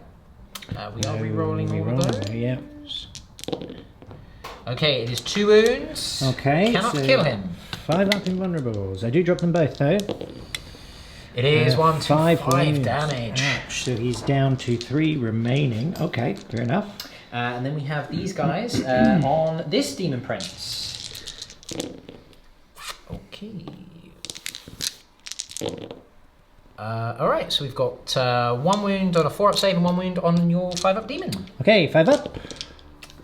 Speaker 1: We are re-rolling all of those.
Speaker 3: Yeah.
Speaker 1: Okay, it is 2 wounds.
Speaker 3: Okay.
Speaker 1: Cannot kill him.
Speaker 3: 5 up invulnerables. I do drop them both though.
Speaker 1: It is 1 to 5
Speaker 3: wounds.
Speaker 1: damage.
Speaker 3: Ouch. So he's down to 3 remaining. Okay, fair enough.
Speaker 2: And then we have these guys on this Demon Prince.
Speaker 1: Okay. Alright, so we've got 1 wound on a 4-up save and 1 wound on your 5-up demon.
Speaker 3: Okay, 5 up.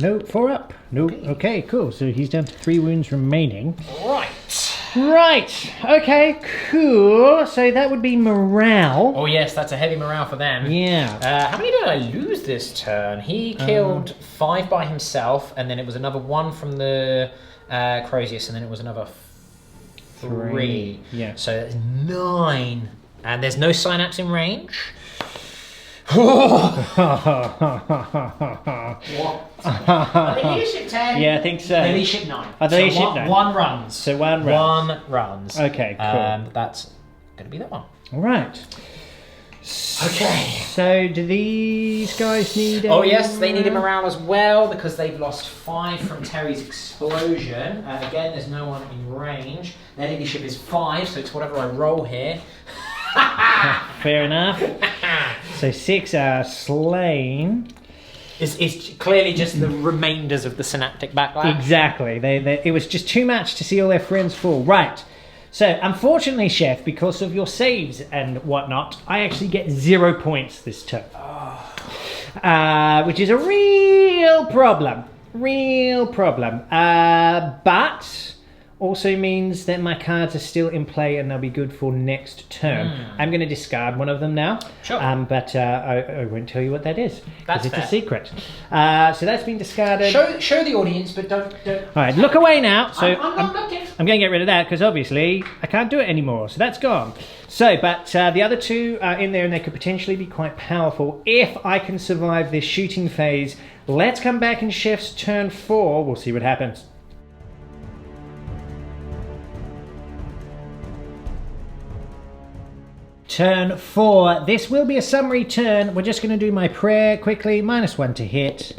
Speaker 3: No, 4 up. No. Okay, cool. So he's down to 3 wounds remaining.
Speaker 1: Right.
Speaker 3: Right. Okay, cool. So that would be morale.
Speaker 2: Oh yes, that's a heavy morale for them.
Speaker 3: Yeah.
Speaker 2: How many did I lose this turn? He killed 5 by himself, and then it was another 1 from the Crozius, and then it was another 3.
Speaker 3: Yeah.
Speaker 2: So that's 9. And there's no Chainaxe in range.
Speaker 1: What? leadership 10.
Speaker 3: Yeah, I think so.
Speaker 2: The leadership 9.
Speaker 3: Oh, the
Speaker 2: So
Speaker 3: leadership
Speaker 2: one,
Speaker 3: 9.
Speaker 2: 1 runs.
Speaker 3: So 1 runs.
Speaker 2: 1 runs.
Speaker 3: Okay, cool.
Speaker 2: That's going to be that one.
Speaker 3: All right.
Speaker 2: Okay.
Speaker 3: So do these guys need...
Speaker 2: Oh yes, they need a morale as well because they've lost 5 from Terry's explosion. Again, there's no one in range. Their leadership is 5, so it's whatever I roll here.
Speaker 3: Fair enough. So 6 are slain.
Speaker 2: It's clearly just the remainders of the synaptic backlash.
Speaker 3: Exactly. It was just too much to see all their friends fall. Right. So, unfortunately, Chef, because of your saves and whatnot, I actually get 0 points this turn. Which is a real problem. Real problem. But also means that my cards are still in play and they'll be good for next turn. I'm going to discard one of them now.
Speaker 2: Sure.
Speaker 3: But I won't tell you what that is.
Speaker 2: That's
Speaker 3: it's
Speaker 2: fair.
Speaker 3: a secret. So that's been discarded.
Speaker 2: Show the audience, but don't.
Speaker 3: All right, look away now. So
Speaker 2: I'm not looking.
Speaker 3: I'm going to get rid of that because obviously I can't do it anymore. So that's gone. So, but the other 2 are in there and they could potentially be quite powerful if I can survive this shooting phase. Let's come back in Chef's turn 4. We'll see what happens. Turn 4. This will be a summary turn. We're just going to do my prayer quickly. -1 to hit.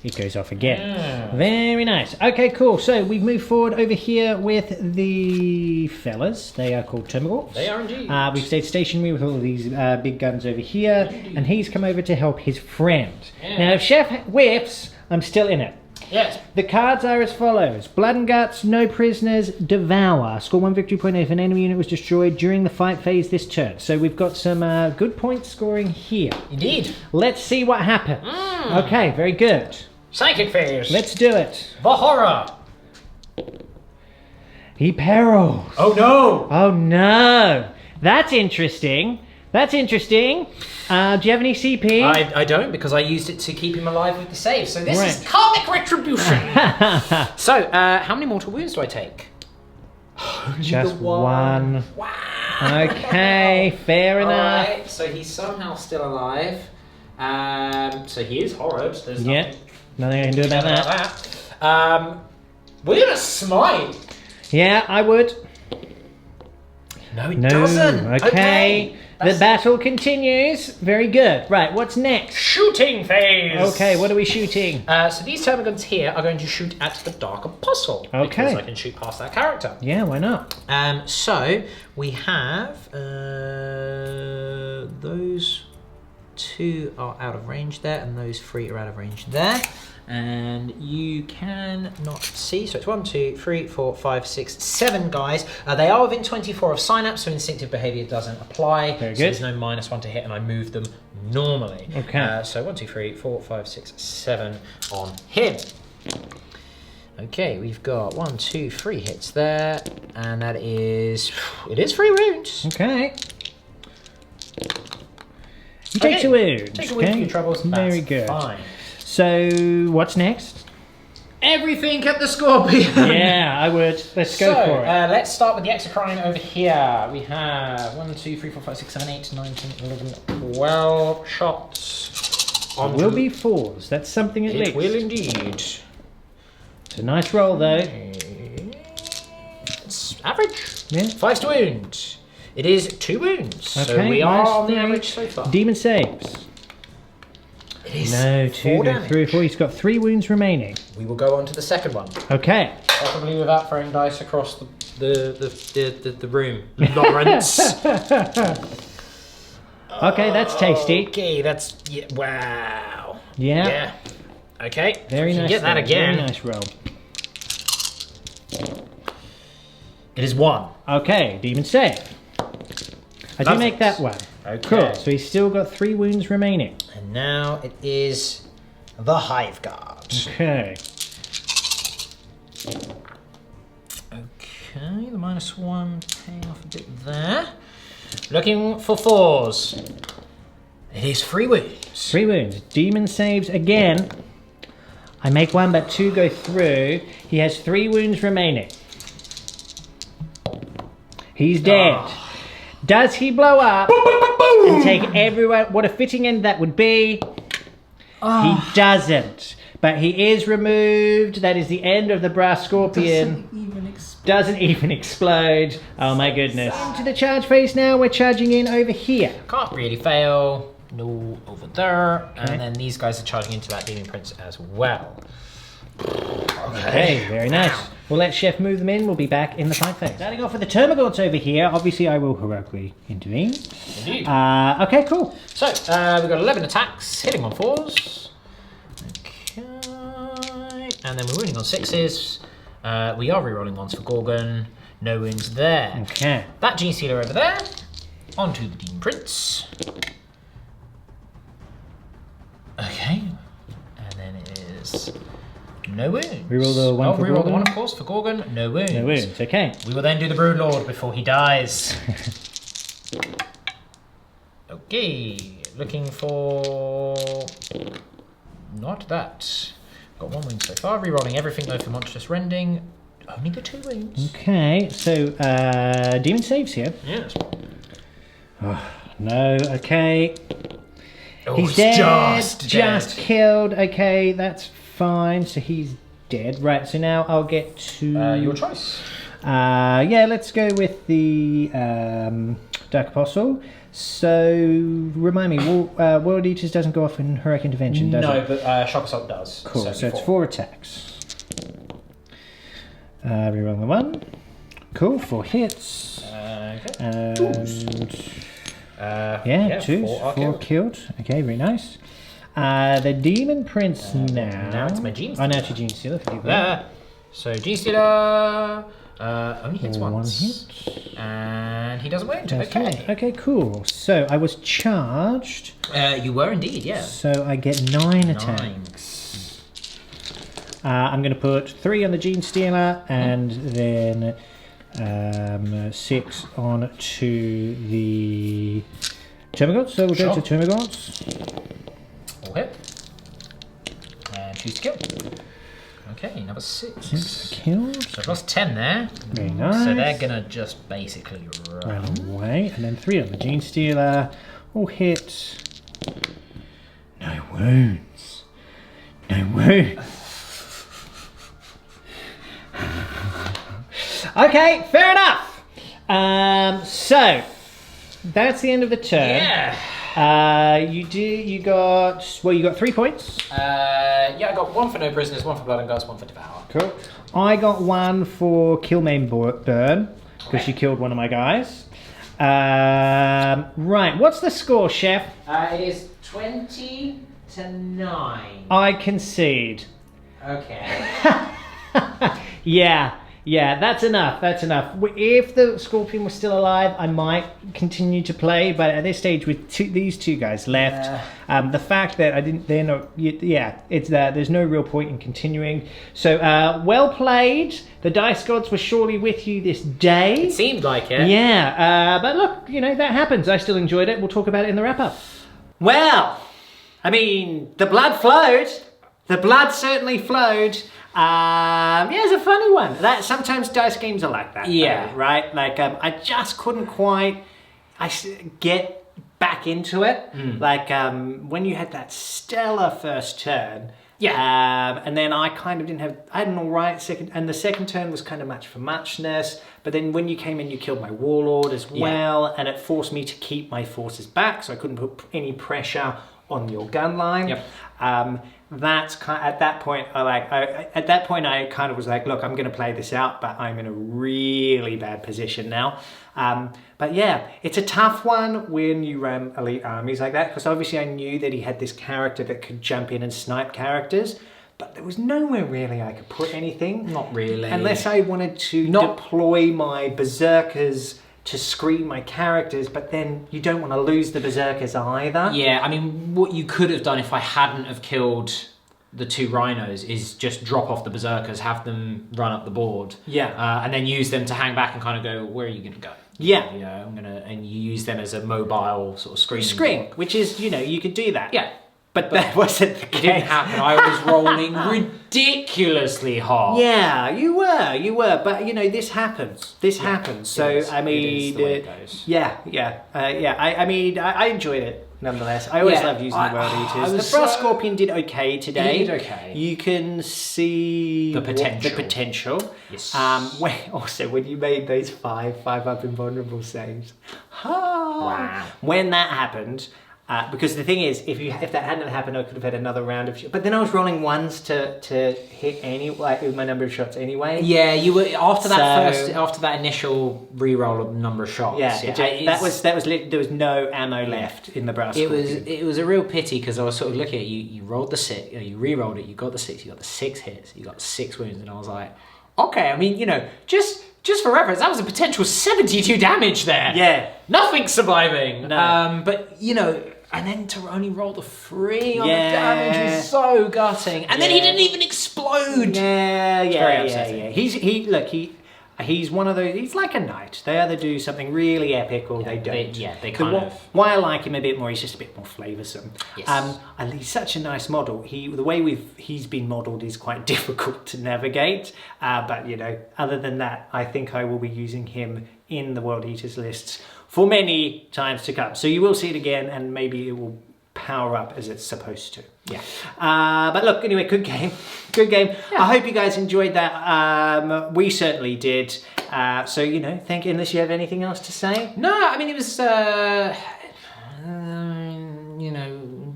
Speaker 3: It goes off again. Very nice. Okay, cool. So we've moved forward over here with the fellas. They are called Termagants.
Speaker 2: They are indeed.
Speaker 3: We've stayed stationary with all these big guns over here. And he's come over to help his friend.
Speaker 2: Yeah.
Speaker 3: Now, if Chef whiffs, I'm still in it.
Speaker 2: Yes.
Speaker 3: The cards are as follows. Blood and Guts, no prisoners, devour. Score 1 victory point if an enemy unit was destroyed during the fight phase this turn. So we've got some good point scoring here.
Speaker 2: Indeed.
Speaker 3: Let's see what happens. Okay, very good.
Speaker 2: Psychic phase.
Speaker 3: Let's do it.
Speaker 2: The horror.
Speaker 3: He perils.
Speaker 2: Oh no.
Speaker 3: Oh no. That's interesting. That's interesting. Do you have any CP?
Speaker 2: I don't because I used it to keep him alive with the save. So this is
Speaker 3: Right.
Speaker 2: karmic retribution. So, how many mortal wounds do I take?
Speaker 3: Just one.
Speaker 2: Wow.
Speaker 3: Okay, fair enough.
Speaker 2: Alright, so he's somehow still alive. So he is horrid. There's
Speaker 3: Yeah, nothing I can do about that.
Speaker 2: We're gonna smite.
Speaker 3: Yeah, I would.
Speaker 2: No, it
Speaker 3: No.
Speaker 2: doesn't.
Speaker 3: Okay. The battle continues. Very good. Right, what's next?
Speaker 2: Shooting phase.
Speaker 3: Okay, what are we shooting?
Speaker 2: So these termagants here are going to shoot at the Dark Apostle.
Speaker 3: Okay.
Speaker 2: Because I can shoot past that character.
Speaker 3: Yeah, why not?
Speaker 2: So we have those 2 are out of range there, and those 3 are out of range there. And you can not see, so it's 1, 2, 3, 4, 5, 6, 7 guys. They are within 24 of synapse, so instinctive behavior doesn't apply.
Speaker 3: Very
Speaker 2: so
Speaker 3: good.
Speaker 2: there's no -1 to hit, and I move them normally.
Speaker 3: Okay.
Speaker 2: So 1, 2, 3, 4, 5, 6, 7 on him. Okay, we've got 1, 2, 3 hits there, and that is 3 wounds.
Speaker 3: Okay. You take 2 wounds.
Speaker 2: Take a wound for your troubles.
Speaker 3: Very
Speaker 2: That's
Speaker 3: good.
Speaker 2: Fine.
Speaker 3: So, what's next?
Speaker 2: Everything at the Scorpion.
Speaker 3: Yeah, I would. Let's go for it.
Speaker 2: Let's start with the Exocrine over here. We have 1, 2, 3, 4, 5, 6, 7, 8, 9, 10, 11, 12 shots.
Speaker 3: It will be 4s. That's something at least.
Speaker 2: It will indeed.
Speaker 3: It's a nice roll, though.
Speaker 2: It's average.
Speaker 3: Yeah.
Speaker 2: 5 to wound. It is 2 wounds. So
Speaker 3: Okay,
Speaker 2: we are
Speaker 3: nice,
Speaker 2: on the
Speaker 3: very-
Speaker 2: average so far.
Speaker 3: Demon saves.
Speaker 2: It is
Speaker 3: No, 2,
Speaker 2: 4
Speaker 3: no,
Speaker 2: damage.
Speaker 3: 3 or 4. He's got 3 wounds remaining.
Speaker 2: We will go on to the second one.
Speaker 3: Okay.
Speaker 2: Possibly without throwing dice across the room. Lawrence.
Speaker 3: Okay, that's tasty.
Speaker 2: Okay, that's wow.
Speaker 3: Yeah.
Speaker 2: Yeah. Okay.
Speaker 3: Very
Speaker 2: we can
Speaker 3: nice.
Speaker 2: Get that
Speaker 3: roll,
Speaker 2: again.
Speaker 3: Very nice roll.
Speaker 2: It is 1.
Speaker 3: Okay, demon save. I do
Speaker 2: Love
Speaker 3: make
Speaker 2: it.
Speaker 3: that one.
Speaker 2: Okay.
Speaker 3: Cool. So he's still got 3 wounds remaining.
Speaker 2: And now it is the Hive Guard.
Speaker 3: Okay.
Speaker 2: Okay, the -1 paying off a bit there. Looking for 4s. It is 3 wounds.
Speaker 3: 3 wounds. Demon saves again. I make 1, but 2 go through. He has 3 wounds remaining. He's dead. Does he blow up and take everyone? What a fitting end that would be. He doesn't. But he is removed. That is the end of the brass scorpion. Doesn't even explode. Oh my goodness. Into the charge phase now. We're charging in over here.
Speaker 2: Can't really fail. No, over there. Okay. And then these guys are charging into that Demon Prince as well.
Speaker 3: Okay, very nice. We'll let Chef move them in. We'll be back in the fight phase. Starting off with the Termagants over here. Obviously, I will heroically intervene.
Speaker 2: Indeed.
Speaker 3: Okay, cool.
Speaker 2: So, we've got 11 attacks, hitting on 4s. Okay. And then we're wounding on 6s. We are rerolling ones for Gorgon. No wounds there.
Speaker 3: Okay.
Speaker 2: That Gene Stealer over there. Onto the Demon Prince. Okay. And then it is no wounds.
Speaker 3: Reroll the one for
Speaker 2: reroll
Speaker 3: Gorgon.
Speaker 2: the one, of course, for Gorgon. No wounds.
Speaker 3: No wounds, okay.
Speaker 2: We will then do the Broodlord before he dies. Okay. Looking for... Not that. Got 1 wound so far. Rerolling everything though for Monstrous Rending. Only the 2 wounds.
Speaker 3: Okay, so demon saves here.
Speaker 2: Yes.
Speaker 3: Oh, no, okay.
Speaker 2: Oh,
Speaker 3: He's dead. Just killed. Okay, that's fine. So he's dead. Right, so now I'll get to...
Speaker 2: your choice.
Speaker 3: Yeah, let's go with the Dark Apostle. So, remind me, World Eaters doesn't go off in Heroic Intervention, does it?
Speaker 2: No, but Shock Assault does.
Speaker 3: Cool, so it's 4 attacks. Reroll the 1. Cool, 4 hits.
Speaker 2: Okay.
Speaker 3: And... yeah, 2. 4 killed. Okay, very nice. The Demon Prince now.
Speaker 2: Now it's my Gene Stealer.
Speaker 3: Oh, now it's your Gene Stealer. There.
Speaker 2: So Gene Stealer only hits once.
Speaker 3: 1 hit.
Speaker 2: And he doesn't wound.
Speaker 3: Okay. Okay, cool. So I was charged.
Speaker 2: You were indeed, yeah.
Speaker 3: So I get 9 attacks. I'm going to put 3 on the Gene Stealer and then 6 on to the Termagants. So we'll go to Termagants.
Speaker 2: All hit. And choose to kill. Okay, number 6.
Speaker 3: Killed.
Speaker 2: So I've lost 10 there.
Speaker 3: Very nice.
Speaker 2: So they're going to just basically
Speaker 3: run away. And then 3 on the Gene Stealer. All hit. No wounds. No wounds. Okay, fair enough. So that's the end of the turn.
Speaker 2: Yeah.
Speaker 3: You got 3 points.
Speaker 2: Yeah, I got 1 for No Prisoners, 1 for Blood and Guts, 1 for Devour.
Speaker 3: Cool. I got 1 for Kill Maim Burn because you killed one of my guys. Right, what's the score, Chef?
Speaker 2: It is 20 to 9.
Speaker 3: I concede.
Speaker 2: Okay.
Speaker 3: Yeah, that's enough. That's enough. If the Scorpion was still alive, I might continue to play. But at this stage, with these 2 guys left, the fact that I didn't, they're not. Yeah, it's that there's no real point in continuing. So well played. The Dice Gods were surely with you this day.
Speaker 2: It seemed like it.
Speaker 3: Yeah, but look, that happens. I still enjoyed it. We'll talk about it in the wrap up.
Speaker 1: Well, I mean, the blood flowed. The blood certainly flowed. Yeah, it's a funny one. That sometimes dice games are like that.
Speaker 2: Yeah.
Speaker 1: Though, right? Like I just couldn't quite get back into it. Like when you had that stellar first turn.
Speaker 2: Yeah.
Speaker 1: And then I kind of I had an alright second, and the second turn was kind of much for muchness. But then when you came in, you killed my warlord as well, and it forced me to keep my forces back, so I couldn't put any pressure on your gun line.
Speaker 2: Yep.
Speaker 1: That's at that point. I kind of was like, look, I'm going to play this out, but I'm in a really bad position now. But yeah, it's a tough one when you run elite armies like that, because obviously I knew that he had this character that could jump in and snipe characters, but there was nowhere really I could put anything.
Speaker 2: Not really.
Speaker 1: Unless I wanted to deploy my Berzerkers to screen my characters, but then you don't want to lose the Berzerkers either.
Speaker 2: Yeah, I mean, what you could have done if I hadn't have killed the 2 Rhinos is just drop off the Berzerkers, have them run up the board.
Speaker 1: Yeah.
Speaker 2: And then use them to hang back and kind of go, where are you going to go?
Speaker 1: Yeah.
Speaker 2: And you use them as a mobile sort of
Speaker 1: screen, which is, you could do that.
Speaker 2: Yeah.
Speaker 1: But that wasn't the case.
Speaker 2: It didn't happen. I was rolling ridiculously hard.
Speaker 1: Yeah, you were. But this happens. So I mean,
Speaker 2: it is the way it goes.
Speaker 1: I mean, I enjoyed it. nonetheless. I always
Speaker 2: Yeah,
Speaker 1: loved using the World
Speaker 2: I
Speaker 1: Eaters.
Speaker 2: was
Speaker 1: The Frost
Speaker 2: so-
Speaker 1: Scorpion did okay today.
Speaker 2: He did okay.
Speaker 1: You can see
Speaker 2: The potential.
Speaker 1: The potential.
Speaker 2: Yes.
Speaker 1: When you made those 5-up invulnerable saves.
Speaker 2: Wow.
Speaker 1: When that happened, because the thing is, if that hadn't happened, I could have had another round of. But then I was rolling ones to hit with my number of shots anyway.
Speaker 2: Yeah, you were after that initial reroll of number of shots.
Speaker 1: That was there was no ammo left in the brass.
Speaker 2: It was a real pity because I was sort of looking at you. You rolled the 6, you re-rolled it. You got the 6. You got the 6 hits. You got 6 wounds, and I was like, okay. I mean, just for reference, that was a potential 72 damage there.
Speaker 1: Yeah,
Speaker 2: nothing surviving.
Speaker 1: No.
Speaker 2: But and then to only roll the 3 on the damage is so gutting. And then he didn't even explode.
Speaker 1: Yeah. He's one of those. He's like a knight. They either do something really epic or they don't.
Speaker 2: They kind of.
Speaker 1: Why I like him a bit more, he's just a bit more flavoursome.
Speaker 2: Yes.
Speaker 1: He's such a nice model. The way he's been modelled is quite difficult to navigate. But other than that, I think I will be using him in the World Eaters lists for many times to come. So you will see it again, and maybe it will power up as it's supposed to.
Speaker 2: Yeah.
Speaker 1: But look, anyway, good game. Yeah. I hope you guys enjoyed that. We certainly did. So, thank you. Unless you have anything else to say?
Speaker 2: No, I mean, it was,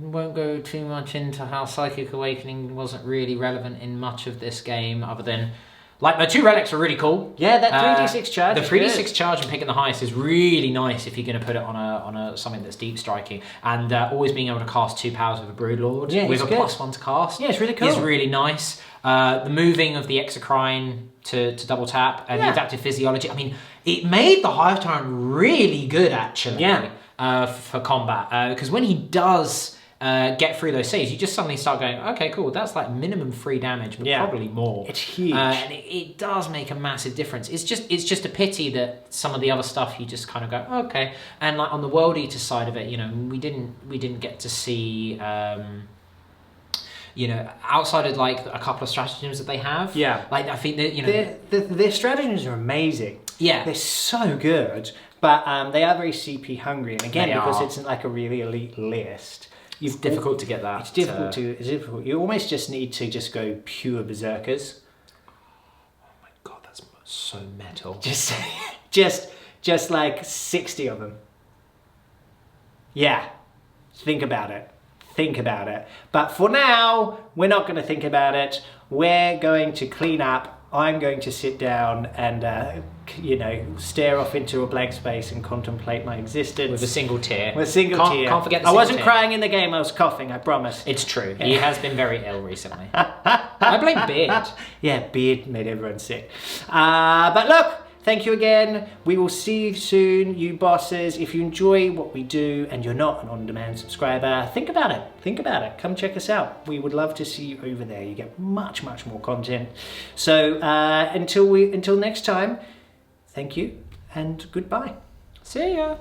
Speaker 2: won't go too much into how Psychic Awakening wasn't really relevant in much of this game, other than, my 2 relics are really cool.
Speaker 1: Yeah, that 3d6 charge.
Speaker 2: The 3d6 charge and picking the highest is really nice if you're going to put it on a something that's deep striking, and always being able to cast 2 powers of a Broodlord with a +1 to cast.
Speaker 1: Yeah, it's really cool.
Speaker 2: Is really nice. The moving of the Exocrine to double tap and the adaptive physiology. I mean, it made the Hive Tyrant really good actually. For combat, because when he does get through those saves, you just suddenly start going, okay, cool, that's like minimum 3 damage, but probably more.
Speaker 1: It's huge.
Speaker 2: And it does make a massive difference. It's just a pity that some of the other stuff you just kind of go, okay. And like on the World Eater side of it, we didn't get to see outside of like a couple of stratagems that they have.
Speaker 1: Yeah.
Speaker 2: Like I think that
Speaker 1: their stratagems are amazing.
Speaker 2: Yeah.
Speaker 1: They're so good. But they are very CP hungry, and again, because it's like a really elite list,
Speaker 2: it's difficult to get that.
Speaker 1: It's difficult. You almost just need to just go pure Berzerkers.
Speaker 2: Oh my god, that's so metal.
Speaker 1: Just like 60 of them. Yeah, think about it. But for now, we're not going to think about it. We're going to clean up. I'm going to sit down and, stare off into a blank space and contemplate my existence.
Speaker 2: With a single tear.
Speaker 1: Can't forget I wasn't crying in the game, I was coughing, I promise.
Speaker 2: It's true. He has been very ill recently. I blame Beard.
Speaker 1: Yeah, Beard made everyone sick. But look, thank you again. We will see you soon, you bosses. If you enjoy what we do and you're not an on-demand subscriber, think about it. Come check us out. We would love to see you over there. You get much, much more content. So until next time, thank you and goodbye.
Speaker 2: See ya.